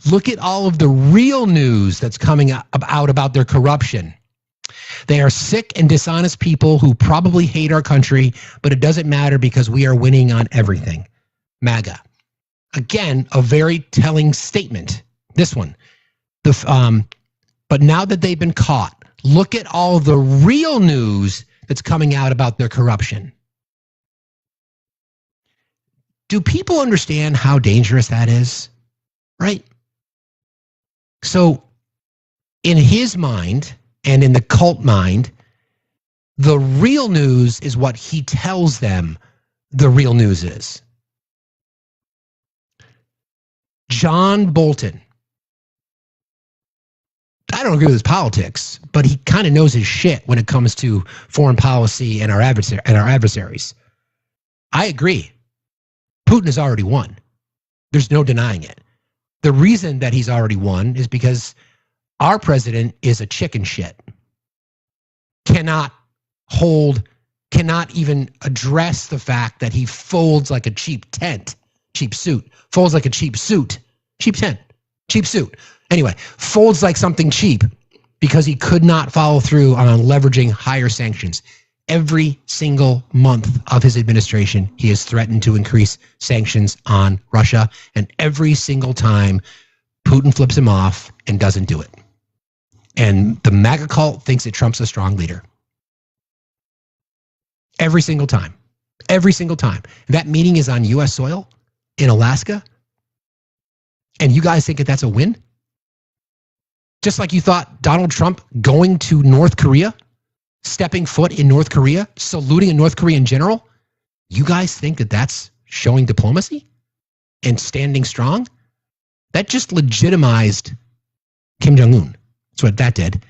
Look at all of the real news that's coming out about their corruption. They are sick and dishonest people who probably hate our country, but it doesn't matter because we are winning on everything. MAGA. Again, a very telling statement. This one. But now that they've been caught, look at all the real news that's coming out about their corruption. Do people understand how dangerous that is? Right? So, in his mind and in the cult mind, the real news is what he tells them the real news is. John Bolton. I don't agree with his politics, but he kind of knows his shit when it comes to foreign policy and our adversaries. I agree. Putin has already won. There's no denying it. The reason that he's already won is because our president is a chicken shit. Cannot even address the fact that he folds like a cheap suit. Folds like a cheap suit. Cheap tent. Cheap suit. Anyway, folds like something cheap because he could not follow through on leveraging higher sanctions. Every single month of his administration, he has threatened to increase sanctions on Russia. And every single time, Putin flips him off and doesn't do it. And the MAGA cult thinks that Trump's a strong leader. Every single time. Every single time. That meeting is on U.S. soil in Alaska. And you guys think that that's a win? Just like you thought Donald Trump going to North Korea, stepping foot in North Korea, saluting a North Korean general, you guys think that that's showing diplomacy and standing strong? That just legitimized Kim Jong-un. That's what that did.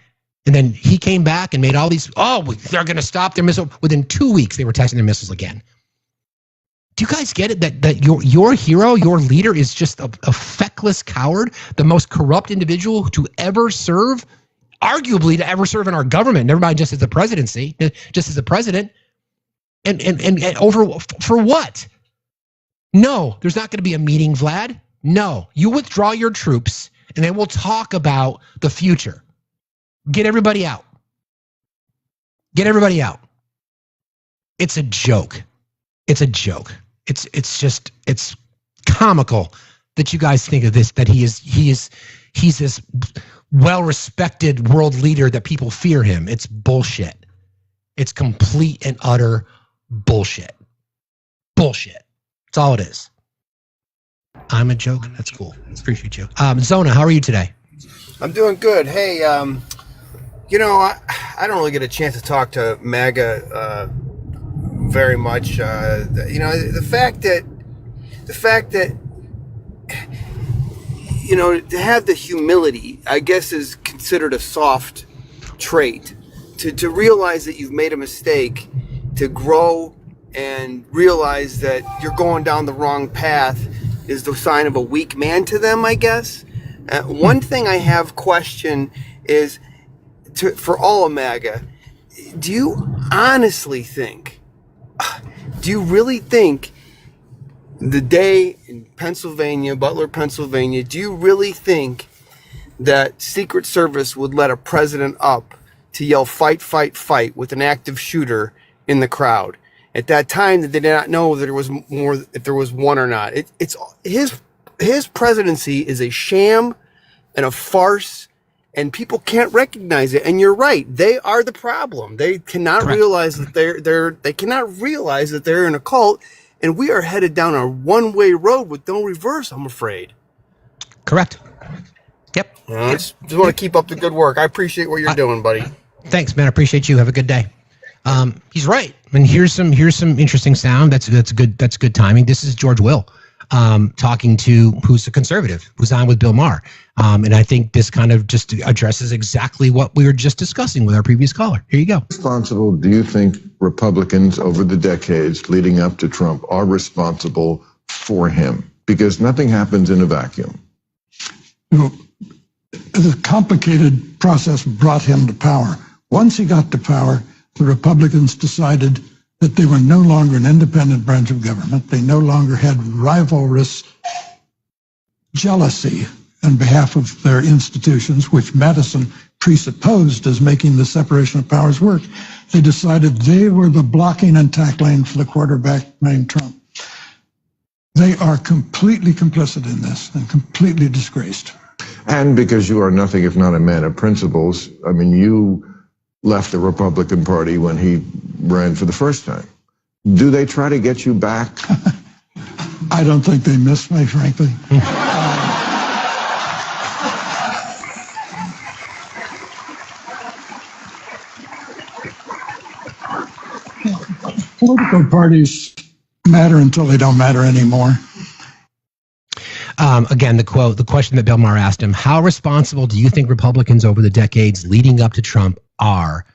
And then he came back and made all these, they're going to stop their missile. Within 2 weeks, they were testing their missiles again. Do you guys get it that your hero, your leader is just a feckless coward, the most corrupt individual to ever serve, arguably to ever serve in our government, never mind just as the presidency, just as the president, and over for what? No, there's not going to be a meeting, Vlad. No, you withdraw your troops and then we'll talk about the future. Get everybody out. Get everybody out. It's a joke. It's a joke. It's comical that you guys think of this, that he's this well-respected world leader that people fear him. It's bullshit. It's complete and utter bullshit. Bullshit. That's all it is. I'm a joke. That's cool. Appreciate you. Zona, how are you today? I'm doing good. Hey, I don't really get a chance to talk to MAGA very much. The fact that to have the humility, I guess, is considered a soft trait. To realize that you've made a mistake, to grow and realize that you're going down the wrong path is the sign of a weak man to them, I guess. One thing I have questioned is, for all of MAGA, do you really think the day in Pennsylvania, Butler, Pennsylvania, do you really think that Secret Service would let a president up to yell fight, fight, fight with an active shooter in the crowd? At that time, they did not know that there was more, if there was one or not. It's his presidency is a sham and a farce, and people can't recognize it. And you're right; they are the problem. They cannot realize that they cannot realize that they're in a cult, and we are headed down a one-way road with no reverse. I'm afraid. Correct. Yep. Just want to keep up the good work. I appreciate what you're doing, buddy. Thanks, man. I appreciate you. Have a good day. He's right. I mean, here's some interesting sound. That's good timing. This is George Will talking to who's a conservative who's on with Bill Maher. And I think this kind of just addresses exactly what we were just discussing with our previous caller. Here you go. Responsible, do you think Republicans over the decades leading up to Trump are responsible for him? Because nothing happens in a vacuum. The complicated process brought him to power. Once he got to power, the Republicans decided that they were no longer an independent branch of government. They no longer had rivalrous jealousy on behalf of their institutions, which Madison presupposed as making the separation of powers work. They decided they were the blocking and tackling for the quarterback named Trump. They are completely complicit in this and completely disgraced. And because you are nothing if not a man of principles, I mean, you left the Republican Party when he ran for the first time. Do they try to get you back? I don't think they miss me, frankly. Political parties matter until they don't matter anymore. Again, the question that Bill Maher asked him, how responsible do you think Republicans over the decades leading up to Trump are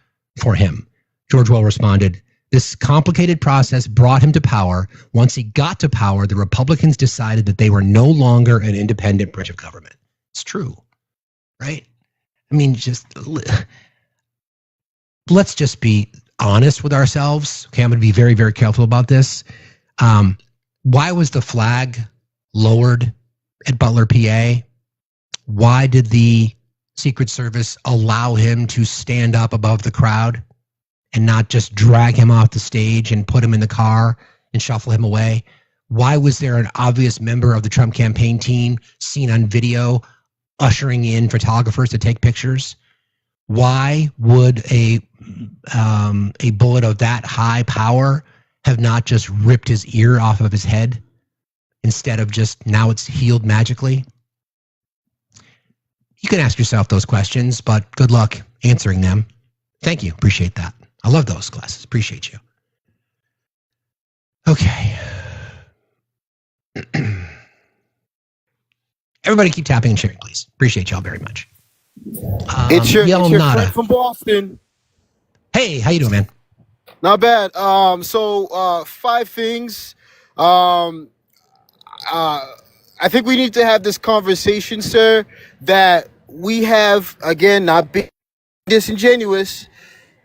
for him? George Will responded, this complicated process brought him to power. Once he got to power, the Republicans decided that they were no longer an independent branch of government. It's true, right? I mean, let's just be honest with ourselves. Okay, I'm going to be very, very careful about this. Why was the flag lowered at Butler, PA? Why did the Secret Service allow him to stand up above the crowd and not just drag him off the stage and put him in the car and shuffle him away? Why was there an obvious member of the Trump campaign team seen on video ushering in photographers to take pictures? Why would a bullet of that high power have not just ripped his ear off of his head instead of just now it's healed magically? You can ask yourself those questions, but good luck answering them. Thank you. Appreciate that. I love those classes. Appreciate you. Okay. Everybody keep tapping and sharing, please. Appreciate y'all very much. It's your friend from Boston. Hey, how you doing, man? Not bad. So 5 things. I think we need to have this conversation, sir, that we have, again, not being disingenuous.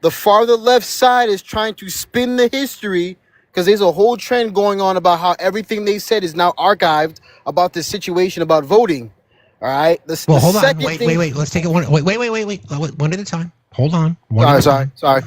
The farther left side is trying to spin the history because there's a whole trend going on about how everything they said is now archived about the situation about voting. All right. Well, hold on. Wait. Let's take it one. Wait. One at a time. Hold on. Sorry.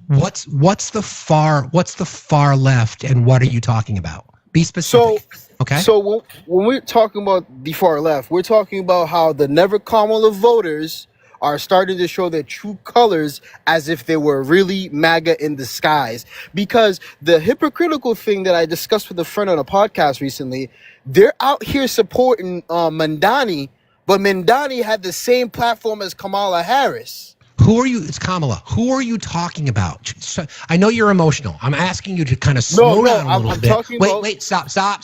What's the far left, and what are you talking about? Be specific. Okay. So when we're talking about the far left, we're talking about how the Never Kamala voters are starting to show their true colors as if they were really MAGA in disguise. Because the hypocritical thing that I discussed with a friend on a podcast recently, they're out here supporting Mandani, but Mandani had the same platform as Kamala Harris. Who are you? It's Kamala. Who are you talking about? So, I know you're emotional. I'm asking you to kind of slow down a little bit. Wait, stop. Sorry.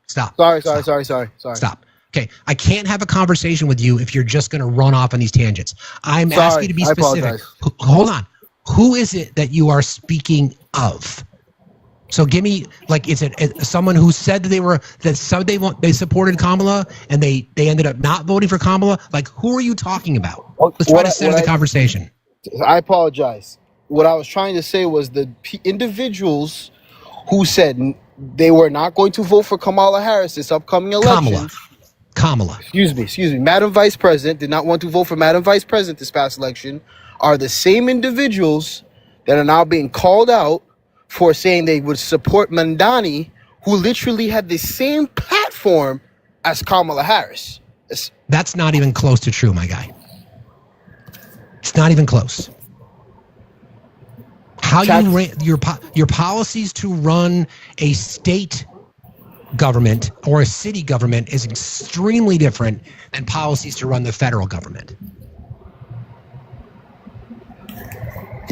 Stop. Okay, I can't have a conversation with you if you're just going to run off on these tangents. I'm asking you to be specific. Hold on. Who is it that you are speaking of? So give me, like, is it someone who said that they supported Kamala and they ended up not voting for Kamala? Like, who are you talking about? Let's try to center the conversation. I apologize. What I was trying to say was the individuals who said they were not going to vote for Kamala Harris this upcoming election. Kamala. Excuse me. Madam Vice President did not want to vote for Madam Vice President this past election are the same individuals that are now being called out for saying they would support Mandani, who literally had the same platform as Kamala Harris. That's not even close to true, my guy. It's not even close. How you ran your policies to run a state government or a city government is extremely different than policies to run the federal government.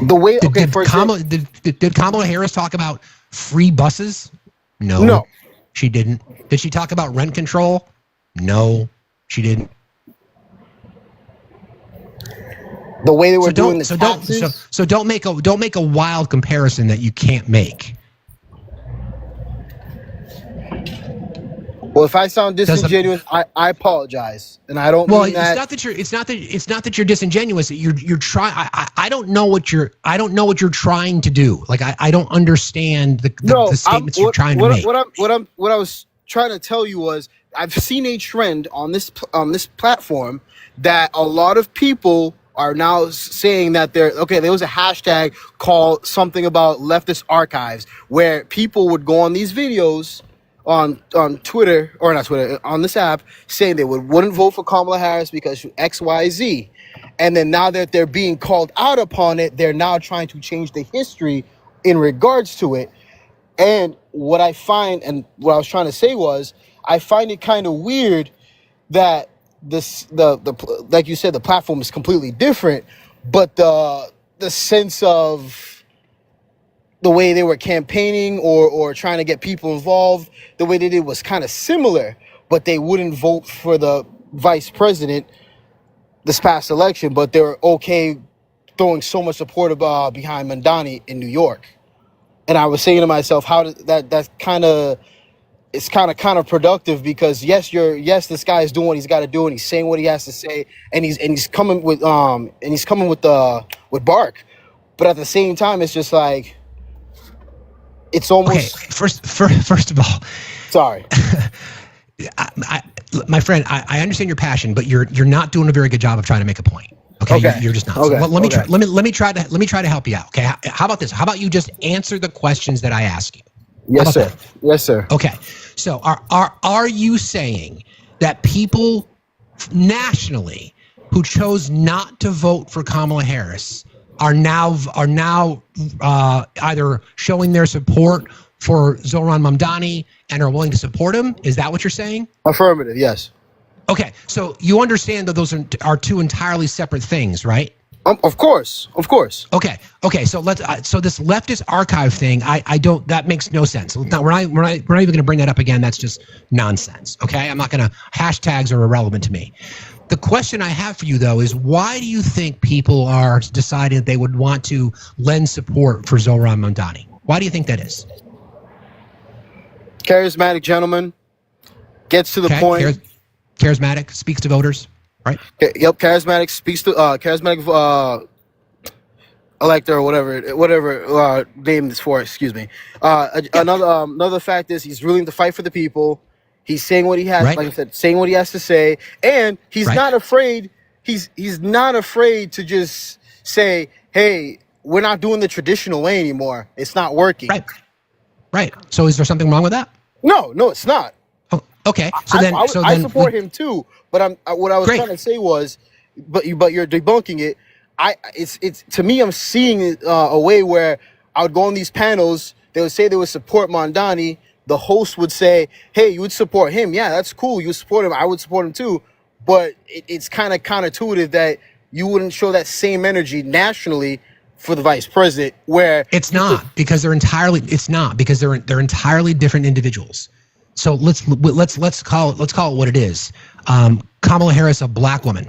The way did Kamala Harris talk about free buses? No, she didn't. Did she talk about rent control? No, she didn't. The way they were doing the taxes. So don't make a wild comparison that you can't make. Well, if I sound disingenuous, I apologize, and I don't mean that. It's not that you're disingenuous. You're trying. I don't know what you're trying to do. Like I don't understand the statements you're trying to make. What I was trying to tell you was I've seen a trend on this platform that a lot of people are now saying that there was a hashtag called something about leftist archives where people would go on these videos on Twitter, or not Twitter, on this app, saying they wouldn't vote for Kamala Harris because XYZ. And then now that they're being called out upon it, they're now trying to change the history in regards to it. And what I find, and what I was trying to say was, I find it kind of weird that the like you said, the platform is completely different, but the sense of the way they were campaigning or trying to get people involved, the way they did was kind of similar, but they wouldn't vote for the vice president this past election, but they were okay throwing so much support behind Mamdani in New York. And I was saying to myself, how does that's kind of counterproductive, because yes, this guy is doing what he's got to do, and he's saying what he has to say, and he's coming with bark, but at the same time, it's just like, it's almost first of all, sorry. My friend, I understand your passion, but you're not doing a very good job of trying to make a point. Okay. You're just not. Okay. So let me try to help you out. Okay. How about this? How about you just answer the questions that I ask you? Yes, sir. That? Yes, sir. Okay. So are you saying that people nationally who chose not to vote for Kamala Harris are now either showing their support for Zohran Mamdani and are willing to support him? Is that what you're saying? Affirmative, yes. Okay, so you understand that those are two entirely separate things, right? Of course. Okay. So so this leftist archive thing, I don't. That makes no sense. We're not even going to bring that up again. That's just nonsense. Okay, I'm not going to. Hashtags are irrelevant to me. The question I have for you, though, is why do you think people are deciding that they would want to lend support for Zohran Mamdani? Why do you think that is? Charismatic gentleman, gets to the point. Charismatic, speaks to voters, right? Yep, charismatic, speaks to charismatic elector or whatever name is for. Excuse me. Another fact is he's willing to fight for the people. He's saying what he has, like I said, saying what he has to say, and he's not afraid. He's not afraid to just say, "Hey, we're not doing the traditional way anymore. It's not working." Right. So, is there something wrong with that? No, it's not. Oh, okay. I support him too. But what I was trying to say was, but you're debunking it. It's to me, I'm seeing a way where I would go on these panels. They would say they would support Mamdani. The host would say, "Hey, you would support him? Yeah, that's cool. You support him. I would support him too." But it's kind of counterintuitive that you wouldn't show that same energy nationally for the vice president, where it's not because they're entirely different individuals. So let's call it what it is. Kamala Harris, a black woman.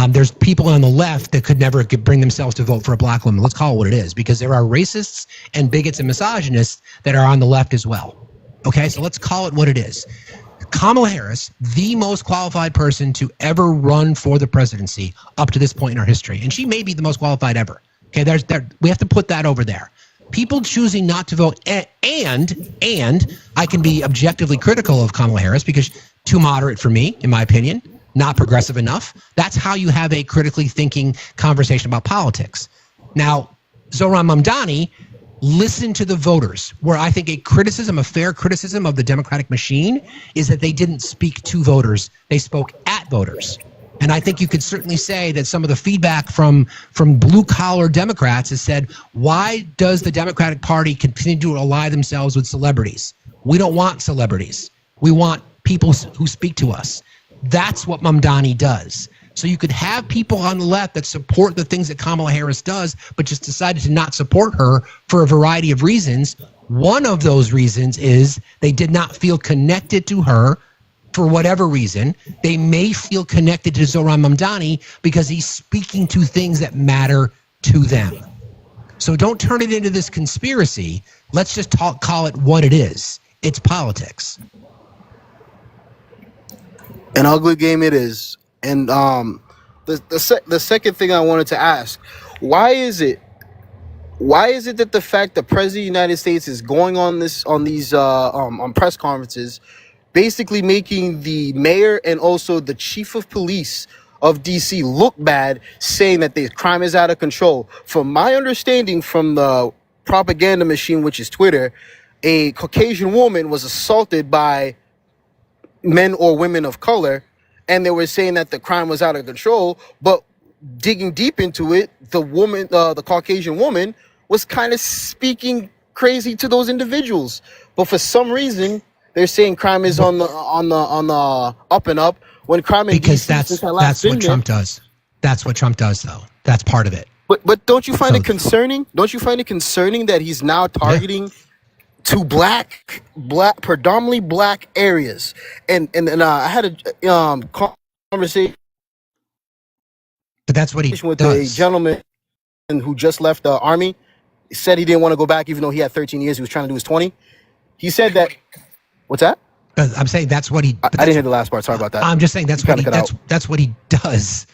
There's people on the left that could never bring themselves to vote for a black woman. Let's call it what it is, because there are racists and bigots and misogynists that are on the left as well. Okay, so let's call it what it is. Kamala Harris, the most qualified person to ever run for the presidency up to this point in our history, and she may be the most qualified ever. Okay, we have to put that over there. People choosing not to vote, and I can be objectively critical of Kamala Harris because too moderate for me, in my opinion, not progressive enough. That's how you have a critically thinking conversation about politics. Now, Zohran Mamdani, listen to the voters, where I think a fair criticism of the Democratic machine is that they didn't speak to voters. They spoke at voters. And I think you could certainly say that some of the feedback from blue-collar Democrats has said, why does the Democratic Party continue to ally themselves with celebrities? We don't want celebrities. We want people who speak to us. That's what Mamdani does. So you could have people on the left that support the things that Kamala Harris does, but just decided to not support her for a variety of reasons. One of those reasons is they did not feel connected to her for whatever reason. They may feel connected to Zohran Mamdani because he's speaking to things that matter to them. So don't turn it into this conspiracy. Let's just call it what it is. It's politics. An ugly game it is. And the second thing I wanted to ask, why is it that the fact that President of the United States is going on these press conferences, basically making the mayor and also the chief of police of DC look bad, saying that the crime is out of control? From my understanding from the propaganda machine, which is Twitter, a Caucasian woman was assaulted by men or women of color, and they were saying that the crime was out of control. But digging deep into it, the woman, the Caucasian woman, was kind of speaking crazy to those individuals. But for some reason, they're saying crime is on the up and up, when crime in because DC, that's what Trump does. That's what Trump does, though. That's part of it. But don't you find it concerning? Don't you find it concerning that he's now targeting to predominantly black areas? And I had a conversation. But that's what he with does. A gentleman who just left the army. He said he didn't want to go back, even though he had 13 years. He was trying to do his 20. He said that. What's that? I'm saying that's what he. I didn't hear the last part. Sorry about that. I'm just saying that's what he does.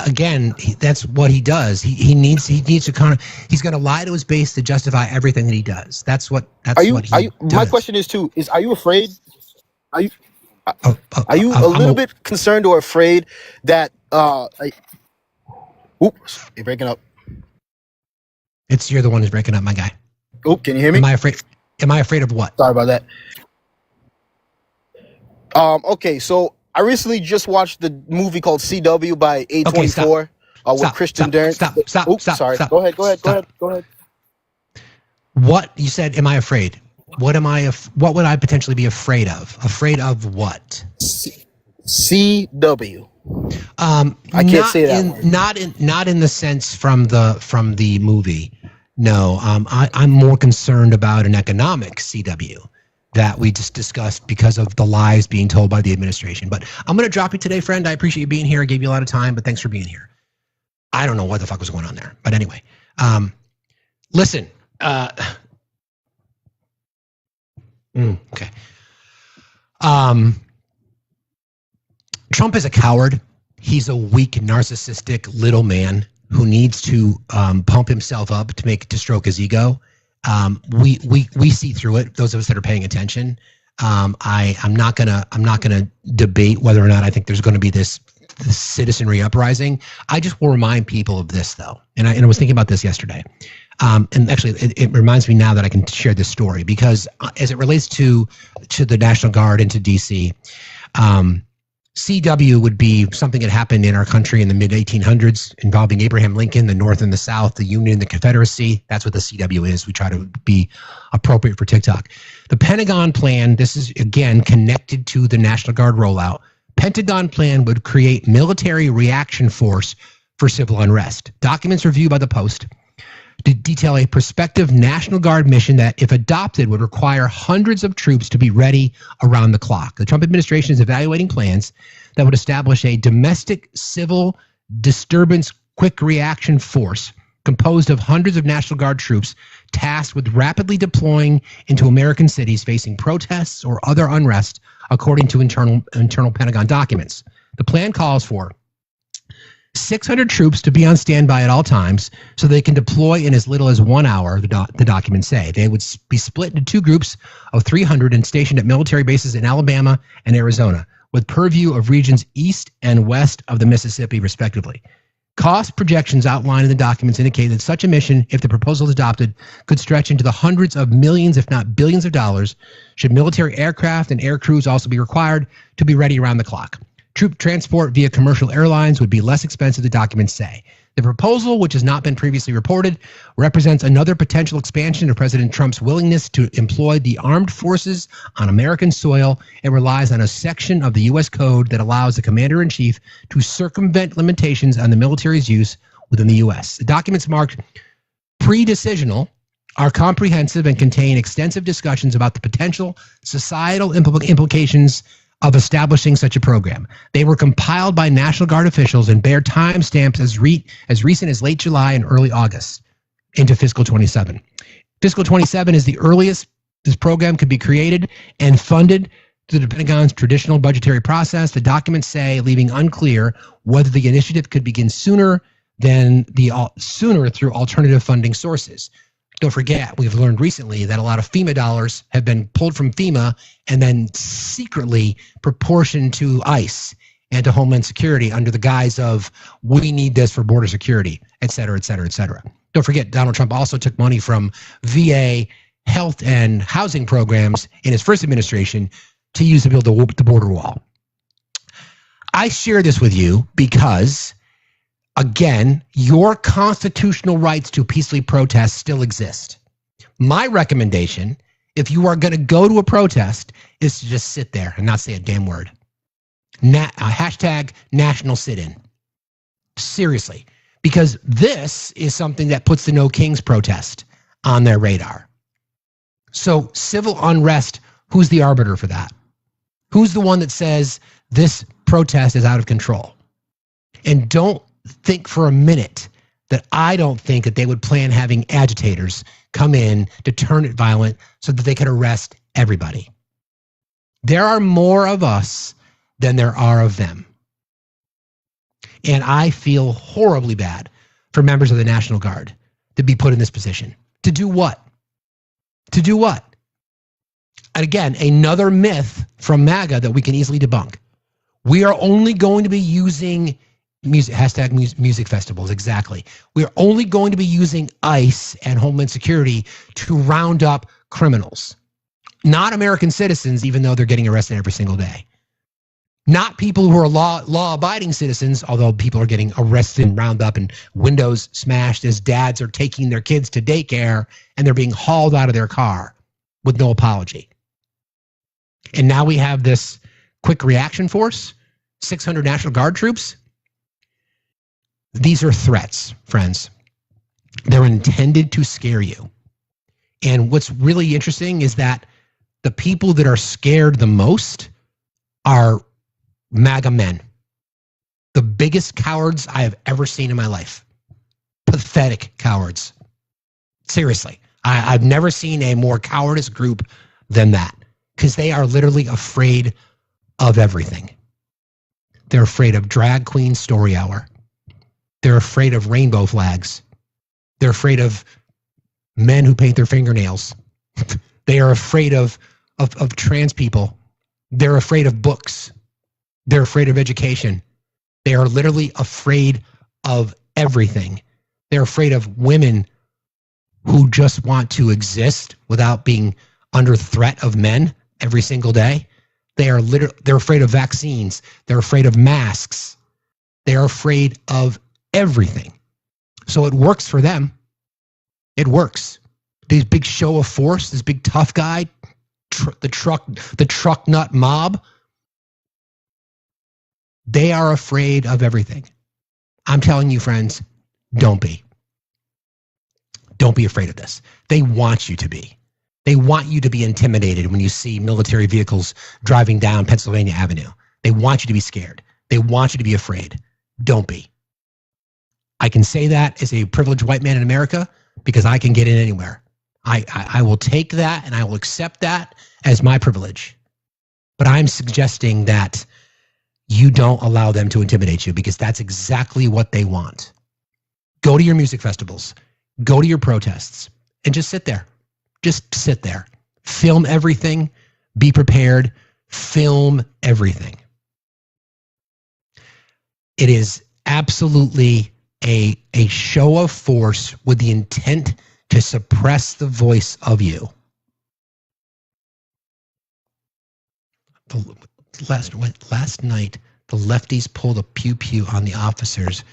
Again, that's what he does. He needs to he's going to lie to his base to justify everything that he does. That's what he does. My question is too, are you afraid? Are you a little bit concerned or afraid that oops, you're breaking up. You're the one who's breaking up, my guy. Oh, can you hear me? Am I afraid of what? Sorry about that. Okay, so I recently just watched the movie called CW by A24 with Christian Dunst. Stop. Go ahead. What you said? Am I afraid? What would I potentially be afraid of? Afraid of what? CW. I can't say that. Not in the sense from the movie. No. I'm more concerned about an economic CW that we just discussed because of the lies being told by the administration. But I'm going to drop you today, friend. I appreciate you being here. I gave you a lot of time, but thanks for being here. I don't know what the fuck was going on there. But anyway, listen. Okay. Trump is a coward. He's a weak, narcissistic little man who needs to pump himself up to stroke his ego. We see through it. Those of us that are paying attention. I'm not gonna debate whether or not I think there's going to be this citizenry uprising. I just will remind people of this though, and I was thinking about this yesterday. And actually, it reminds me now that I can share this story because as it relates to the National Guard and to DC, CW would be something that happened in our country in the mid-1800s involving Abraham Lincoln, the North and the South, the Union, the Confederacy. That's what the CW is. We try to be appropriate for TikTok. The Pentagon plan, this is, again, connected to the National Guard rollout. Pentagon plan would create military reaction force for civil unrest. Documents reviewed by the Post to detail a prospective National Guard mission that, if adopted, would require hundreds of troops to be ready around the clock. The Trump administration is evaluating plans that would establish a domestic civil disturbance quick reaction force composed of hundreds of National Guard troops tasked with rapidly deploying into American cities facing protests or other unrest, according to internal Pentagon documents. The plan calls for 600 troops to be on standby at all times so they can deploy in as little as 1 hour, the documents say. They would be split into two groups of 300 and stationed at military bases in Alabama and Arizona, with purview of regions east and west of the Mississippi, respectively. Cost projections outlined in the documents indicate that such a mission, if the proposal is adopted, could stretch into the hundreds of millions, if not billions of dollars, should military aircraft and air crews also be required to be ready around the clock. Troop transport via commercial airlines would be less expensive, the documents say. The proposal, which has not been previously reported, represents another potential expansion of President Trump's willingness to employ the armed forces on American soil and relies on a section of the U.S. Code that allows the commander-in-chief to circumvent limitations on the military's use within the U.S. The documents marked pre-decisional are comprehensive and contain extensive discussions about the potential societal implications of establishing such a program. They were compiled by National Guard officials and bear timestamps as recent as late July and early August into fiscal 27. Fiscal 27 is the earliest this program could be created and funded through the Pentagon's traditional budgetary process. The documents say, leaving unclear whether the initiative could begin sooner through alternative funding sources. Don't forget, we've learned recently that a lot of FEMA dollars have been pulled from FEMA and then secretly proportioned to ICE and to Homeland Security under the guise of, we need this for border security, et cetera, et cetera, et cetera. Don't forget, Donald Trump also took money from VA health and housing programs in his first administration to use to build the border wall. I share this with you because, again, your constitutional rights to peacefully protest still exist. My recommendation, if you are going to go to a protest, is to just sit there and not say a damn word. Hashtag national sit-in. Seriously. Because this is something that puts the No Kings protest on their radar. So civil unrest, who's the arbiter for that? Who's the one that says this protest is out of control? And don't think for a minute that I don't think that they would plan having agitators come in to turn it violent so that they could arrest everybody. There are more of us than there are of them. And I feel horribly bad for members of the National Guard to be put in this position. To do what? To do what? And again, another myth from MAGA that we can easily debunk. We are only going to be using music festivals, exactly. We're only going to be using ICE and Homeland Security to round up criminals. Not American citizens, even though they're getting arrested every single day. Not people who are law-abiding citizens, although people are getting arrested and round up and windows smashed as dads are taking their kids to daycare and they're being hauled out of their car with no apology. And now we have this quick reaction force, 600 National Guard troops. These are threats, friends. They're intended to scare you. And what's really interesting is that the people that are scared the most are MAGA men. The biggest cowards I have ever seen in my life. Pathetic cowards. Seriously. I've never seen a more cowardice group than that. Because they are literally afraid of everything. They're afraid of drag queen story hour. They're afraid of rainbow flags. They're afraid of men who paint their fingernails. They are afraid of trans people. They're afraid of books. They're afraid of education. They are literally afraid of everything. They're afraid of women who just want to exist without being under threat of men every single day. They're afraid of vaccines. They're afraid of masks. They're afraid of everything. So it works for them. It works. These big show of force, this big tough guy, the truck nut mob, they are afraid of everything. I'm telling you, friends, don't be. Don't be afraid of this. They want you to be. They want you to be intimidated when you see military vehicles driving down Pennsylvania Avenue. They want you to be scared. They want you to be afraid. Don't be. I can say that as a privileged white man in America because I can get in anywhere. I will take that and I will accept that as my privilege. But I'm suggesting that you don't allow them to intimidate you because that's exactly what they want. Go to your music festivals. Go to your protests and just sit there. Just sit there. Film everything. Be prepared. Film everything. It is absolutely a show of force with the intent to suppress the voice of you. Last night, the lefties pulled a pew-pew on the officers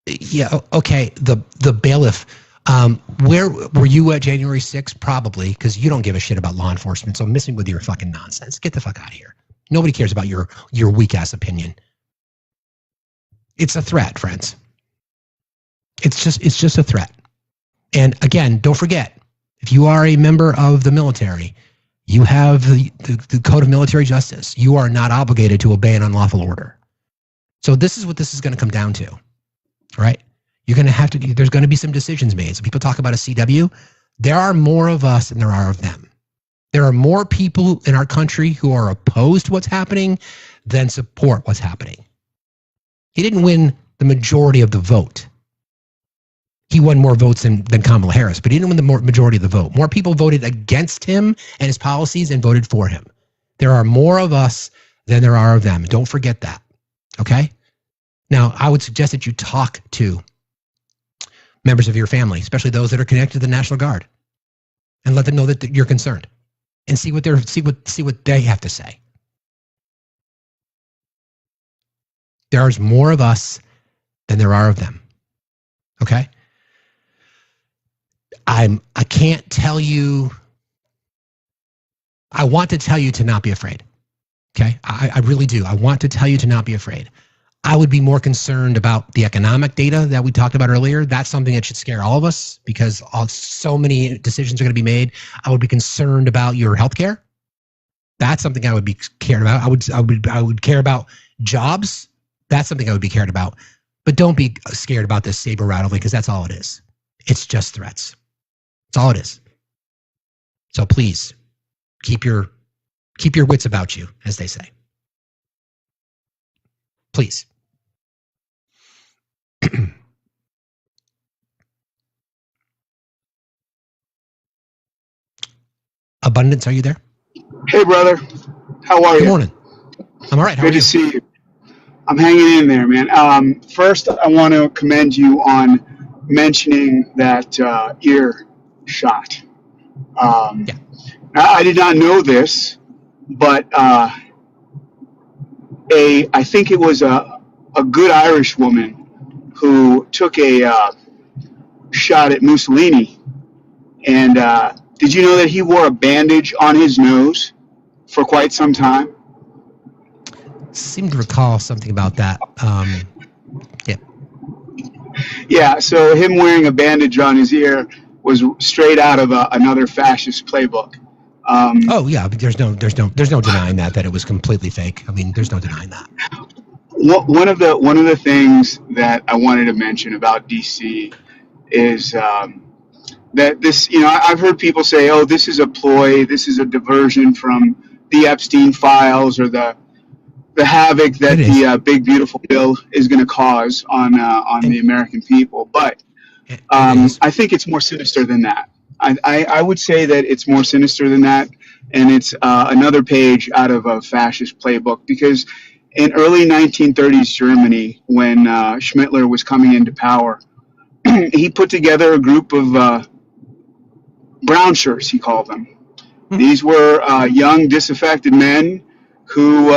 Yeah. Okay. The bailiff. Where were you at January 6th? Probably, because you don't give a shit about law enforcement. So I'm missing with your fucking nonsense. Get the fuck out of here. Nobody cares about your weak ass opinion. It's a threat, friends. It's just a threat. And again, don't forget, if you are a member of the military, you have the Code of Military Justice. You are not obligated to obey an unlawful order. So this is what this is going to come down to, right? You're going to have to, there's going to be some decisions made. So people talk about a CW. There are more of us than there are of them. There are more people in our country who are opposed to what's happening than support what's happening. He didn't win the majority of the vote. He won more votes than Kamala Harris, but he didn't win the majority of the vote. More people voted against him and his policies and voted for him. There are more of us than there are of them. Don't forget that. Okay? Now, I would suggest that you talk to members of your family, especially those that are connected to the National Guard, and let them know that you're concerned, and see what they have to say. There's more of us than there are of them. Okay? I can't tell you. I want to tell you to not be afraid. Okay? I really do. I want to tell you to not be afraid. I would be more concerned about the economic data that we talked about earlier. That's something that should scare all of us because so many decisions are going to be made. I would be concerned about your healthcare. That's something I would be cared about. I would care about jobs. That's something I would be cared about. But don't be scared about this saber rattling because that's all it is. It's just threats. That's all it is. So please keep your wits about you, as they say. Please. Abundance, are you there? Hey, brother. How are you? Good morning. I'm all right. How Good are you? to see you. I'm hanging in there, man. First, I want to commend you on mentioning that ear shot. I did not know this, but I think it was a good Irish woman who took a shot at Mussolini. And did you know that he wore a bandage on his nose for quite some time? Seem to recall something about that. Yeah. Yeah, so him wearing a bandage on his ear was straight out of another fascist playbook. Oh yeah, but there's no denying that it was completely fake. I mean, there's no denying that. One of the things that I wanted to mention about DC is that this, I've heard people say, "Oh, this is a ploy. This is a diversion from the Epstein files or the havoc that the big beautiful bill is going to cause on the American people." But I think it's more sinister than that. I would say that it's more sinister than that, and it's another page out of a fascist playbook. Because in early 1930s Germany, when Schmittler was coming into power, he put together a group of brown shirts, he called them. These were young, disaffected men who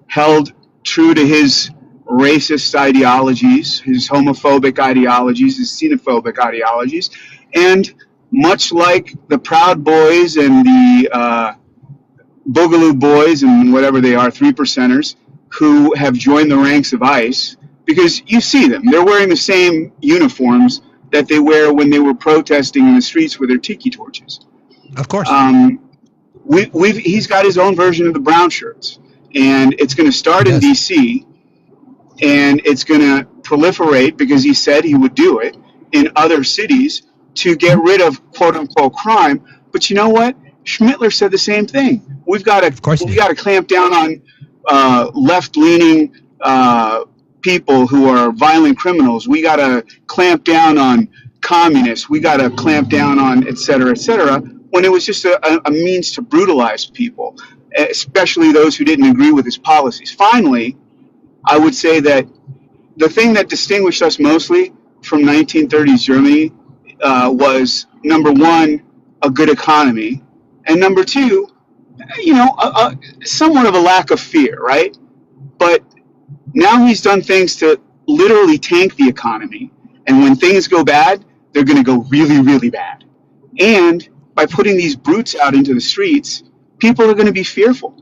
held true to his racist ideologies, his homophobic ideologies, his xenophobic ideologies. And much like the Proud Boys and the Boogaloo Boys and whatever they are, 3%ers, who have joined the ranks of ICE, because you see them. They're wearing the same uniforms that they wear when they were protesting in the streets with their tiki torches. Of course. He's got his own version of the brown shirts, and it's going to start in D.C., and it's going to proliferate, because he said he would do it, in other cities to get rid of quote-unquote crime. But you know what? Schmittler said the same thing. We've got to clamp down on left-leaning people who are violent criminals. We got to clamp down on communists. We got to clamp down on et cetera, when it was just a means to brutalize people, especially those who didn't agree with his policies. Finally, I would say that the thing that distinguished us mostly from 1930s Germany was, number one, a good economy, and number two, somewhat of a lack of fear, right? But now he's done things to literally tank the economy. And when things go bad, they're going to go really, really bad. And by putting these brutes out into the streets, people are going to be fearful,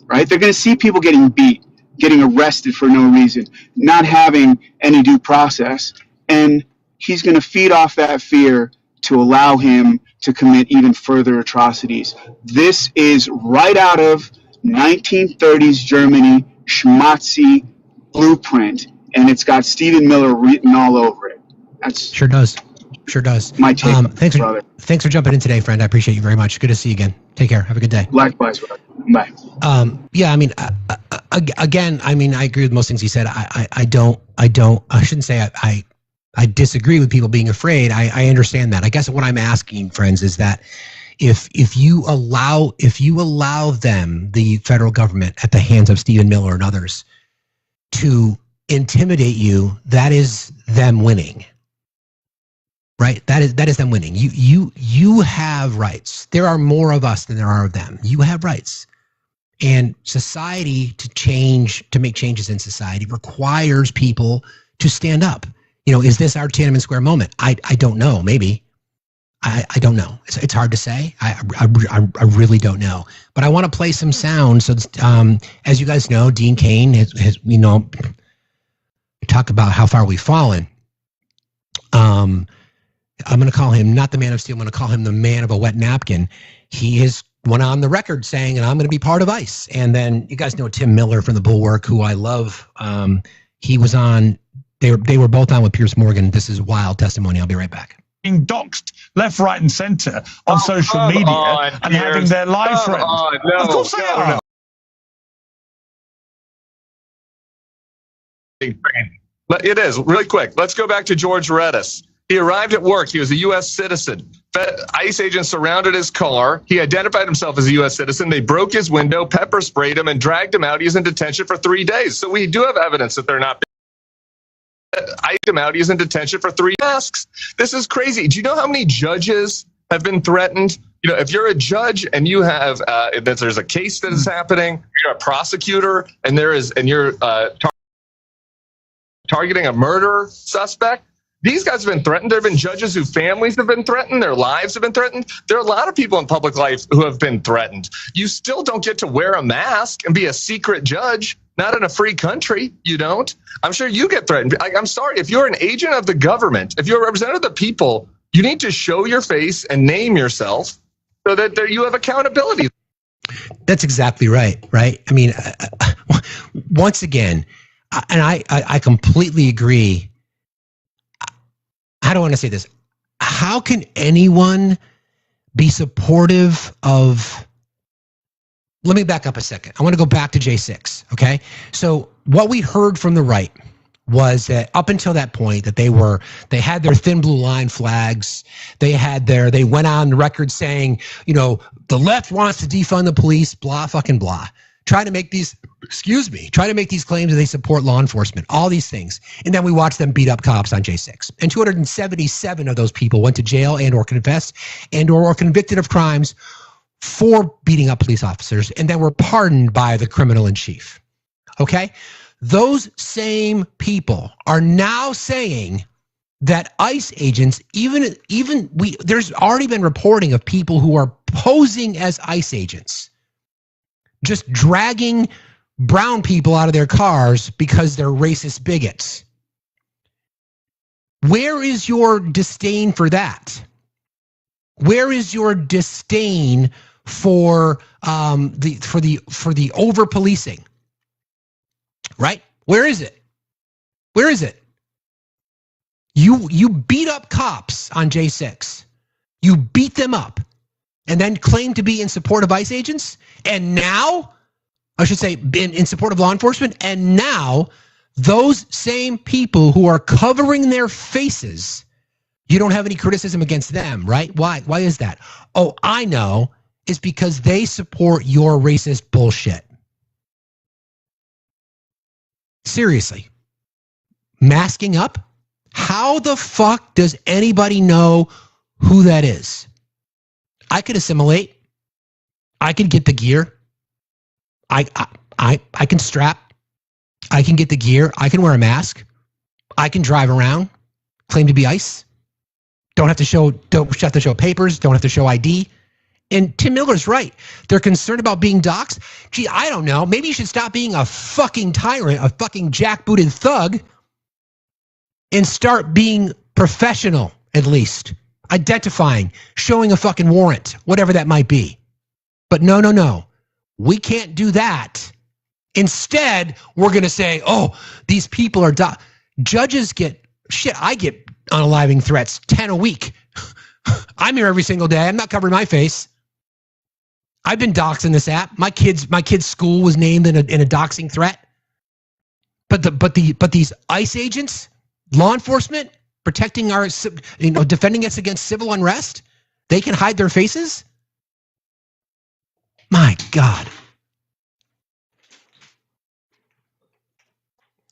right? They're going to see people getting beat, getting arrested for no reason, not having any due process. And he's going to feed off that fear to allow him to commit even further atrocities. This is right out of 1930s Germany, schmatzy blueprint, and it's got Stephen Miller written all over it. That's sure does. Sure does. My take, brother. Thanks for jumping in today, friend. I appreciate you very much. Good to see you again. Take care. Have a good day. Likewise, brother. Bye. Yeah, I mean, again, I mean, I agree with most things he said. I shouldn't say I disagree with people being afraid. I understand that. I guess what I'm asking, friends, is that if you allow them, the federal government, at the hands of Stephen Miller and others, to intimidate you, that is them winning. Right? That is them winning. You have rights. There are more of us than there are of them. You have rights. And society to make changes in society requires people to stand up. You know, is this our Tiananmen Square moment? I don't know. Maybe. I don't know. It's hard to say. I really don't know. But I want to play some sound. So as you guys know, Dean Cain has talk about how far we've fallen. I'm going to call him not the man of steel. I'm going to call him the man of a wet napkin. He has went on the record saying, and I'm going to be part of ICE. And then you guys know Tim Miller from the Bulwark, who I love. He was on, they were both on with Piers Morgan. This is wild testimony. I'll be right back. Being doxxed left, right, and center on social media and having their lives threatened. No, of course they are. No. It is. Really quick. Let's go back to George Redis. He arrived at work. He was a U.S. citizen. ICE agents surrounded his car. He identified himself as a U.S. citizen. They broke his window, pepper sprayed him, and dragged him out. He's in detention for 3 days. So we do have evidence that they're not. I him out. He's in detention for 3 masks. This is crazy. Do you know how many judges have been threatened? You know, if you're a judge and you have, there's a case that is happening, you're a prosecutor, and you're targeting a murder suspect. These guys have been threatened. There have been judges whose families have been threatened. Their lives have been threatened. There are a lot of people in public life who have been threatened. You still don't get to wear a mask and be a secret judge. Not in a free country. You don't. I'm sure you get threatened. I'm sorry. If you're an agent of the government, if you're a representative of the people, you need to show your face and name yourself so that you have accountability. That's exactly right. Right. I mean, once again, and I completely agree. How do I want to say this? How can anyone be supportive of? Let me back up a second. I want to go back to J6. Okay. So what we heard from the right was that up until that point that they had their thin blue line flags. They went on the record saying, you know, the left wants to defund the police, blah, fucking blah. Try to make these claims that they support law enforcement, all these things. And then we watched them beat up cops on J6. And 277 of those people went to jail and or confessed and or convicted of crimes for beating up police officers, and then were pardoned by the criminal in chief. Okay? Those same people are now saying that ICE agents, there's already been reporting of people who are posing as ICE agents, just dragging brown people out of their cars because they're racist bigots. Where is your disdain for that? Where is your disdain for the over policing? Right? Where is it? Where is it? You beat up cops on J6. You beat them up and then claim to be in support of ICE agents. And now, I should say, in support of law enforcement. And now, those same people who are covering their faces, you don't have any criticism against them, right? Why? Why is that? Oh, I know. It's because they support your racist bullshit. Seriously. Masking up? How the fuck does anybody know who that is? I could assimilate. I can get the gear. I can strap. I can get the gear. I can wear a mask. I can drive around, claim to be ICE. Don't have to show papers, don't have to show ID. And Tim Miller's right. They're concerned about being doxxed. Gee, I don't know. Maybe you should stop being a fucking tyrant, a fucking jackbooted thug, and start being professional, at least. Identifying, showing a fucking warrant, whatever that might be. But no. We can't do that. Instead, we're going to say, oh, these people are judges get shit. I get unaliving threats 10 a week. I'm here every single day. I'm not covering my face. I've been doxxed in this app. My kid's school was named in a doxing threat. But these ICE agents, law enforcement, protecting our, defending us against civil unrest, they can hide their faces? My God.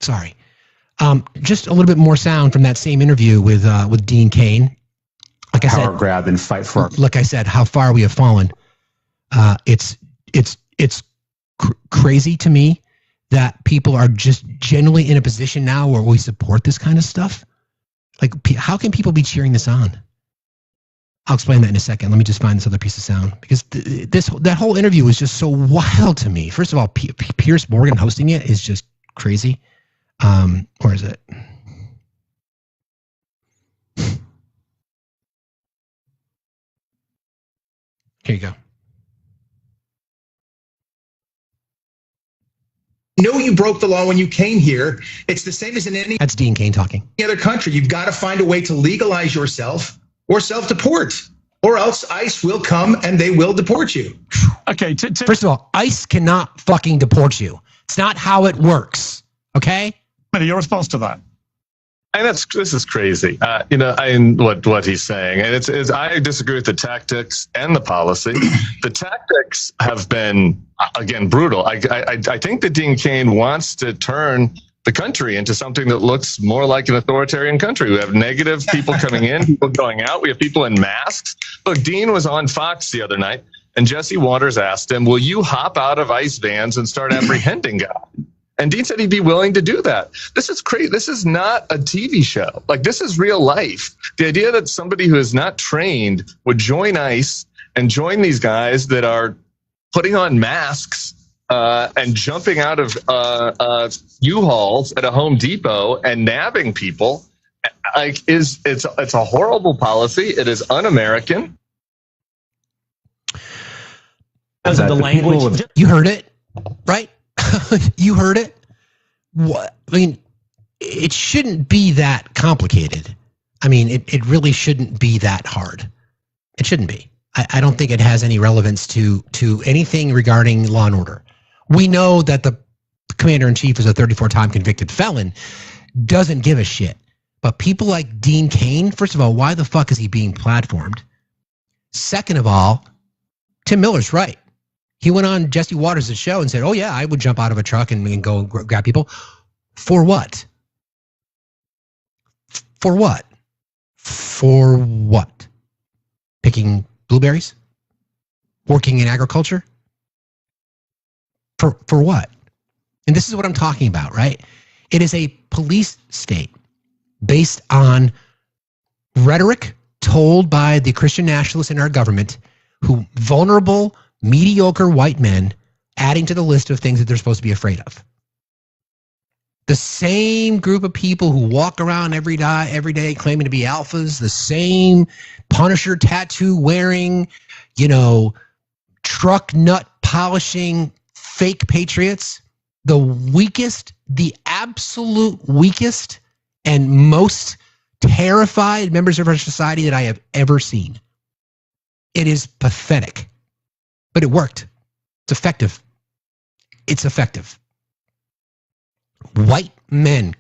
Sorry. Just a little bit more sound from that same interview with Dean Cain. Like I said, power grab and fight for. Like I said, how far we have fallen. It's crazy to me that people are just generally in a position now where we support this kind of stuff. Like, how can people be cheering this on? I'll explain that in a second. Let me just find this other piece of sound, because that whole interview was just so wild to me. First of all, Piers Morgan hosting it is just crazy. Where is it? Here you go. Know you broke the law when you came here. It's the same as in any That's Dean Cain talking. other country. You've got to find a way to legalize yourself or self-deport, or else ICE will come and they will deport you. Okay. First of all, ICE cannot fucking deport you. It's not how it works. Okay? Your response to that? And this is crazy. What he's saying, and I disagree with the tactics and the policy. The tactics have been, again, brutal. I think that Dean Cain wants to turn the country into something that looks more like an authoritarian country. We have negative people coming in, people going out. We have people in masks. Look, Dean was on Fox the other night, and Jesse Waters asked him, will you hop out of ICE vans and start apprehending guys? And Dean said he'd be willing to do that. This is crazy. This is not a TV show. Like, this is real life. The idea that somebody who is not trained would join ICE and join these guys that are putting on masks and jumping out of U-Hauls at a Home Depot and nabbing people, it's a horrible policy. It is un-American. Because of the language. You heard it, right? You heard it. What? I mean, it shouldn't be that complicated. I mean, it really shouldn't be that hard. It shouldn't be. I don't think it has any relevance to anything regarding law and order. We know that the commander-in-chief is a 34-time convicted felon, doesn't give a shit. But people like Dean Cain, first of all, why the fuck is he being platformed? Second of all, Tim Miller's right. He went on Jesse Waters' show and said, oh, yeah, I would jump out of a truck and go grab people. For what? For what? For what? Picking blueberries? Working in agriculture? For what? And this is what I'm talking about, right? It is a police state based on rhetoric told by the Christian nationalists in our government, who vulnerable, mediocre white men adding to the list of things that they're supposed to be afraid of. The same group of people who walk around every day claiming to be alphas, the same Punisher tattoo wearing, truck nut polishing fake patriots, the weakest, the absolute weakest and most terrified members of our society that I have ever seen. It is pathetic. But it worked. It's effective. It's effective. White men,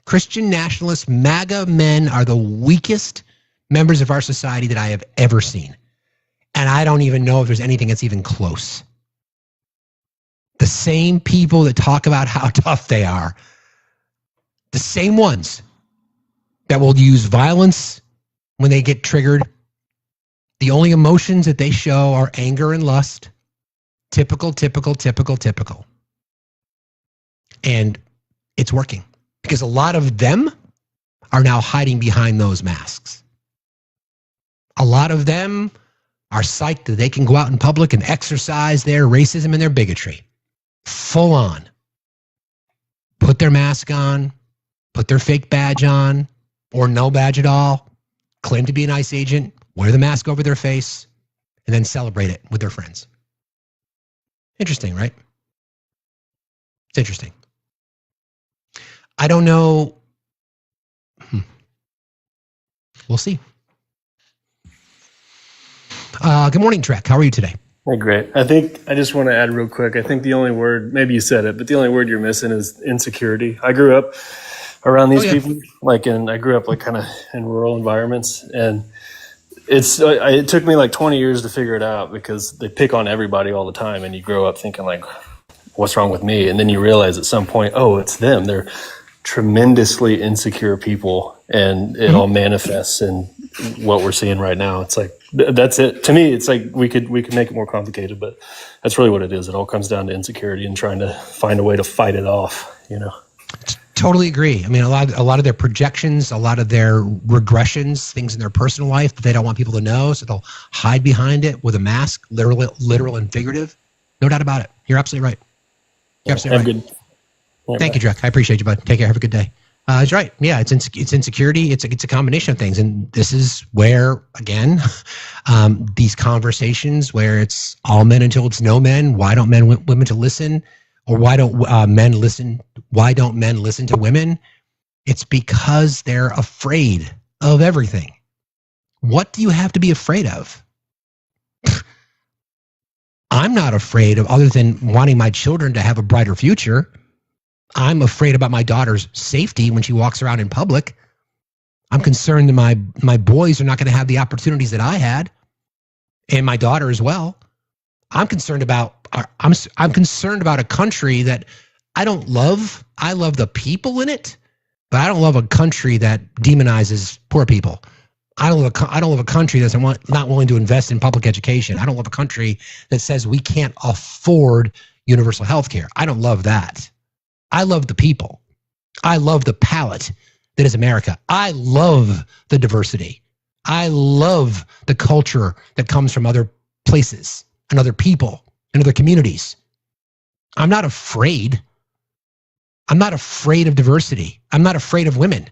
Christian nationalists, MAGA men are the weakest members of our society that I have ever seen. And I don't even know if there's anything that's even close. The same people that talk about how tough they are, the same ones that will use violence when they get triggered. The only emotions that they show are anger and lust. Typical. And it's working. Because a lot of them are now hiding behind those masks. A lot of them are psyched that they can go out in public and exercise their racism and their bigotry. Full on. Put their mask on, put their fake badge on, or no badge at all, claim to be an ICE agent, wear the mask over their face, and then celebrate it with their friends. Interesting, right? It's interesting. I don't know. We'll see. Good morning, Trek. How are you today? Hey, great. I think I just want to add real quick. I think the only word, maybe you said it, but the only word you're missing is insecurity. I grew up around these people, I grew up like kind of in rural environments, and it took me like 20 years to figure it out because they pick on everybody all the time, and you grow up thinking like, what's wrong with me? And then you realize at some point, oh, it's them. They're tremendously insecure people, and it all manifests in what we're seeing right now. It's like, that's it. To me, it's like we could make it more complicated, but that's really what it is. It all comes down to insecurity and trying to find a way to fight it off, you know? Totally agree. I mean, a lot of their projections, a lot of their regressions, things in their personal life that they don't want people to know, so they'll hide behind it with a mask, literal and figurative. No doubt about it. You're absolutely right. You're absolutely right. Good. Thank you, Drek. I appreciate you, bud. Take care. Have a good day. That's right. Yeah, it's insecurity. It's a combination of things, and this is where, again, these conversations where it's all men until it's no men. Why don't women to listen, or why don't men listen? Why don't men listen to women? It's because they're afraid of everything. What do you have to be afraid of? I'm not afraid of, other than wanting my children to have a brighter future. I'm afraid about my daughter's safety when she walks around in public. I'm concerned that my boys are not going to have the opportunities that I had, and my daughter as well. I'm concerned about a country that I don't love. I love the people in it, but I don't love a country that demonizes poor people. I don't love a country that's not willing to invest in public education. I don't love a country that says we can't afford universal health care. I don't love that. I love the people. I love the palette that is America. I love the diversity. I love the culture that comes from other places and other people and other communities. I'm not afraid. I'm not afraid of diversity. I'm not afraid of women.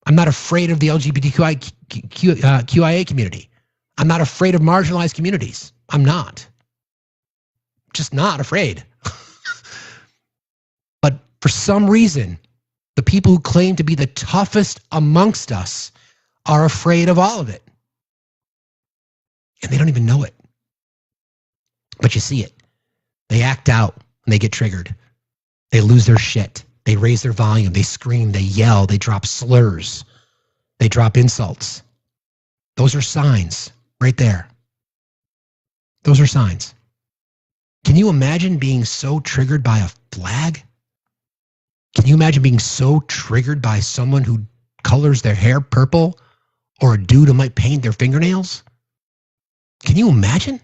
I'm not afraid of the LGBTQIA community. I'm not afraid of marginalized communities. I'm not. Just not afraid. But for some reason, the people who claim to be the toughest amongst us are afraid of all of it. And they don't even know it. But you see it. They act out when they get triggered. They lose their shit. They raise their volume. They scream. They yell. They drop slurs. They drop insults. Those are signs right there. Those are signs. Can you imagine being so triggered by a flag? Can you imagine being so triggered by someone who colors their hair purple, or a dude who might paint their fingernails? Can you imagine?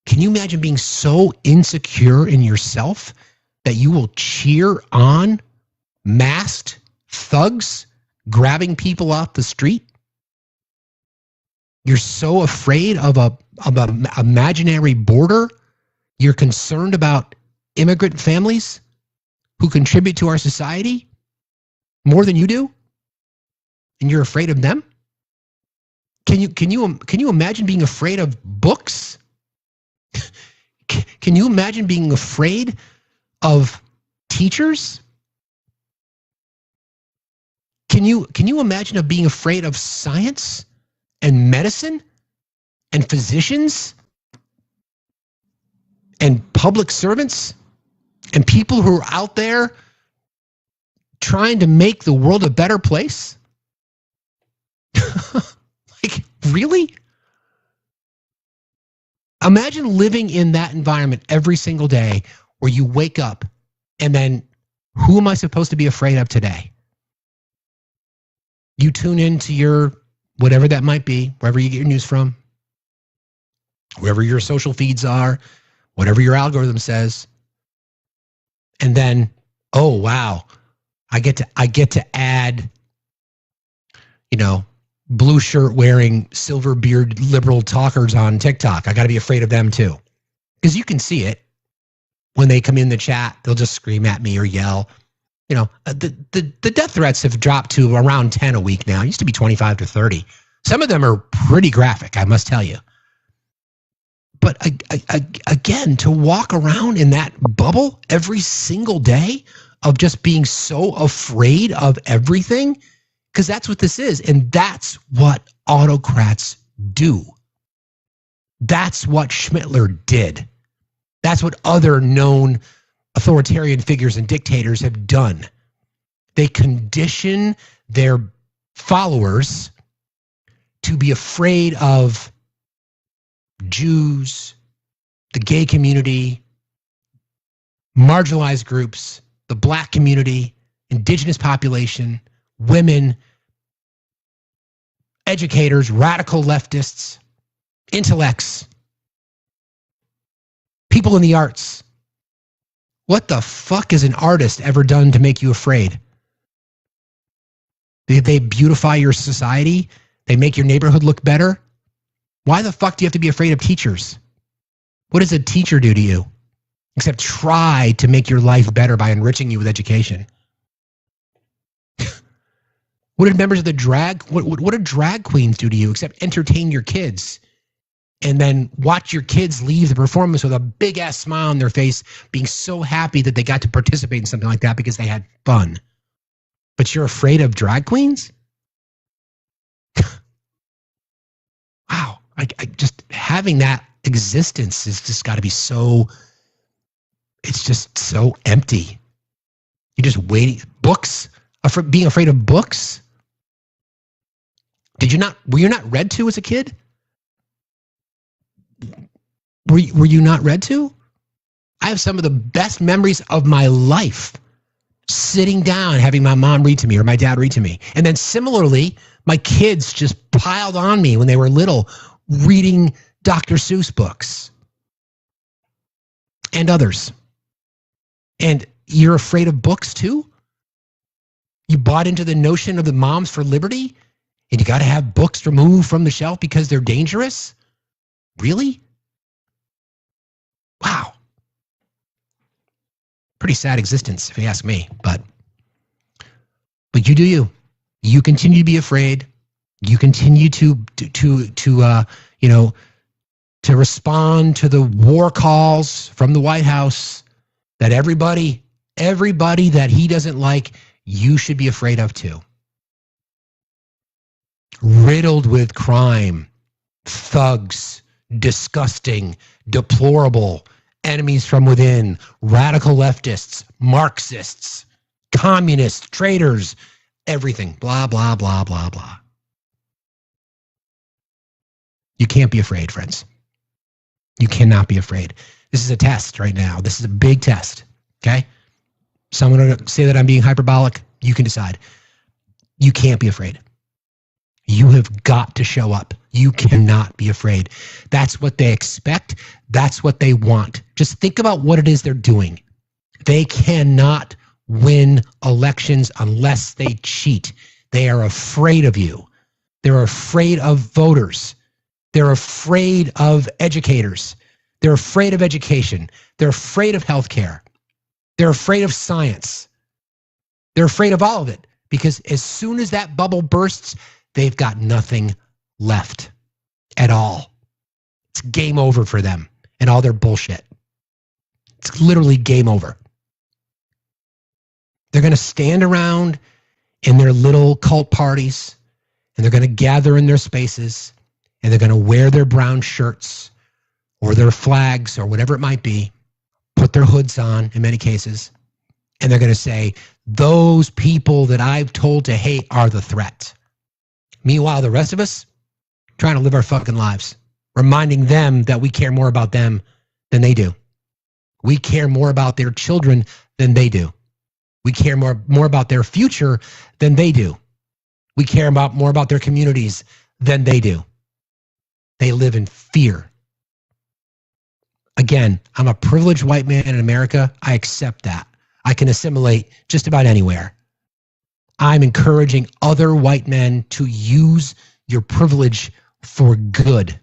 Can you imagine being so insecure in yourself that you will cheer on masked thugs grabbing people off the street? You're so afraid of a imaginary border. You're concerned about immigrant families who contribute to our society more than you do, and you're afraid of them? Can you imagine being afraid of books? Can you imagine being afraid of teachers? Can you imagine of being afraid of science and medicine and physicians and public servants and people who are out there trying to make the world a better place? Like, really? Imagine living in that environment every single day where you wake up and then, who am I supposed to be afraid of today? You tune into your, whatever that might be, wherever you get your news from, wherever your social feeds are, whatever your algorithm says. And then, oh, wow, I get to add, blue shirt wearing, silver beard liberal talkers on TikTok. I got to be afraid of them too. Because you can see it. When they come in the chat, they'll just scream at me or yell. The death threats have dropped to around 10 a week now. It used to be 25 to 30. Some of them are pretty graphic, I must tell you. But again, to walk around in that bubble every single day of just being so afraid of everything, because that's what this is. And that's what autocrats do. That's what Schmittler did. That's what other known authoritarian figures and dictators have done. They condition their followers to be afraid of Jews, the gay community, marginalized groups, the black community, indigenous population, women, educators, radical leftists, intellects, people in the arts. What the fuck has an artist ever done to make you afraid? They beautify your society? They make your neighborhood look better? Why the fuck do you have to be afraid of teachers? What does a teacher do to you? Except try to make your life better by enriching you with education. What did members of the drag, what do drag queens do to you except entertain your kids? And then watch your kids leave the performance with a big ass smile on their face, being so happy that they got to participate in something like that because they had fun. But you're afraid of drag queens? Wow. I just having that existence is just got to be so, it's just so empty. You're just waiting. Books, being afraid of books. Were you not read to as a kid? Were you not read to? I have some of the best memories of my life sitting down, having my mom read to me or my dad read to me. And then similarly, my kids just piled on me when they were little, reading Dr. Seuss books and others. And you're afraid of books too? You bought into the notion of the Moms for Liberty? And you got to have books removed from the shelf because they're dangerous? Really? Wow. Pretty sad existence, if you ask me. But you do you. You continue to be afraid. You continue to respond to the war calls from the White House that everybody that he doesn't like, you should be afraid of too. Riddled with crime, thugs, disgusting, deplorable, enemies from within, radical leftists, Marxists, communists, traitors, everything, blah, blah, blah, blah, blah. You can't be afraid, friends. You cannot be afraid. This is a test right now. This is a big test, okay? Someone will say that I'm being hyperbolic. You can decide. You can't be afraid. You have got to show up. You cannot be afraid. That's what they expect. That's what they want. Just think about what it is they're doing. They cannot win elections unless they cheat. They are afraid of you. They're afraid of voters. They're afraid of educators. They're afraid of education. They're afraid of healthcare. They're afraid of science. They're afraid of all of it because as soon as that bubble bursts, they've got nothing left at all. It's game over for them and all their bullshit. It's literally game over. They're going to stand around in their little cult parties and they're going to gather in their spaces and they're going to wear their brown shirts or their flags or whatever it might be, put their hoods on in many cases, and they're going to say, those people that I've told to hate are the threat. Meanwhile, the rest of us trying to live our fucking lives, reminding them that we care more about them than they do. We care more about their children than they do. We care more about their future than they do. We care more about their communities than they do. They live in fear. Again, I'm a privileged white man in America. I accept that. I can assimilate just about anywhere. I'm encouraging other white men to use your privilege for good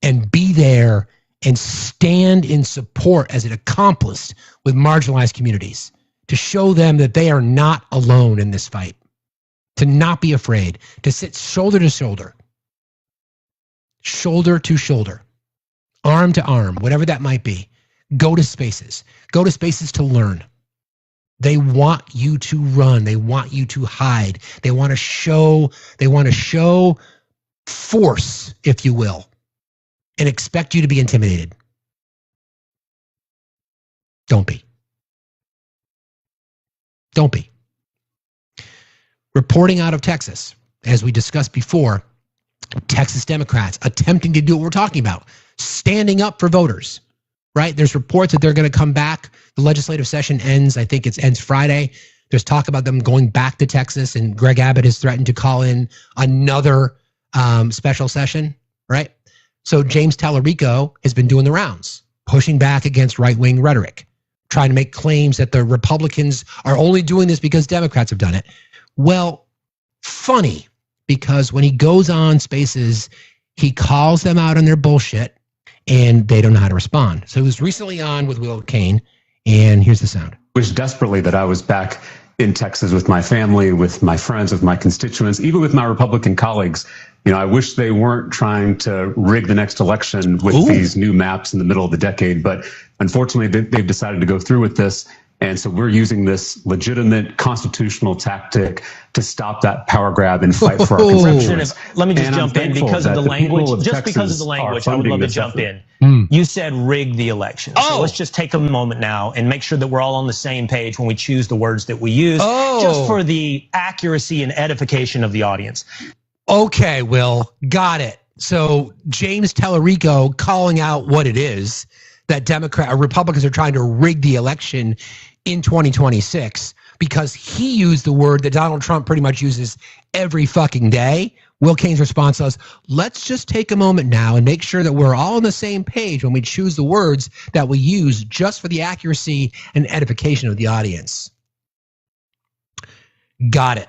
and be there and stand in support as an accomplice with marginalized communities to show them that they are not alone in this fight, to not be afraid, to sit shoulder to shoulder to arm, whatever that might be. Go to spaces to learn. They want you to run. They want you to hide. They want to show force, if you will, and expect you to be intimidated. Don't be. Don't be. Reporting out of Texas, as we discussed before, Texas Democrats attempting to do what we're talking about, standing up for voters, right? There's reports that they're going to come back. The legislative session ends, I think it ends Friday. There's talk about them going back to Texas, and Greg Abbott has threatened to call in another special session, right? So James Tallarico has been doing the rounds, pushing back against right-wing rhetoric, trying to make claims that the Republicans are only doing this because Democrats have done it. Well, funny, because when he goes on spaces, he calls them out on their bullshit, and they don't know how to respond. So he was recently on with Will Cain, and here's the sound. Wish desperately that I was back in Texas with my family, with my friends, with my constituents, even with my Republican colleagues. You know, I wish they weren't trying to rig the next election with these new maps in the middle of the decade, but unfortunately they've decided to go through with this. And so we're using this legitimate constitutional tactic to stop that power grab and fight for our constituents. Let me just jump in because of the language. Just because of the language, I would love to jump in. You said rig the election. So let's just take a moment now and make sure that we're all on the same page when we choose the words that we use, just for the accuracy and edification of the audience. Okay, Will, got it. So James Tallarico calling out what it is that Republicans are trying to rig the election in 2026 because he used the word that Donald Trump pretty much uses every fucking day. Will Cain's response was, let's just take a moment now and make sure that we're all on the same page when we choose the words that we use just for the accuracy and edification of the audience. Got it.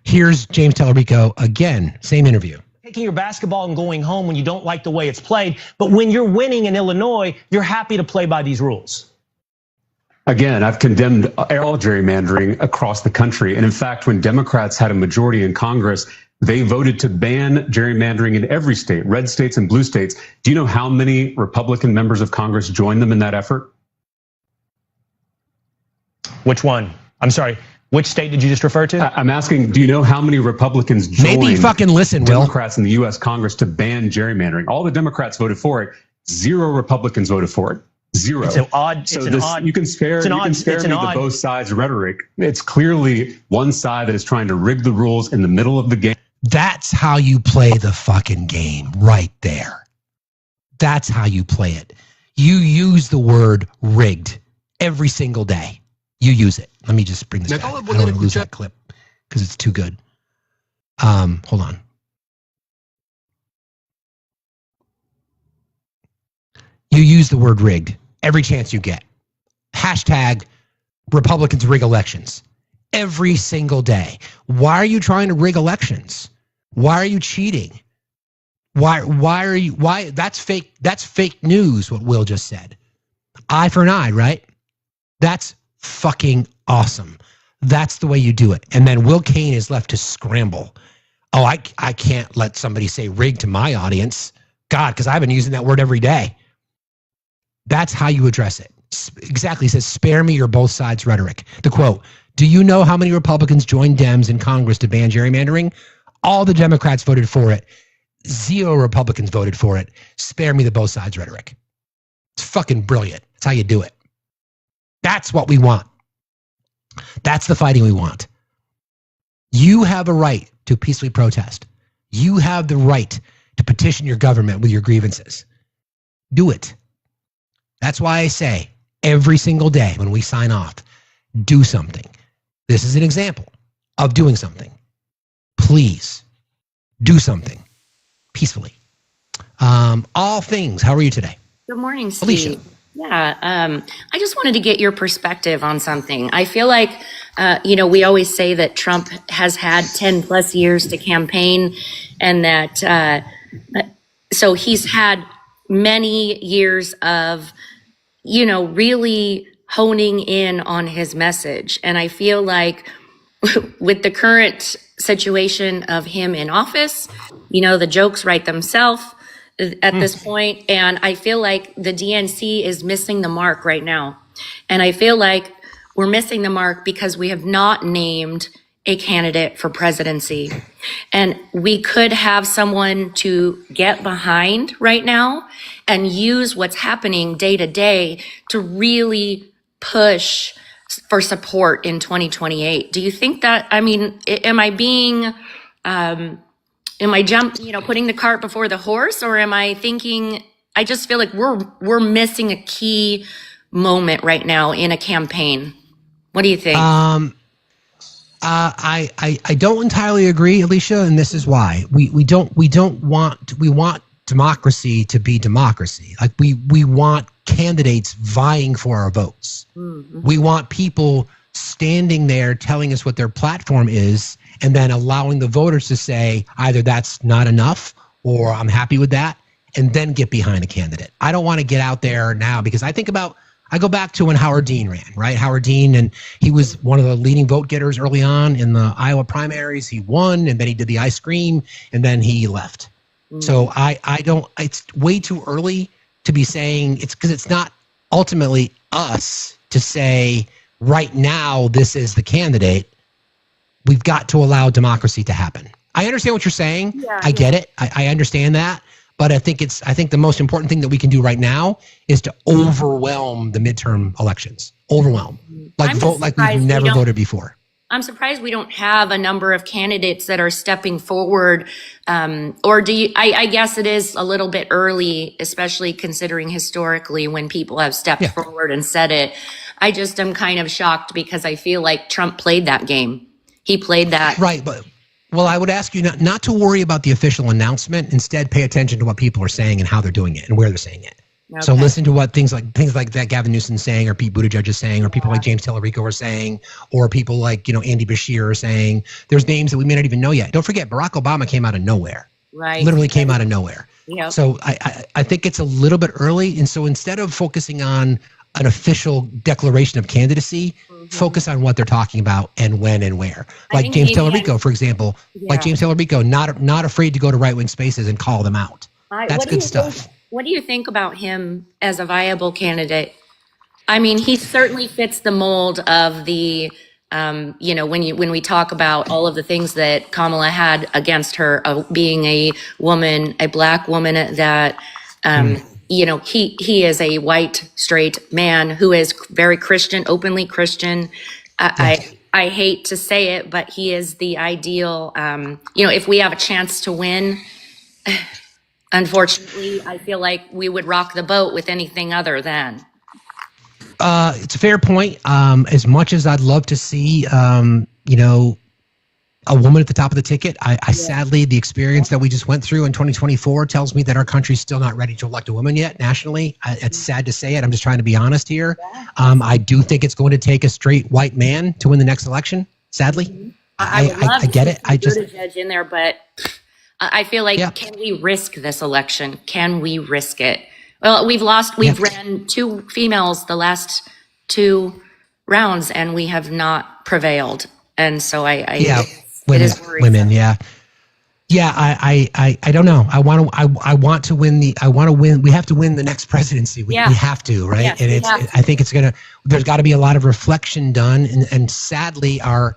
Here's James Tallarico again, same interview. Taking your basketball and going home when you don't like the way it's played, but when you're winning in Illinois, you're happy to play by these rules. Again, I've condemned all gerrymandering across the country. And in fact, when Democrats had a majority in Congress, they voted to ban gerrymandering in every state, red states and blue states. Do you know how many Republican members of Congress joined them in that effort? Which one? I'm sorry. Which state did you just refer to? I'm asking, do you know how many Republicans joined Maybe fucking listen, Will. Democrats in the U.S. Congress to ban gerrymandering? All the Democrats voted for it. 0 Republicans voted for it. 0. It's an odd. You can spare me the both sides rhetoric. It's clearly one side that is trying to rig the rules in the middle of the game. That's how you play the fucking game right there. That's how you play it. You use the word rigged every single day. You use it. Let me just bring this back. I don't want to lose that clip because it's too good. Hold on. You use the word rigged every chance you get. Hashtag Republicans rig elections every single day. Why are you trying to rig elections? Why are you cheating? Why that's fake news, what Will just said. Eye for an eye, right? That's fucking awesome. That's the way you do it. And then Will Cain is left to scramble. Oh, I can't let somebody say rig to my audience. God, because I've been using that word every day. That's how you address it. Exactly. He says, spare me your both sides rhetoric. The quote, do you know how many Republicans joined Dems in Congress to ban gerrymandering? All the Democrats voted for it. 0 Republicans voted for it. Spare me the both sides rhetoric. It's fucking brilliant. That's how you do it. That's what we want. That's the fighting we want. You have a right to peacefully protest. You have the right to petition your government with your grievances. Do it. That's why I say every single day when we sign off, do something. This is an example of doing something. Please do something peacefully. All things. How are you today? Good morning, Steve. Alicia. Yeah, I just wanted to get your perspective on something. I feel like, we always say that Trump has had 10 plus years to campaign, and that so he's had many years of, really honing in on his message. And I feel like with the current situation of him in office, the jokes write themselves at this point. And I feel like the DNC is missing the mark right now. And I feel like we're missing the mark because we have not named a candidate for presidency. And we could have someone to get behind right now and use what's happening day to day to really push for support in 2028. Do you think that, am I being, putting the cart before the horse, or am I thinking, I just feel like we're missing a key moment right now in a campaign. What do you think? I don't entirely agree, Alicia, and this is why. We want democracy to be democracy. Like we want candidates vying for our votes. Mm-hmm. We want people standing there telling us what their platform is, and then allowing the voters to say either that's not enough or I'm happy with that, and then get behind a candidate. I don't want to get out there now, because I go back to when Howard Dean ran, right? Howard Dean, and he was one of the leading vote getters early on in the Iowa primaries. He won, and then he did the ice cream, and then he left. Mm. So it's way too early to be saying, it's because it's not ultimately us to say right now this is the candidate. We've got to allow democracy to happen. I understand what you're saying. Yeah, I get it. I understand that. But I think the most important thing that we can do right now is to overwhelm the midterm elections. Overwhelm. Vote like we've never voted before. I'm surprised we don't have a number of candidates that are stepping forward. Or do you, I guess it is a little bit early, especially considering historically when people have stepped forward and said it. I just am kind of shocked because I feel like Trump played that game. He played that. Right, but well, I would ask you not to worry about the official announcement. Instead, pay attention to what people are saying and how they're doing it and where they're saying it. Okay. So listen to what things like that Gavin Newsom's saying, or Pete Buttigieg is saying, or people like James Tellerico are saying, or people like Andy Bashir are saying. There's names that we may not even know yet. Don't forget, Barack Obama came out of nowhere. Right. Literally came out of nowhere. Yep. So I think it's a little bit early, and so instead of focusing on an official declaration of candidacy, focus on what they're talking about and when and where. Like James Tellerico, for example. Like James Tellerico, not afraid to go to right-wing spaces and call them out. That's good stuff. What do you think about him as a viable candidate? I mean, he certainly fits the mold of the, when we talk about all of the things that Kamala had against her, being a woman, a black woman that, he is a white, straight man who is very Christian, openly Christian. I hate to say it, but he is the ideal, if we have a chance to win, unfortunately, I feel like we would rock the boat with anything other than. It's a fair point. As much as I'd love to see, a woman at the top of the ticket, I sadly, the experience that we just went through in 2024 tells me that our country's still not ready to elect a woman yet nationally. It's sad to say it. I'm just trying to be honest here. I do think it's going to take a straight white man to win the next election, sadly. I get it. I just judge in there, but I feel like, can we risk this election? Can we risk it? Well, we've ran 2 females the last 2 rounds, and we have not prevailed. And so women. I don't know. I want to win. We have to win the next presidency. We have to, right? Yes, and I think there's got to be a lot of reflection done. And sadly, our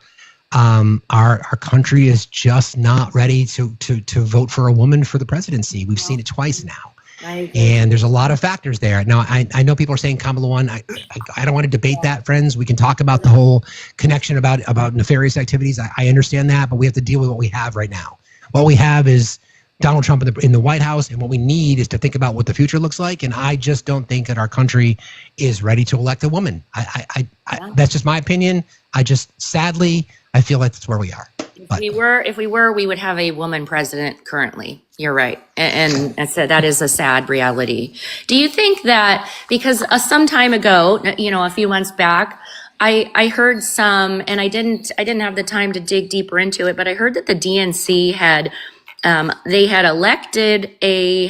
country is just not ready to vote for a woman for the presidency. We've seen it twice now. And there's a lot of factors there. Now, I know people are saying Kamala won. I don't want to debate that, friends. We can talk about the whole connection about nefarious activities. I understand that, but we have to deal with what we have right now. What we have is Donald Trump in the White House, and what we need is to think about what the future looks like. And I just don't think that our country is ready to elect a woman. That's just my opinion. Sadly, I feel like that's where we are. But If we were, we would have a woman president currently. You're right. And so that is a sad reality. Do you think that because some time ago, a few months back, I heard some, and I didn't have the time to dig deeper into it, but I heard that the DNC had elected a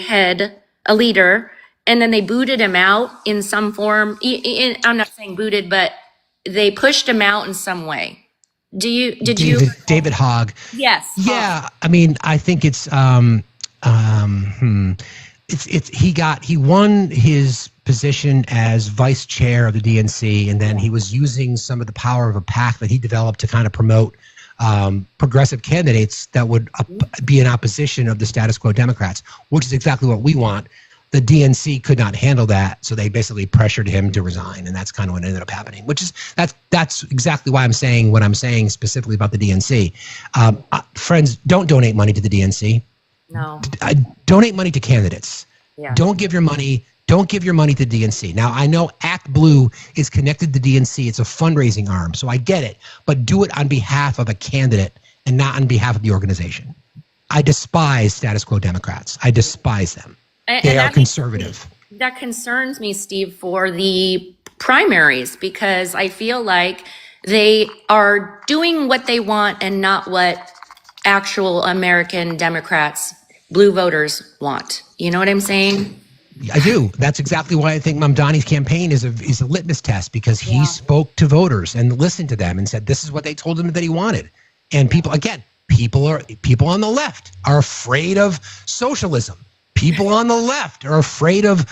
leader, and then they booted him out in some form. I'm not saying booted, but they pushed him out in some way. David Hogg? Yes. Yeah. I mean, I think he won his position as vice chair of the DNC, and then he was using some of the power of a PAC that he developed to kind of promote progressive candidates that would be in opposition of the status quo Democrats, which is exactly what we want. The DNC could not handle that, so they basically pressured him to resign, and that's kind of what ended up happening. That's exactly why I'm saying what I'm saying specifically about the DNC. Friends, don't donate money to the DNC. No. Donate money to candidates. Yeah. Don't give your money to the DNC. Now, I know Act Blue is connected to the DNC. It's a fundraising arm, so I get it. But do it on behalf of a candidate and not on behalf of the organization. I despise status quo Democrats. I despise them. They are conservative. That concerns me, Steve, for the primaries, because I feel like they are doing what they want and not what actual American Democrats, blue voters, want. You know what I'm saying? I do. That's exactly why I think Mamdani's campaign is a litmus test, because he spoke to voters and listened to them and said this is what they told him that he wanted. And people on the left are afraid of socialism. People on the left are afraid of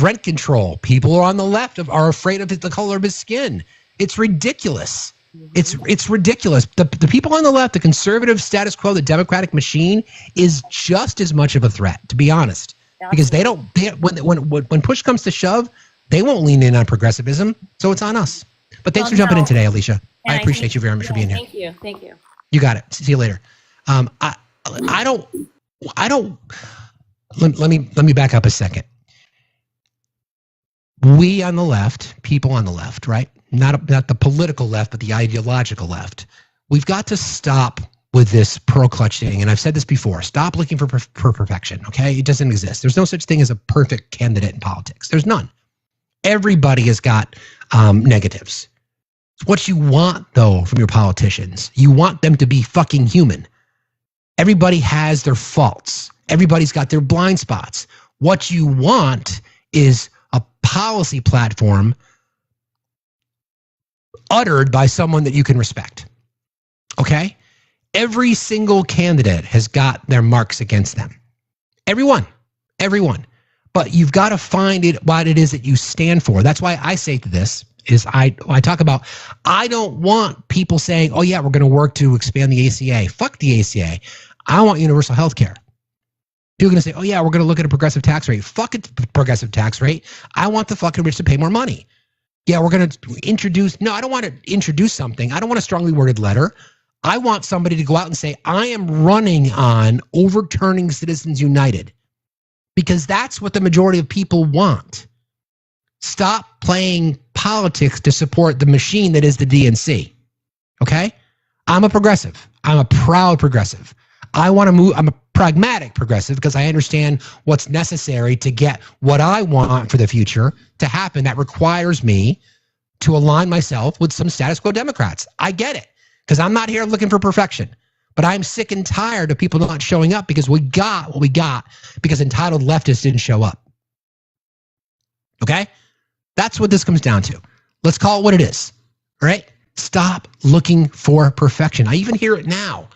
rent control. People on the left are afraid of the color of his skin. It's ridiculous. It's ridiculous. The people on the left, the conservative status quo, the Democratic machine is just as much of a threat, to be honest. Because when push comes to shove, they won't lean in on progressivism. So it's on us. But thanks for jumping in today, Alicia. I appreciate you very much for being here. Thank you. You got it. See you later. Let me back up a second. We on the left, people on the left, right? Not the political left, but the ideological left. We've got to stop with this pearl clutch thing. And I've said this before. Stop looking for perfection, okay? It doesn't exist. There's no such thing as a perfect candidate in politics. There's none. Everybody has got negatives. It's what you want, though, from your politicians. You want them to be fucking human. Everybody has their faults. Everybody's got their blind spots. What you want is a policy platform uttered by someone that you can respect. Okay? Every single candidate has got their marks against them. Everyone. But you've got to find what it is that you stand for. That's why I say to this is I talk about, I don't want people saying, oh yeah, we're going to work to expand the ACA. Fuck the ACA. I want universal health care. People are going to say, oh yeah, we're going to look at a progressive tax rate. Fuck a progressive tax rate. I want the fucking rich to pay more money. Yeah, we're going to I don't want to introduce something. I don't want a strongly worded letter. I want somebody to go out and say, I am running on overturning Citizens United, because that's what the majority of people want. Stop playing politics to support the machine that is the DNC. Okay? I'm a progressive. I'm a proud progressive. I want to move. I'm a pragmatic progressive because I understand what's necessary to get what I want for the future to happen. That requires me to align myself with some status quo Democrats. I get it, because I'm not here looking for perfection. But I'm sick and tired of people not showing up because we got what we got because entitled leftists didn't show up. Okay? That's what this comes down to. Let's call it what it is. All right? Stop looking for perfection. I even hear it now.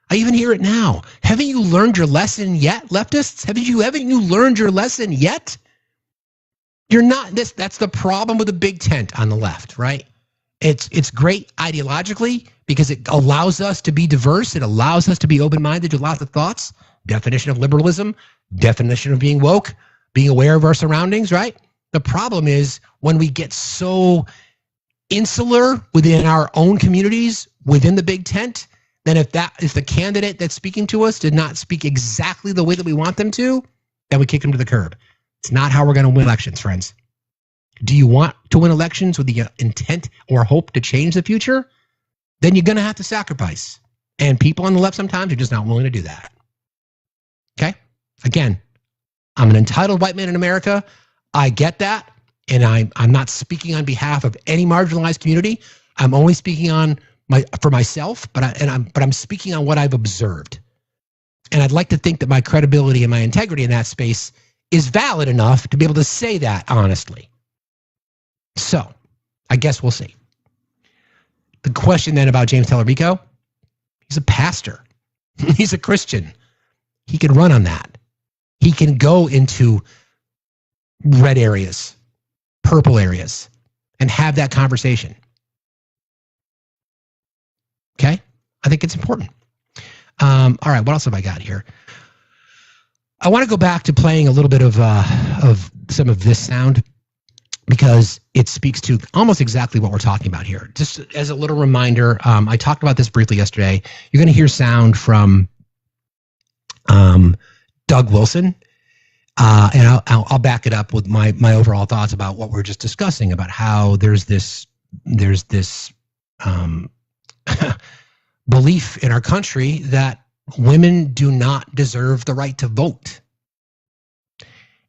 Haven't you learned your lesson yet, leftists? Haven't you learned your lesson yet? You're not this. That's the problem with the big tent on the left, right? It's great ideologically because it allows us to be diverse. It allows us to be open-minded to lots of thoughts. Definition of liberalism, definition of being woke, being aware of our surroundings, right? The problem is when we get so insular within our own communities, within the big tent, then if the candidate that's speaking to us did not speak exactly the way that we want them to, then we kick them to the curb. It's not how we're going to win elections, friends. Do you want to win elections with the intent or hope to change the future? Then you're going to have to sacrifice. And people on the left sometimes are just not willing to do that. Okay? Again, I'm an entitled white man in America. I get that. And I'm not speaking on behalf of any marginalized community. I'm only speaking for myself, but I'm speaking on what I've observed. And I'd like to think that my credibility and my integrity in that space is valid enough to be able to say that honestly. So, I guess we'll see. The question then about James Tallarico, he's a pastor. He's a Christian. He can run on that. He can go into red areas, purple areas, and have that conversation. Okay? I think it's important. All right, what else have I got here? I want to go back to playing a little bit of some of this sound because it speaks to almost exactly what we're talking about here. Just as a little reminder, I talked about this briefly yesterday. You're going to hear sound from Doug Wilson, and I'll back it up with my overall thoughts about what we're just discussing about how there's this belief in our country that women do not deserve the right to vote.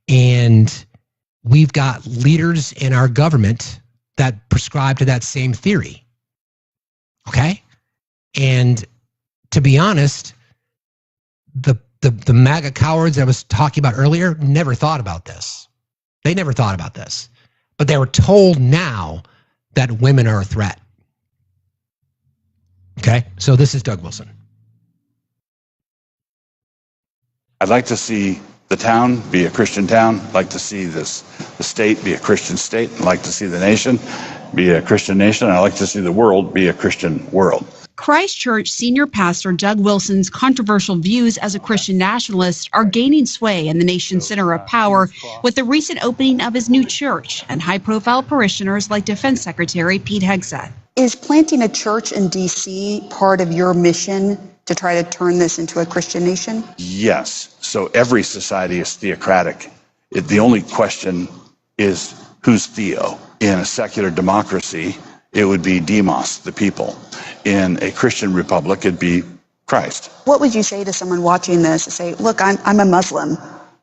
And we've got leaders in our government that prescribe to that same theory. Okay? And to be honest, the MAGA cowards I was talking about earlier never thought about this. They never thought about this. But they were told now that women are a threat. Okay? So this is Doug Wilson. I'd like to see the town be a Christian town. I'd like to see the state be a Christian state. I'd like to see the nation be a Christian nation. I'd like to see the world be a Christian world. Christchurch senior pastor Doug Wilson's controversial views as a Christian nationalist are gaining sway in the nation's center of power with the recent opening of his new church and high-profile parishioners like Defense Secretary Pete Hegseth. Is planting a church in D.C. part of your mission to try to turn this into a Christian nation? Yes. So every society is theocratic. The only question is who's theo? In a secular democracy, it would be demos, the people. In a Christian republic, it'd be Christ. What would you say to someone watching this and say, look, I'm a Muslim.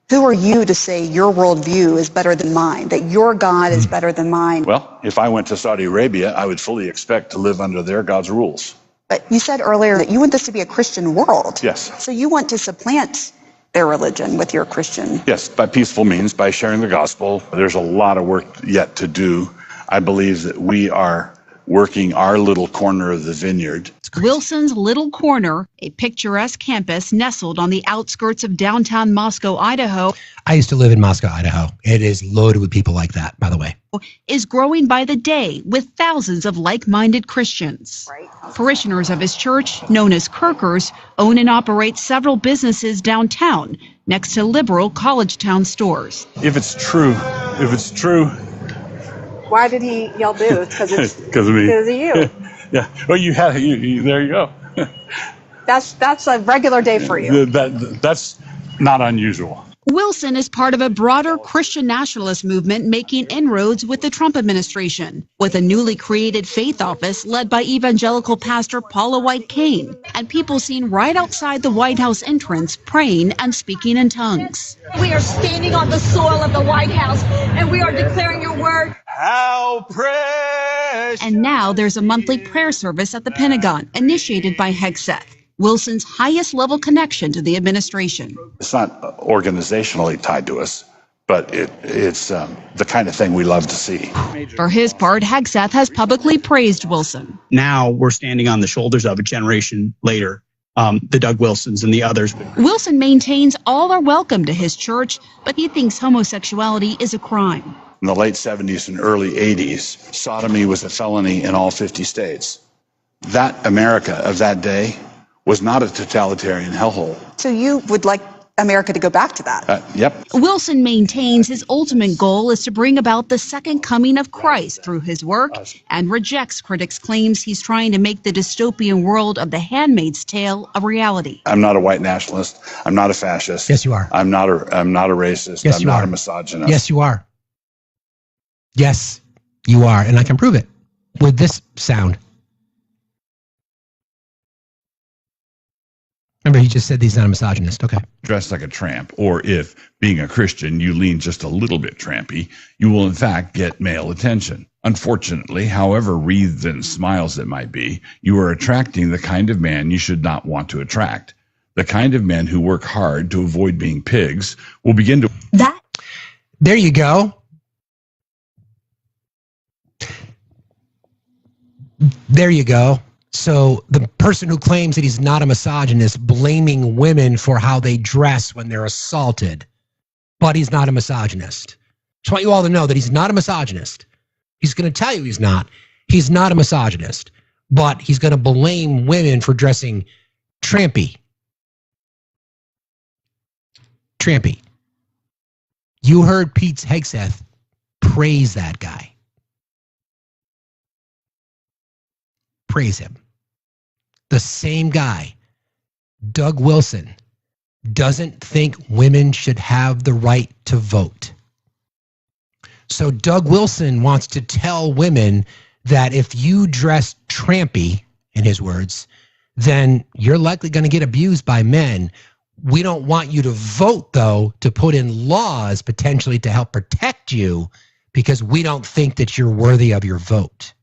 Who are you to say your worldview is better than mine, that your God is better than mine? Well, if I went to Saudi Arabia, I would fully expect to live under their God's rules. But you said earlier that you want this to be a Christian world. Yes. So you want to supplant their religion with your Christian. Yes, by peaceful means, by sharing the gospel. There's a lot of work yet to do. I believe that we are working our little corner of the vineyard. Wilson's Little Corner, a picturesque campus nestled on the outskirts of downtown Moscow, Idaho. I used to live in Moscow, Idaho. It is loaded with people like that, by the way. Is growing by the day with thousands of like-minded Christians. Right. Parishioners of his church, known as Kirkers, own and operate several businesses downtown next to liberal college town stores. If it's true. Why did he yell boo? Because it's because of me. Because of you. Yeah. Well, there you go. That's a regular day for you. That's not unusual. Wilson is part of a broader Christian nationalist movement making inroads with the Trump administration, with a newly created faith office led by evangelical pastor Paula White Cain, and people seen right outside the White House entrance praying and speaking in tongues. We are standing on the soil of the White House, and we are declaring your word. How precious! And now there's a monthly prayer service at the Pentagon, initiated by Hegseth, Wilson's highest level connection to the administration. It's not organizationally tied to us, but it's the kind of thing we love to see. For his part, Hegseth has publicly praised Wilson. Now we're standing on the shoulders of a generation later, the Doug Wilsons and the others. Wilson maintains all are welcome to his church, but he thinks homosexuality is a crime. In the late 70s and early 80s, sodomy was a felony in all 50 states. That America of that day was not a totalitarian hellhole. So you would like America to go back to that? Yep. Wilson maintains his ultimate goal is to bring about the second coming of Christ through his work and rejects critics' claims he's trying to make the dystopian world of The Handmaid's Tale a reality. I'm not a white nationalist. I'm not a fascist. Yes, you are. I'm not a racist. Yes, I'm you not are. a misogynist. Yes, you are. Yes, you are. And I can prove it with this sound. Remember, he just said he's not a misogynist. Okay. Dressed like a tramp, or if, being a Christian, you lean just a little bit trampy, you will in fact get male attention. Unfortunately, however wreathed in smiles it might be, you are attracting the kind of man you should not want to attract. The kind of men who work hard to avoid being pigs will begin to... There you go. There you go. So the person who claims that he's not a misogynist, blaming women for how they dress when they're assaulted, but he's not a misogynist. Just want you all to know that he's not a misogynist. He's going to tell you he's not. He's not a misogynist, but he's going to blame women for dressing trampy. Trampy. You heard Pete Hegseth praise that guy. Praise him. The same guy, Doug Wilson, doesn't think women should have the right to vote. So Doug Wilson wants to tell women that if you dress trampy, in his words, then you're likely going to get abused by men. We don't want you to vote, though, to put in laws potentially to help protect you because we don't think that you're worthy of your vote.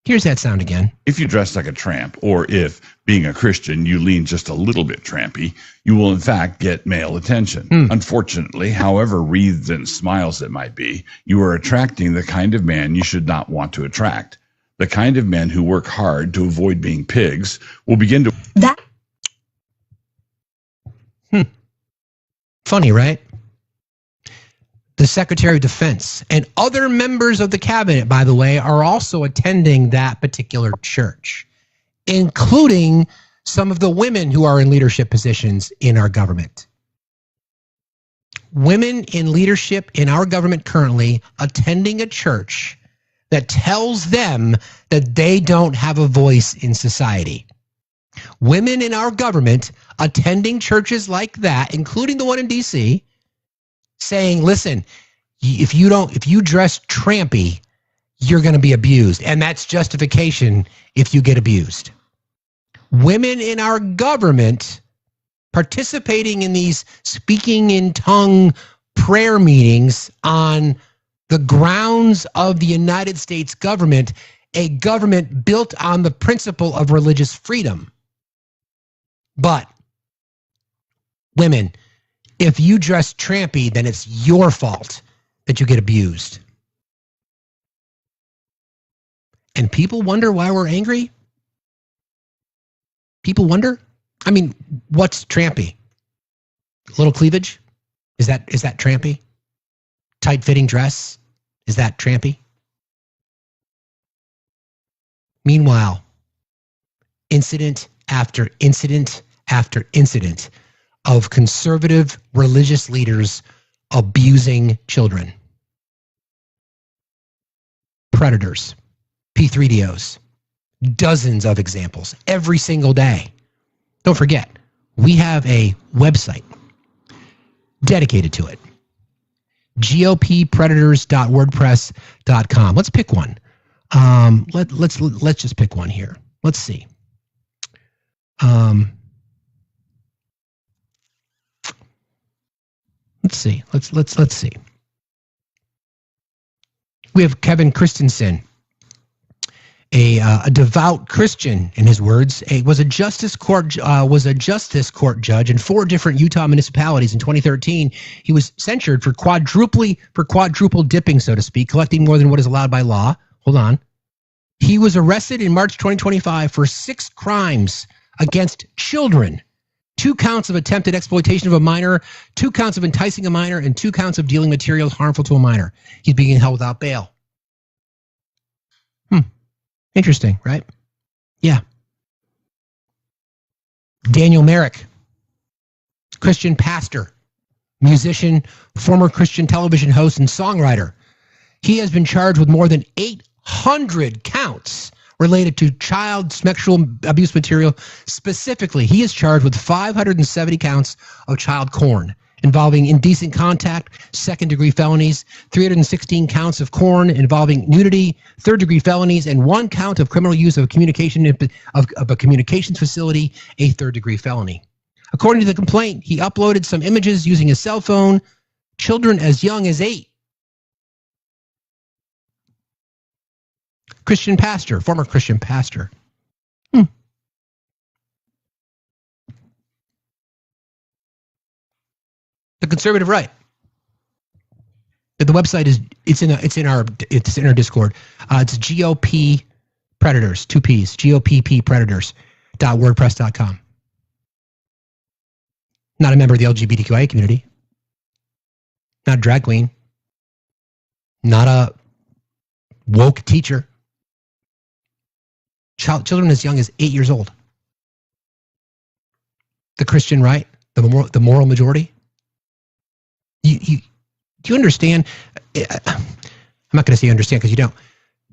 Here's that sound again. If you dress like a tramp, or if, being a Christian, you lean just a little bit trampy, you will in fact get male attention. Unfortunately, however wreathed in smiles it might be, you are attracting the kind of man you should not want to attract. The kind of men who work hard to avoid being pigs will begin to... Funny, right? The Secretary of Defense and other members of the cabinet, by the way, are also attending that particular church, including some of the women who are in leadership positions in our government. Women in leadership in our government currently attending a church that tells them that they don't have a voice in society. Women in our government attending churches like that, including the one in DC, saying, listen, if you dress trampy, you're going to be abused. And that's justification if you get abused. Women in our government participating in these speaking in tongue prayer meetings on the grounds of the United States government, a government built on the principle of religious freedom. But women, if you dress trampy, then it's your fault that you get abused. And people wonder why we're angry? People wonder? I mean, what's trampy? Little cleavage? Is that trampy? Tight-fitting dress? Is that trampy? Meanwhile, incident after incident after incident of conservative religious leaders abusing children. Predators, P3DOs, dozens of examples every single day. Don't forget, we have a website dedicated to it. GOPpredators.wordpress.com. Let's pick one. Let's just pick one here. Let's see. Let's see. Let's see. We have Kevin Christensen, a devout Christian, in his words, was a justice court judge in 4 different Utah municipalities in 2013. He was censured for quadruple dipping, so to speak, collecting more than what is allowed by law. Hold on. He was arrested in March 2025 for 6 crimes against children. 2 counts of attempted exploitation of a minor, 2 counts of enticing a minor, and 2 counts of dealing materials harmful to a minor. He's being held without bail. Interesting, right? Yeah. Daniel Merrick, Christian pastor, musician, former Christian television host, and songwriter. He has been charged with more than 800 counts related to child sexual abuse material. Specifically, he is charged with 570 counts of child porn involving indecent contact, second-degree felonies, 316 counts of corn involving nudity, third-degree felonies, and 1 count of criminal use of a communications facility, a third-degree felony. According to the complaint, he uploaded some images using his cell phone, children as young as 8. Christian pastor, former Christian pastor. The conservative right. The website is it's in our Discord. It's GOP Predators, 2 P's, GOPP-Predators.wordpress.com. Not a member of the LGBTQIA community. Not a drag queen. Not a woke teacher. Children as young as 8 years old. The Christian right, the moral majority. Do you understand? I'm not going to say you understand because you don't.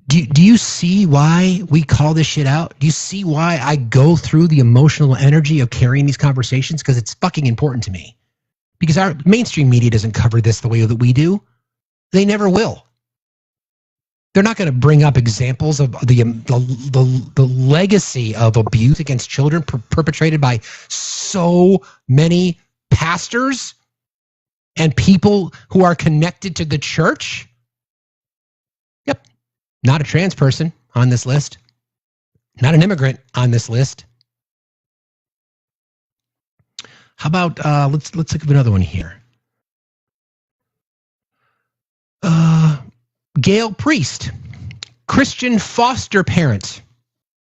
Do you see why we call this shit out? Do you see why I go through the emotional energy of carrying these conversations? Because it's fucking important to me. Because our mainstream media doesn't cover this the way that we do. They never will. They're not going to bring up examples of the legacy of abuse against children perpetrated by so many pastors and people who are connected to the church. Yep. Not a trans person on this list. Not an immigrant on this list. How about let's look at another one here. Gail Priest, Christian foster parent,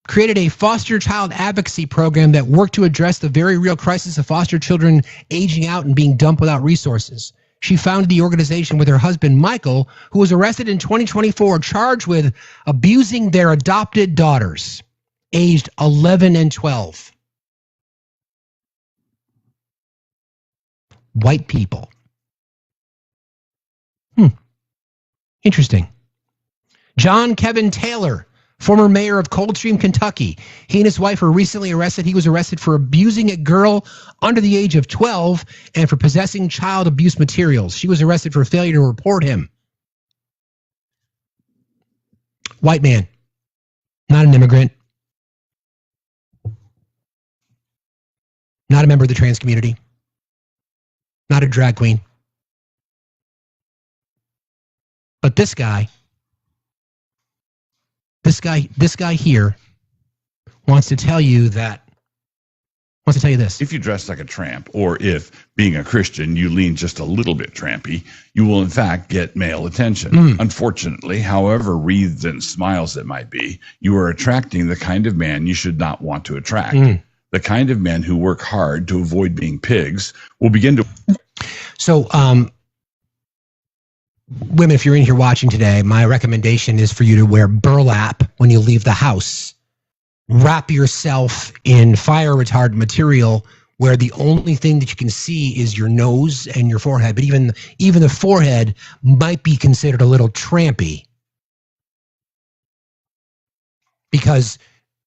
created a foster child advocacy program that worked to address the very real crisis of foster children aging out and being dumped without resources. She founded the organization with her husband, Michael, who was arrested in 2024, charged with abusing their adopted daughters, aged 11 and 12. White people. Interesting. John Kevin Taylor, former mayor of Coldstream, Kentucky. He and his wife were recently arrested. He was arrested for abusing a girl under the age of 12 and for possessing child abuse materials. She was arrested for failure to report him. White man. Not an immigrant. Not a member of the trans community. Not a drag queen. But this guy here wants to tell you this. If you dress like a tramp, or if, being a Christian, you lean just a little bit trampy, you will in fact get male attention. Unfortunately, however wreathed in smiles it might be, you are attracting the kind of man you should not want to attract. The kind of men who work hard to avoid being pigs will begin to... So, women, if you're in here watching today, my recommendation is for you to wear burlap when you leave the house. Wrap yourself in fire retardant material where the only thing that you can see is your nose and your forehead. But even the forehead might be considered a little trampy. Because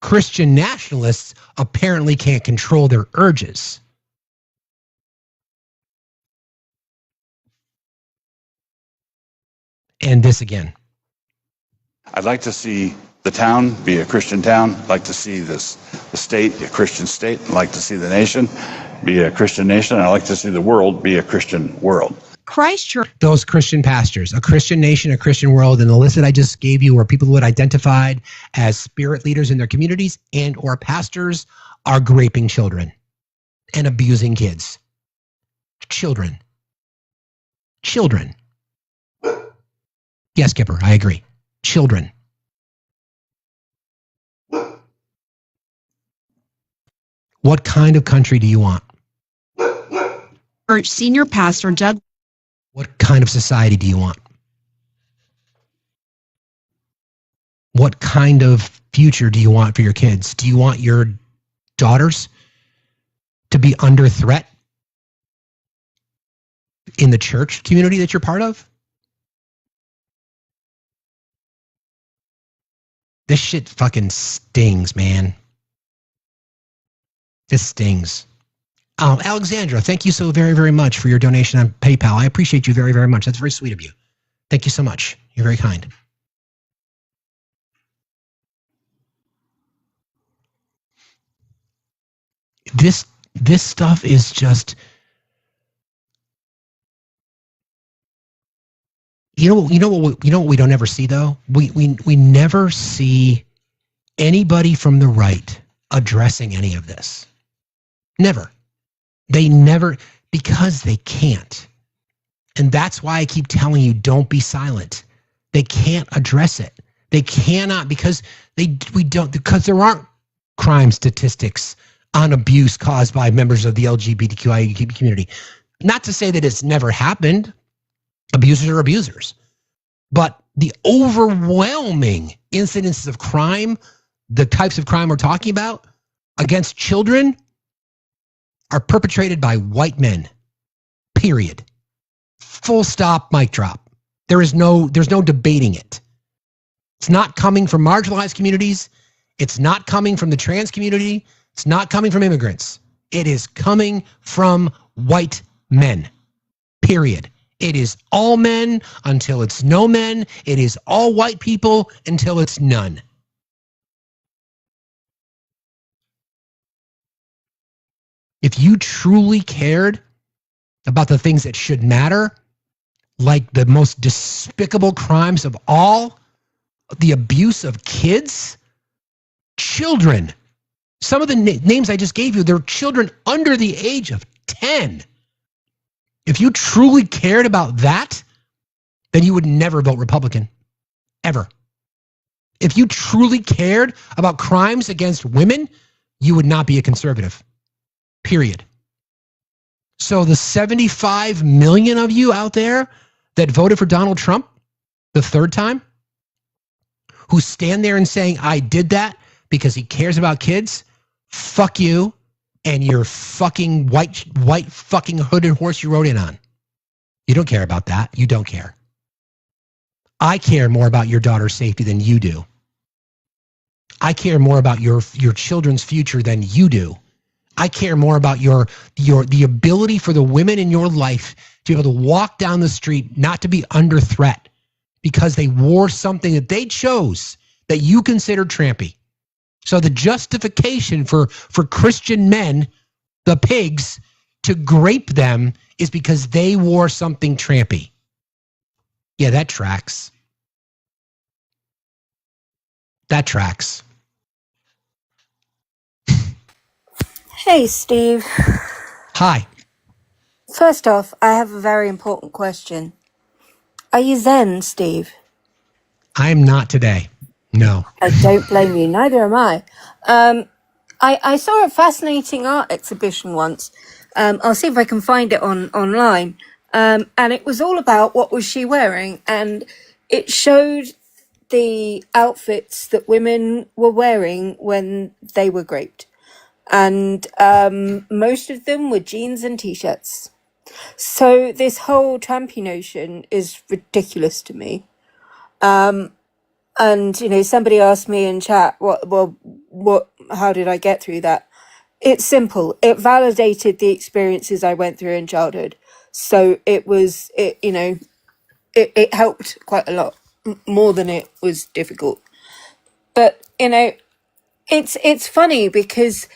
Christian nationalists apparently can't control their urges. And this again. I'd like to see the town be a Christian town. I'd like to see the state a Christian state. I'd like to see the nation be a Christian nation. I'd like to see the world be a Christian world. Christchurch. Those Christian pastors, a Christian nation, a Christian world, and the list that I just gave you were people who had identified as spirit leaders in their communities and or pastors are raping children and abusing kids. Children. Yes, Kipper, I agree. Children. What kind of country do you want? Senior pastor Doug. What kind of society do you want? What kind of future do you want for your kids? Do you want your daughters to be under threat in the church community that you're part of? This shit fucking stings, man. This stings. Alexandra, thank you so very, very much for your donation on PayPal. I appreciate you very, very much. That's very sweet of you. Thank you so much. You're very kind. This stuff is just, you know what we don't ever see though? We never see anybody from the right addressing any of this. Never. They never, because they can't. And that's why I keep telling you, don't be silent. They can't address it. They cannot, because because there aren't crime statistics on abuse caused by members of the LGBTQIA community. Not to say that it's never happened. Abusers are abusers. But the overwhelming incidences of crime, the types of crime we're talking about against children, are perpetrated by white men. Period. Full stop, mic drop. There's no debating it. It's not coming from marginalized communities. It's not coming from the trans community. It's not coming from immigrants. It is coming from white men. Period. It is all men until it's no men. It is all white people until it's none. If you truly cared about the things that should matter, like the most despicable crimes of all, the abuse of kids, children. Some of the names I just gave you, they're children under the age of 10. If you truly cared about that, then you would never vote Republican. Ever. If you truly cared about crimes against women, you would not be a conservative. Period. So the 75 million of you out there that voted for Donald Trump the third time, who stand there and saying, I did that because he cares about kids, fuck you and your fucking white fucking hooded horse you rode in on. You don't care about that. You don't care. I care more about your daughter's safety than you do. I care more about your children's future than you do. I care more about the ability for the women in your life to be able to walk down the street, not to be under threat because they wore something that they chose that you considered trampy. So the justification for Christian men, the pigs, to grape them is because they wore something trampy. Yeah, that tracks. That tracks. Hey, Steve. Hi. First off, I have a very important question. Are you Zen, Steve? I'm not today. No. I don't blame you. Neither am I. I saw a fascinating art exhibition once. I'll see if I can find it online. And it was all about what was she wearing. And it showed the outfits that women were wearing when they were raped. And most of them were jeans and t-shirts. So this whole trampy notion is ridiculous to me. And you know, somebody asked me in chat, how did I get through that? It's simple. It validated the experiences I went through in childhood. So it helped quite a lot, more than it was difficult. But you know, it's funny because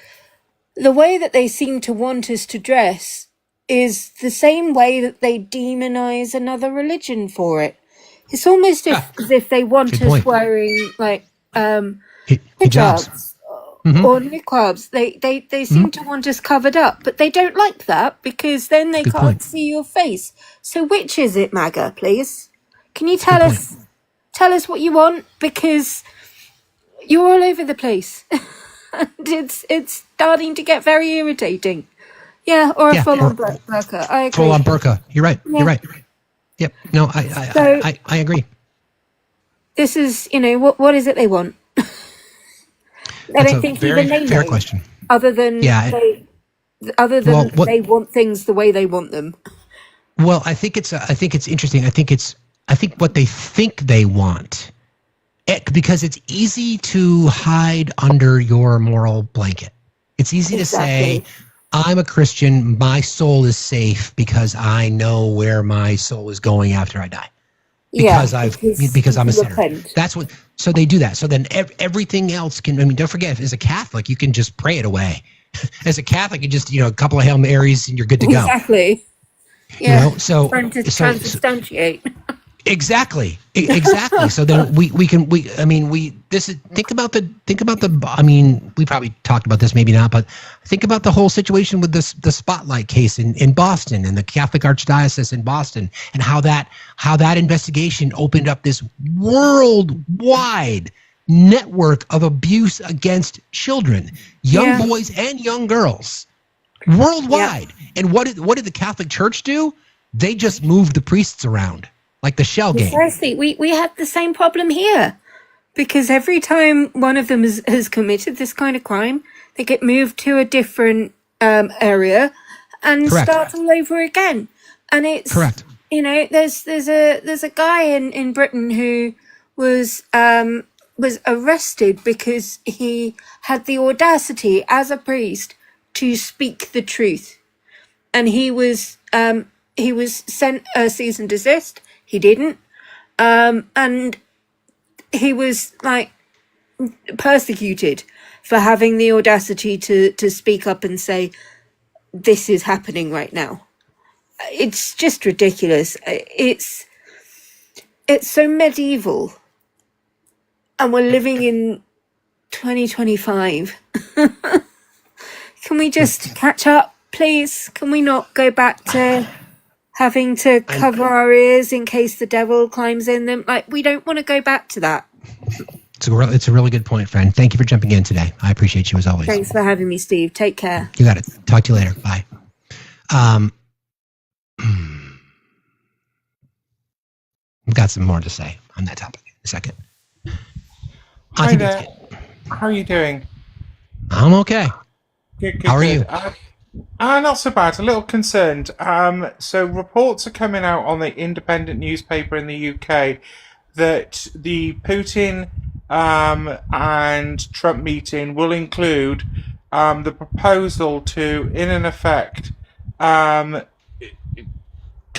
the way that they seem to want us to dress is the same way that they demonize another religion for it. It's almost as if they want us wearing like hijabs or niqabs. They seem to want us covered up, but they don't like that because then they can't see your face. So which is it, MAGA, please? Can you tell us what you want? Because you're all over the place. And it's starting to get very irritating. Yeah, or a full-on burqa. I agree. Full-on burqa. You're right. Yeah. You're right. Yep. No, I agree. This is, you know, what is it they want? I don't think even they know. Fair question. Other than they want things the way they want them. Well, I think it's interesting. I think what they think they want. Because it's easy to hide under your moral blanket. It's easy to say, I'm a Christian. My soul is safe because I know where my soul is going after I die. Because because I'm a sinner. That's what. So they do that. So then everything else can. I mean, don't forget, as a Catholic, you can just pray it away. As a Catholic, you just a couple of Hail Marys and you're good to go. Exactly. Yeah. You know, so transubstantiate. Exactly. So then we think about the. I mean, we probably talked about this, maybe not, but think about the whole situation with the Spotlight case in Boston and the Catholic Archdiocese in Boston, and how that investigation opened up this worldwide network of abuse against children, young boys and young girls, worldwide. Yeah. And what did the Catholic Church do? They just moved the priests around. Like the shell game. Precisely. We have the same problem here. Because every time one of them has committed this kind of crime, they get moved to a different area and start all over again. And it's there's a guy in Britain who was arrested because he had the audacity as a priest to speak the truth. And he was sent a cease and desist. He didn't. And he was persecuted for having the audacity to speak up and say, this is happening right now. It's just ridiculous. It's so medieval. And we're living in 2025. Can we just catch up, please? Can we not go back to having to cover our ears in case the devil climbs in them? We don't want to go back to that. It's a really good point, friend. Thank you for jumping in today. I appreciate you as always. Thanks for having me, Steve. Take care. You got it. Talk to you later. Bye. I've got some more to say on that topic in a second. Hi there. How are you doing? I'm okay. Good. How are you? Not so bad. A little concerned. So reports are coming out on the independent newspaper in the UK that the Putin and Trump meeting will include the proposal to, in effect, kind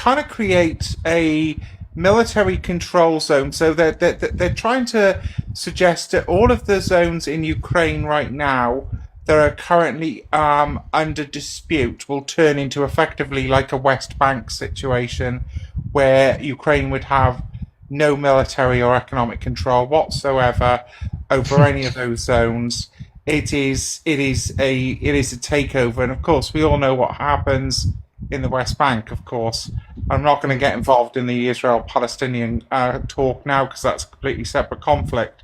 of create a military control zone. So they're trying to suggest that all of the zones in Ukraine right now that are currently under dispute will turn into effectively like a West Bank situation where Ukraine would have no military or economic control whatsoever over any of those zones. It is a takeover, and of course we all know what happens in the West Bank. Of course, I'm not going to get involved in the Israel-Palestinian talk now because that's a completely separate conflict.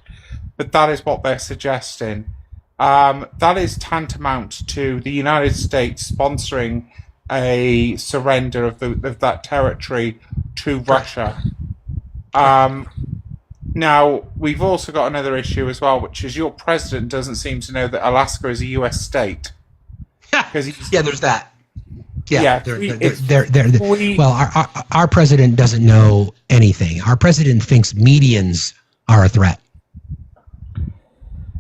But that is what they're suggesting. That is tantamount to the United States sponsoring a surrender of that territory to Russia. Now, we've also got another issue as well, which is your president doesn't seem to know that Alaska is a U.S. state. Yeah, there's that. Yeah. Well, our president doesn't know anything. Our president thinks medians are a threat.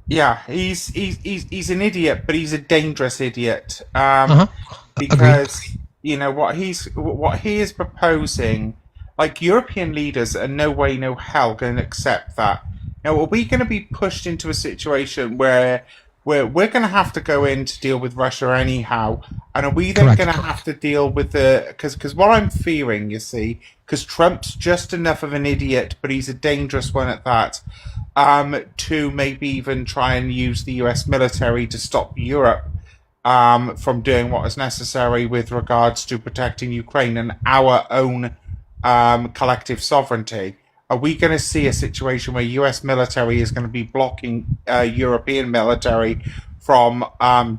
Yeah, he's an idiot, but he's a dangerous idiot. Because what he is proposing, like, European leaders are no way, no hell going to accept that. Now, are we going to be pushed into a situation where we're going to have to go in to deal with Russia anyhow? And are we then going to have to deal with because what I'm fearing, you see, because Trump's just enough of an idiot, but he's a dangerous one at that, to maybe even try and use the US military to stop Europe from doing what is necessary with regards to protecting Ukraine and our own collective sovereignty. Are we going to see a situation where US military is going to be blocking European military from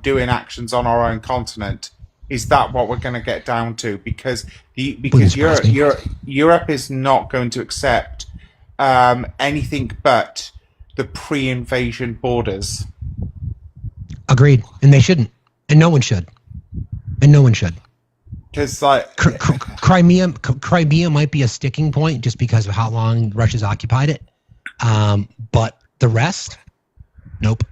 doing actions on our own continent? Is that what we're going to get down to? Because Europe is not going to accept anything but the pre-invasion borders. Agreed, and they shouldn't, and no one should, Because Crimea might be a sticking point just because of how long Russia's occupied it, but the rest, nope.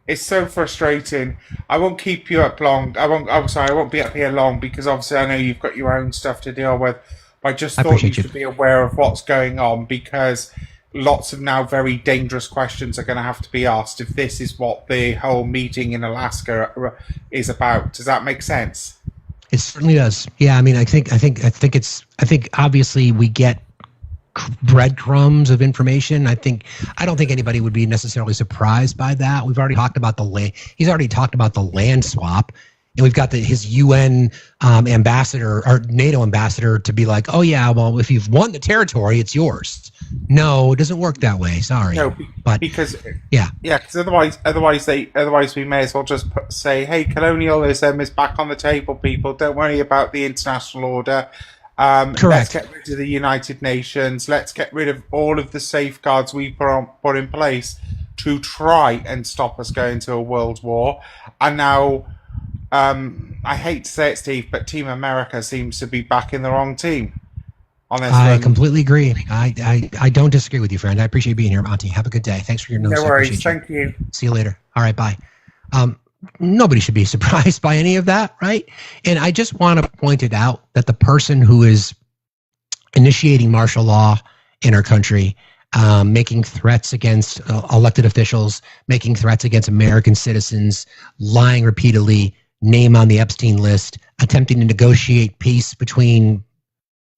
It's so frustrating. I won't keep you up long. I won't be up here long because obviously I know you've got your own stuff to deal with. But I just thought you should be aware of what's going on because lots of now very dangerous questions are going to have to be asked if this is what the whole meeting in Alaska is about. Does that make sense? It certainly does. Yeah, I mean, I think obviously we get breadcrumbs of information. I don't think anybody would be necessarily surprised by that. We've already talked about the land. He's already talked about the land swap, and we've got his UN ambassador or NATO ambassador to be like, oh yeah, well if you've won the territory, it's yours. No, it doesn't work that way. Sorry, no, because otherwise we may as well just say, hey, colonialism is back on the table, people. Don't worry about the international order. Correct. Let's get rid of the United Nations. Let's get rid of all of the safeguards we put in place to try and stop us going to a world war. And now, I hate to say it, Steve, but Team America seems to be back in the wrong team on this. I completely agree. I don't disagree with you, friend. I appreciate being here, Monty. Have a good day. Thanks for your notes. No worries. Thank you. See you later. All right, bye. Nobody should be surprised by any of that, right? And I just want to point it out that the person who is initiating martial law in our country, making threats against elected officials, making threats against American citizens, lying repeatedly, name on the Epstein list, attempting to negotiate peace between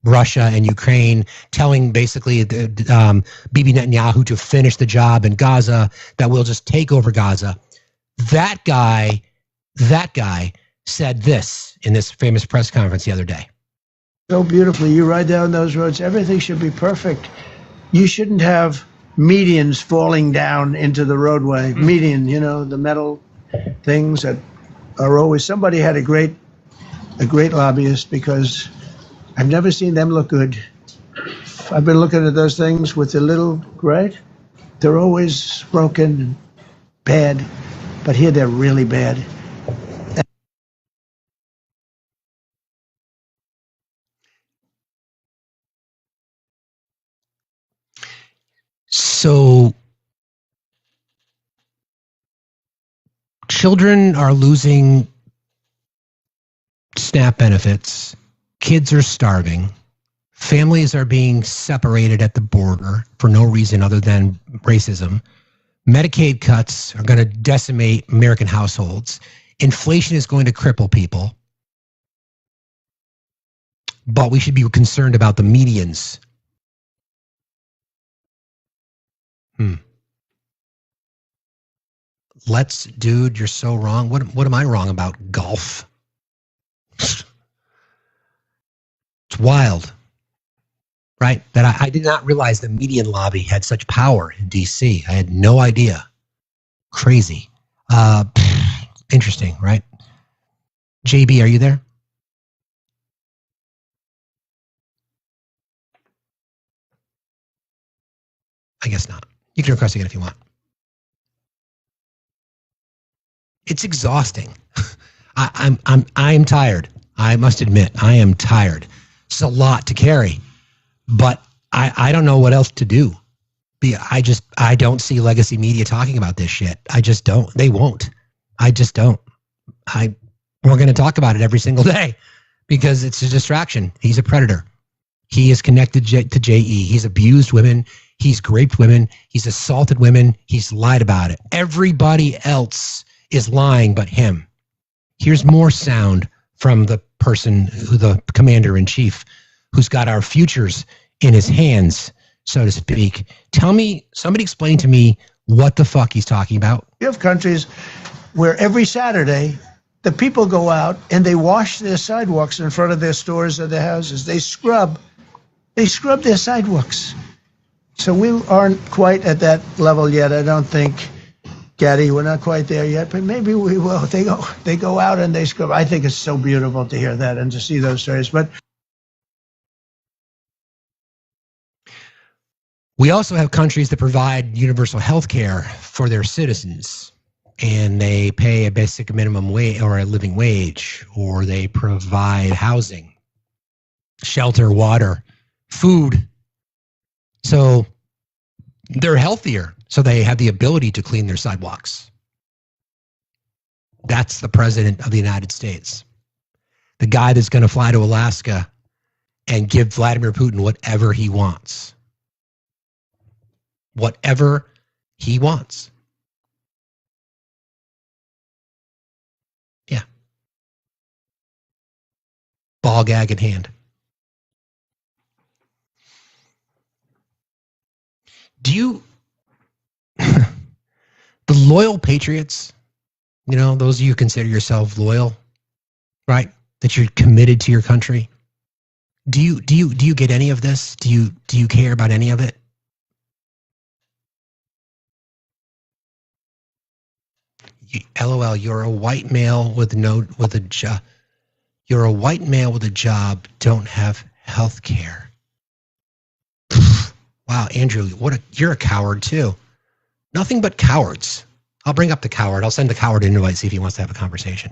Russia and Ukraine, telling basically Bibi Netanyahu to finish the job in Gaza, that we'll just take over Gaza. That guy said this in this famous press conference the other day. So beautifully, you ride down those roads, everything should be perfect. You shouldn't have medians falling down into the roadway. Median, the metal things that are always, somebody had a great lobbyist because I've never seen them look good. I've been looking at those things with the little, right? They're always broken and bad. But here they're really bad. So children are losing SNAP benefits. Kids are starving. Families are being separated at the border for no reason other than racism. Medicaid cuts are going to decimate American households. Inflation is going to cripple people. But we should be concerned about the medians. Dude, you're so wrong. What am I wrong about? Golf? It's wild. Right? That I did not realize the median lobby had such power in DC. I had no idea. Crazy. Interesting, right? JB, are you there? I guess not. You can request again if you want. It's exhausting. I'm tired. I must admit, I am tired. It's a lot to carry. But I don't know what else to do. I don't see legacy media talking about this shit. I just don't. They won't. I just don't. We're going to talk about it every single day because it's a distraction. He's a predator. He is connected to JE. He's abused women. He's raped women. He's assaulted women. He's lied about it. Everybody else is lying but him. Here's more sound from the person who the commander-in-chief who's got our futures in his hands, so to speak. Somebody explain to me what the fuck he's talking about. You have countries where every Saturday the people go out and they wash their sidewalks in front of their stores or their houses. They scrub their sidewalks. So we aren't quite at that level yet. I don't think, Gaddy, we're not quite there yet, but maybe we will. They go out and they scrub. I think it's so beautiful to hear that and to see those stories. But we also have countries that provide universal health care for their citizens, and they pay a basic minimum wage or a living wage, or they provide housing, shelter, water, food. So they're healthier, so they have the ability to clean their sidewalks. That's the president of the United States. The guy that's going to fly to Alaska and give Vladimir Putin whatever he wants. Whatever he wants. Yeah. Ball gag in hand. Do you, the loyal patriots, you know, those of you who consider yourself loyal, right? That you're committed to your country. Do you get any of this? Do you care about any of it? LOL, you're a white male with a job. You're a white male with a job, don't have health care. Wow, Andrew, you're a coward too. Nothing but cowards. I'll bring up the coward. I'll send the coward an invite, see if he wants to have a conversation.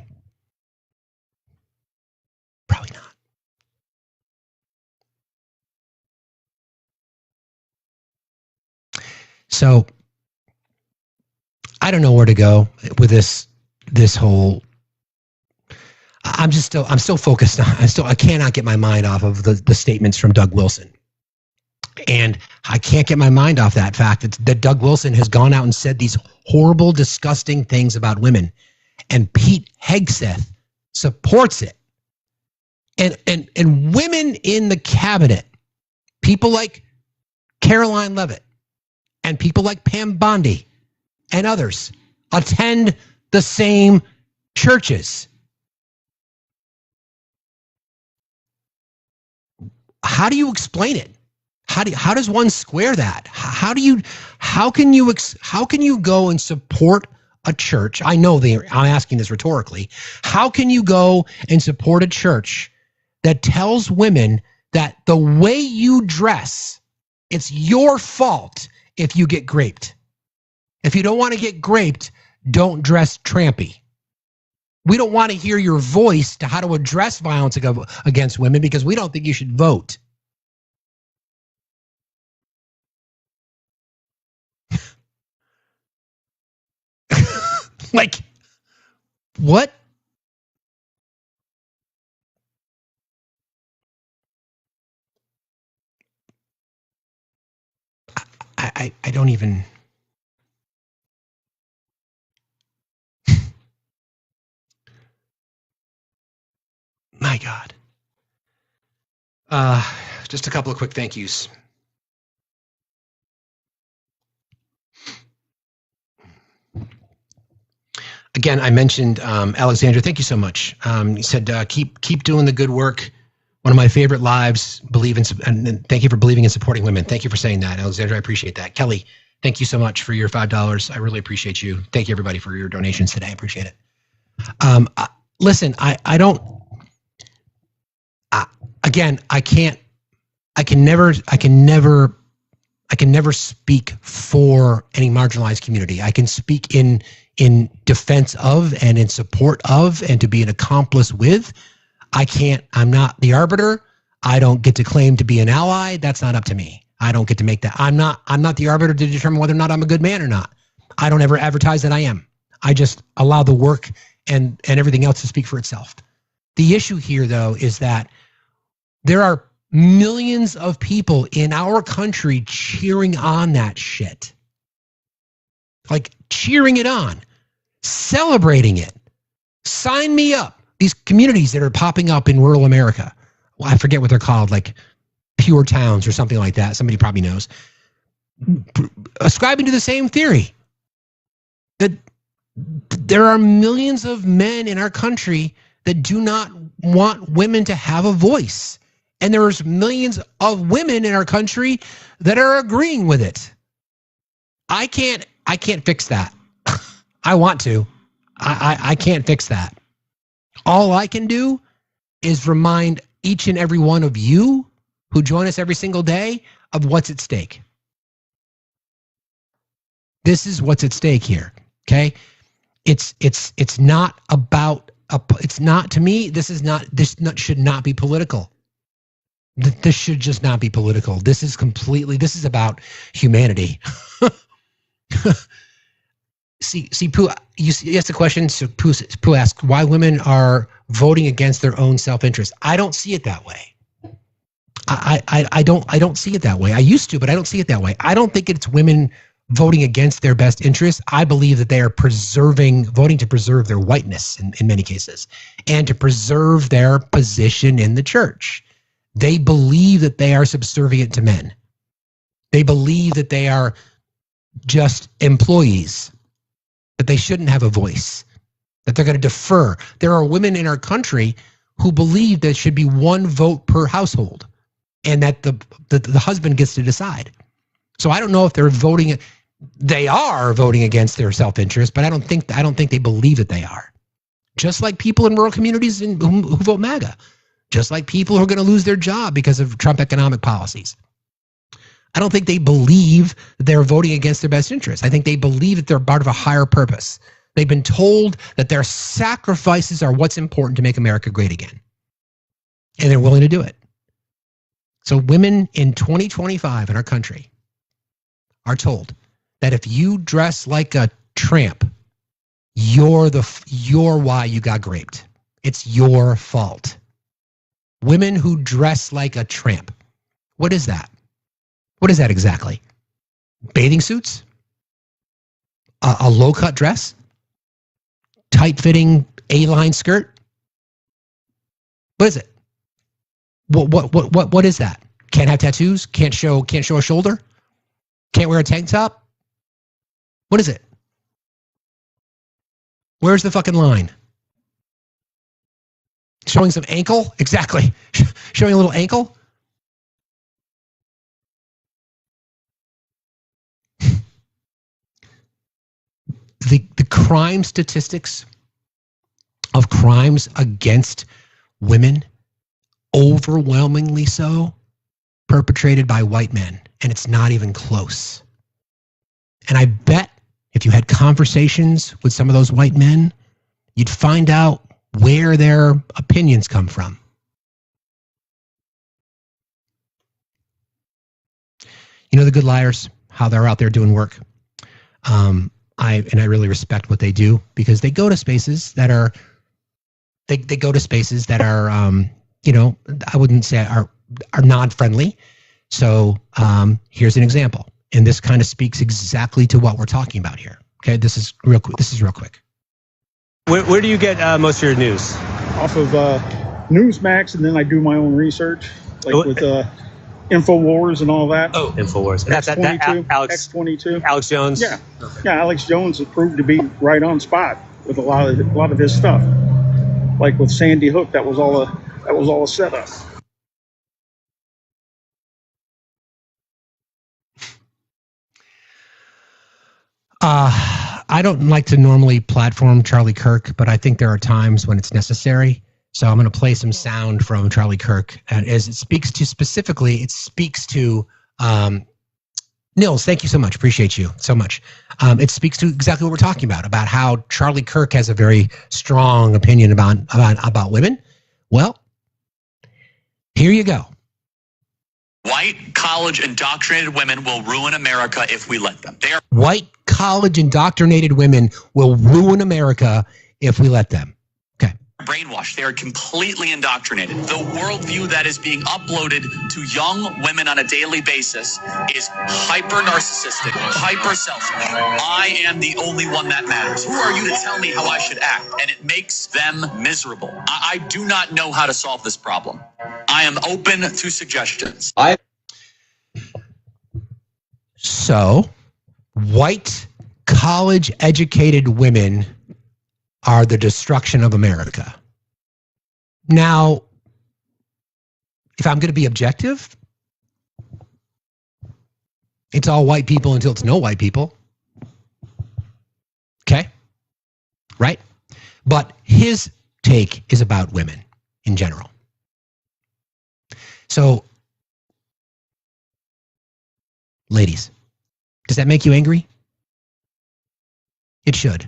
Probably not. So I don't know where to go with this whole. I'm still focused on. I cannot get my mind off of the statements from Doug Wilson. And I can't get my mind off that fact that Doug Wilson has gone out and said these horrible, disgusting things about women. And Pete Hegseth supports it. And women in the cabinet, people like Caroline Leavitt and people like Pam Bondi and others attend the same churches. How do you explain it? How does one square that? How can you go and support a church? I know I'm asking this rhetorically. How can you go and support a church that tells women that the way you dress, it's your fault if you get raped? If you don't want to get raped, don't dress trampy. We don't want to hear your voice to how to address violence against women because we don't think you should vote. Like, what? I don't even. My God. Just a couple of quick thank yous. Again, I mentioned Alexandra. Thank you so much. You said keep doing the good work. One of my favorite lives. And thank you for believing and supporting women. Thank you for saying that, Alexandra. I appreciate that. Kelly, thank you so much for your $5. I really appreciate you. Thank you everybody for your donations today. I appreciate it. Listen, I don't. Again, I can never speak for any marginalized community. I can speak in defense of and in support of and to be an accomplice with. I'm not the arbiter. I don't get to claim to be an ally. That's not up to me. I don't get to make that. I'm not the arbiter to determine whether or not I'm a good man or not. I don't ever advertise that I am. I just allow the work and everything else to speak for itself. The issue here, though, is that there are millions of people in our country cheering on that shit. Like cheering it on, celebrating it. Sign me up. These communities that are popping up in rural America. Well, I forget what they're called, like pure towns or something like that. Somebody probably knows. Ascribing to the same theory. That there are millions of men in our country that do not want women to have a voice. And there's millions of women in our country that are agreeing with it. I can't fix that. I want to. I can't fix that. All I can do is remind each and every one of you who join us every single day of what's at stake. This is what's at stake here. Okay? It's not about it's not, to me, this should not be political. This should just not be political. This is about humanity. Pooh, you asked the question. So Pooh asked why women are voting against their own self-interest. I don't see it that way. I don't see it that way. I used to, but I don't see it that way. I don't think it's women voting against their best interests. I believe that they are voting to preserve their whiteness in many cases, and to preserve their position in the church. They believe that they are subservient to men. They believe that they are just employees, that they shouldn't have a voice, that they're going to defer. There are women in our country who believe there should be one vote per household, and that the husband gets to decide. So I don't know if they're voting. They are voting against their self-interest, but I don't think they believe that they are. Just like people in rural communities who vote MAGA, just like people who are going to lose their job because of Trump economic policies. I don't think they believe that they're voting against their best interests. I think they believe that they're part of a higher purpose. They've been told that their sacrifices are what's important to make America great again, and they're willing to do it. So women in 2025 in our country are told that if you dress like a tramp, you're why you got raped. It's your fault. Women who dress like a tramp. What is that? What is that exactly? Bathing suits? A low-cut dress? Tight-fitting A-line skirt? What is it? What is that? Can't have tattoos? Can't show a shoulder? Can't wear a tank top? What is it? Where's the fucking line? Showing some ankle? Exactly. Showing a little ankle? The crime statistics of crimes against women, overwhelmingly so, perpetrated by white men, and it's not even close. And I bet if you had conversations with some of those white men, you'd find out where their opinions come from. You know the good liars, how they're out there doing work. I really respect what they do, because they go to spaces that are I wouldn't say are non-friendly. So here's an example, and this kind of speaks exactly to what we're talking about here. Okay, this is real quick. Where do you get most of your news? Off of Newsmax, and then I do my own research, like with InfoWars and all that. Oh, InfoWars. And that's X22. Alex Jones. Yeah, yeah. Alex Jones has proved to be right on spot with a lot of his stuff. Like with Sandy Hook, that was all a setup. I don't like to normally platform Charlie Kirk, but I think there are times when it's necessary. So I'm going to play some sound from Charlie Kirk, and as it speaks to Nils. Thank you so much. Appreciate you so much. It speaks to exactly what we're talking about how Charlie Kirk has a very strong opinion about women. Well, here you go. White, college indoctrinated women will ruin America if we let them. White, college indoctrinated women will ruin America if we let them. Okay. Brainwashed. They are completely indoctrinated. The worldview that is being uploaded to young women on a daily basis is hyper narcissistic, hyper selfish. I am the only one that matters. Who are you to tell me how I should act? And it makes them miserable. I do not know how to solve this problem. I am open to suggestions. So, white, college-educated women are the destruction of America. Now, if I'm going to be objective, it's all white people until it's no white people. Okay? Right? But his take is about women in general. So, ladies, does that make you angry? It should.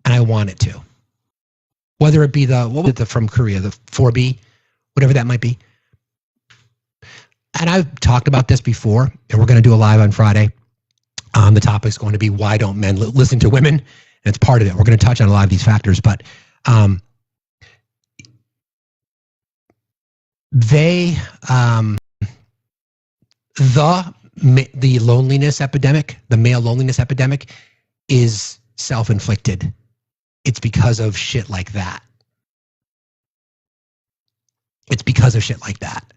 And I want it to. Whether it be from Korea, the 4B, whatever that might be. And I've talked about this before, and we're going to do a live on Friday The topic's going to be why don't men listen to women? And it's part of it. We're going to touch on a lot of these factors, but the loneliness epidemic, the male loneliness epidemic, is self-inflicted. It's because of shit like that. It's because of shit like that.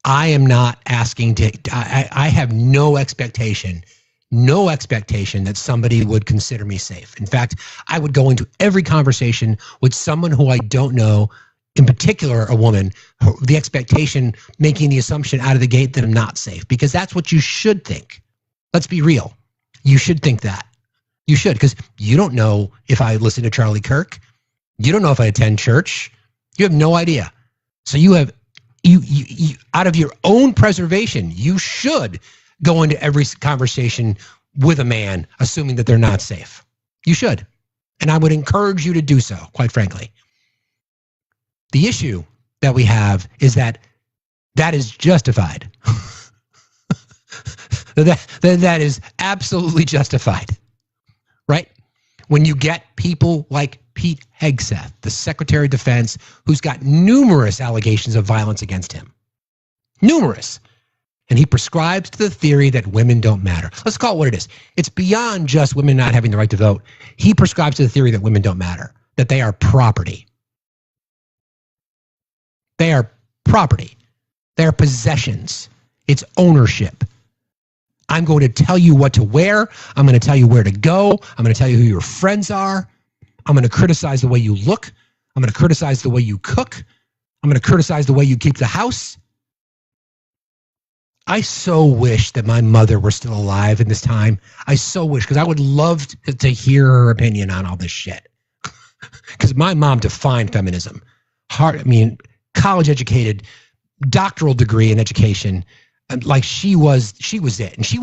I am not asking to, I have no expectation that somebody would consider me safe. In fact, I would go into every conversation with someone who I don't know, in particular a woman, the expectation, making the assumption out of the gate that I'm not safe, because that's what you should think. Let's be real. You should think that. You should, because you don't know if I listen to Charlie Kirk. You don't know if I attend church. You have no idea. So you have, you out of your own preservation, you should go into every conversation with a man, assuming that they're not safe. You should. And I would encourage you to do so, quite frankly. The issue that we have is that is justified. that is absolutely justified, right? When you get people like Pete Hegseth, the Secretary of Defense, who's got numerous allegations of violence against him. Numerous. And he prescribes to the theory that women don't matter. Let's call it what it is. It's beyond just women not having the right to vote. He prescribes to the theory that women don't matter, that they are property. They are property. They are possessions. It's ownership. I'm going to tell you what to wear. I'm going to tell you where to go. I'm going to tell you who your friends are. I'm going to criticize the way you look. I'm going to criticize the way you cook. I'm going to criticize the way you keep the house. I so wish that my mother were still alive in this time. I so wish, because I would love to hear her opinion on all this shit. Because my mom defined feminism. College educated, doctoral degree in education. Like she was it. And she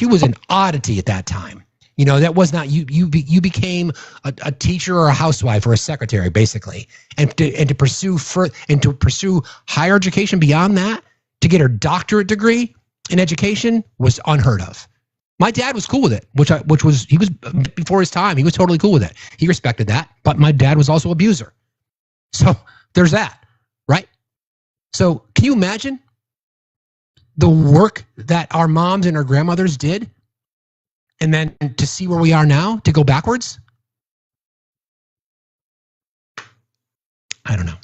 was an oddity at that time. You know, that was not, you became a teacher or a housewife or a secretary, basically. And to pursue higher education beyond that, to get her doctorate degree in education, was unheard of. My dad was cool with it, he was before his time. He was totally cool with it. He respected that, but my dad was also an abuser. So there's that, right? So can you imagine the work that our moms and our grandmothers did, and then to see where we are now, to go backwards? I don't know.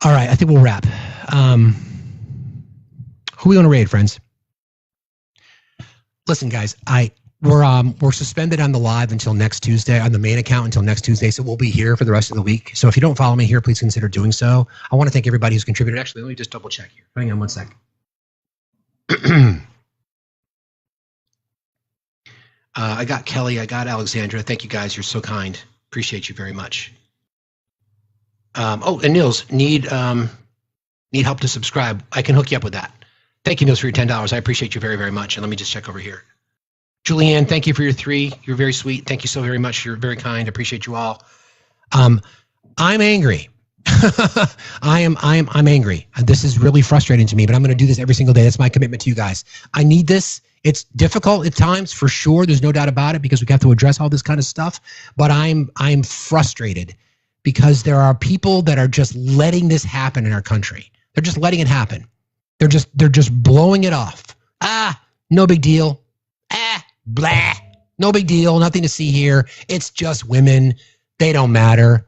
All right, I think we'll wrap. Who are we going to raid, friends? Listen, guys, we're suspended on the live until next Tuesday, on the main account until next Tuesday, so we'll be here for the rest of the week. So if you don't follow me here, please consider doing so. I want to thank everybody who's contributed. Actually, let me just double check here. Hang on one sec. I got Kelly, I got Alexandra. Thank you guys, you're so kind. Appreciate you very much. And Nils, need help to subscribe. I can hook you up with that. Thank you, Nils, for your $10. I appreciate you very, very much. And let me just check over here. Julianne, thank you for your 3. You're very sweet. Thank you so very much. You're very kind. I appreciate you all. I'm angry. I'm angry. This is really frustrating to me, but I'm going to do this every single day. That's my commitment to you guys. I need this. It's difficult at times, for sure. There's no doubt about it, because we have to address all this kind of stuff. But I'm frustrated because there are people that are just letting this happen in our country. They're just letting it happen. They're just blowing it off. No big deal. Blah. No big deal. Nothing to see here. It's just women. They don't matter.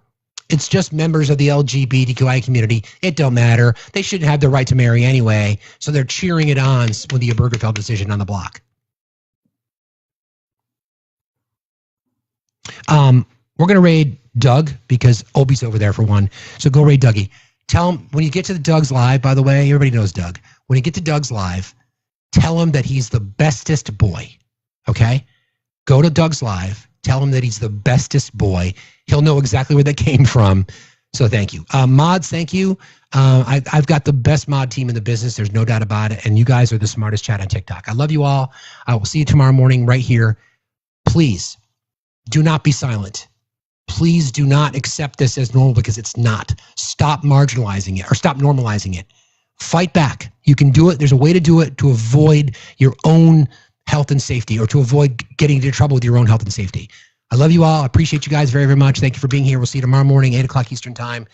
It's just members of the LGBTQI community. It don't matter. They shouldn't have the right to marry anyway. So they're cheering it on with the Obergefell decision on the block. We're going to raid Doug because Obi's over there for one. So go raid Dougie. Tell him, when you get to the Doug's live, by the way, everybody knows Doug. When you get to Doug's live, tell him that he's the bestest boy. Okay? Go to Doug's live. Tell him that he's the bestest boy. He'll know exactly where that came from. So thank you. Mods, thank you. I've got the best mod team in the business. There's no doubt about it. And you guys are the smartest chat on TikTok. I love you all. I will see you tomorrow morning right here. Please do not be silent. Please do not accept this as normal, because it's not. Stop marginalizing it, or stop normalizing it. Fight back. You can do it. There's a way to do it to avoid your own health and safety, or to avoid getting into trouble with your own health and safety. I love you all. I appreciate you guys very, very much. Thank you for being here. We'll see you tomorrow morning, 8 o'clock Eastern time.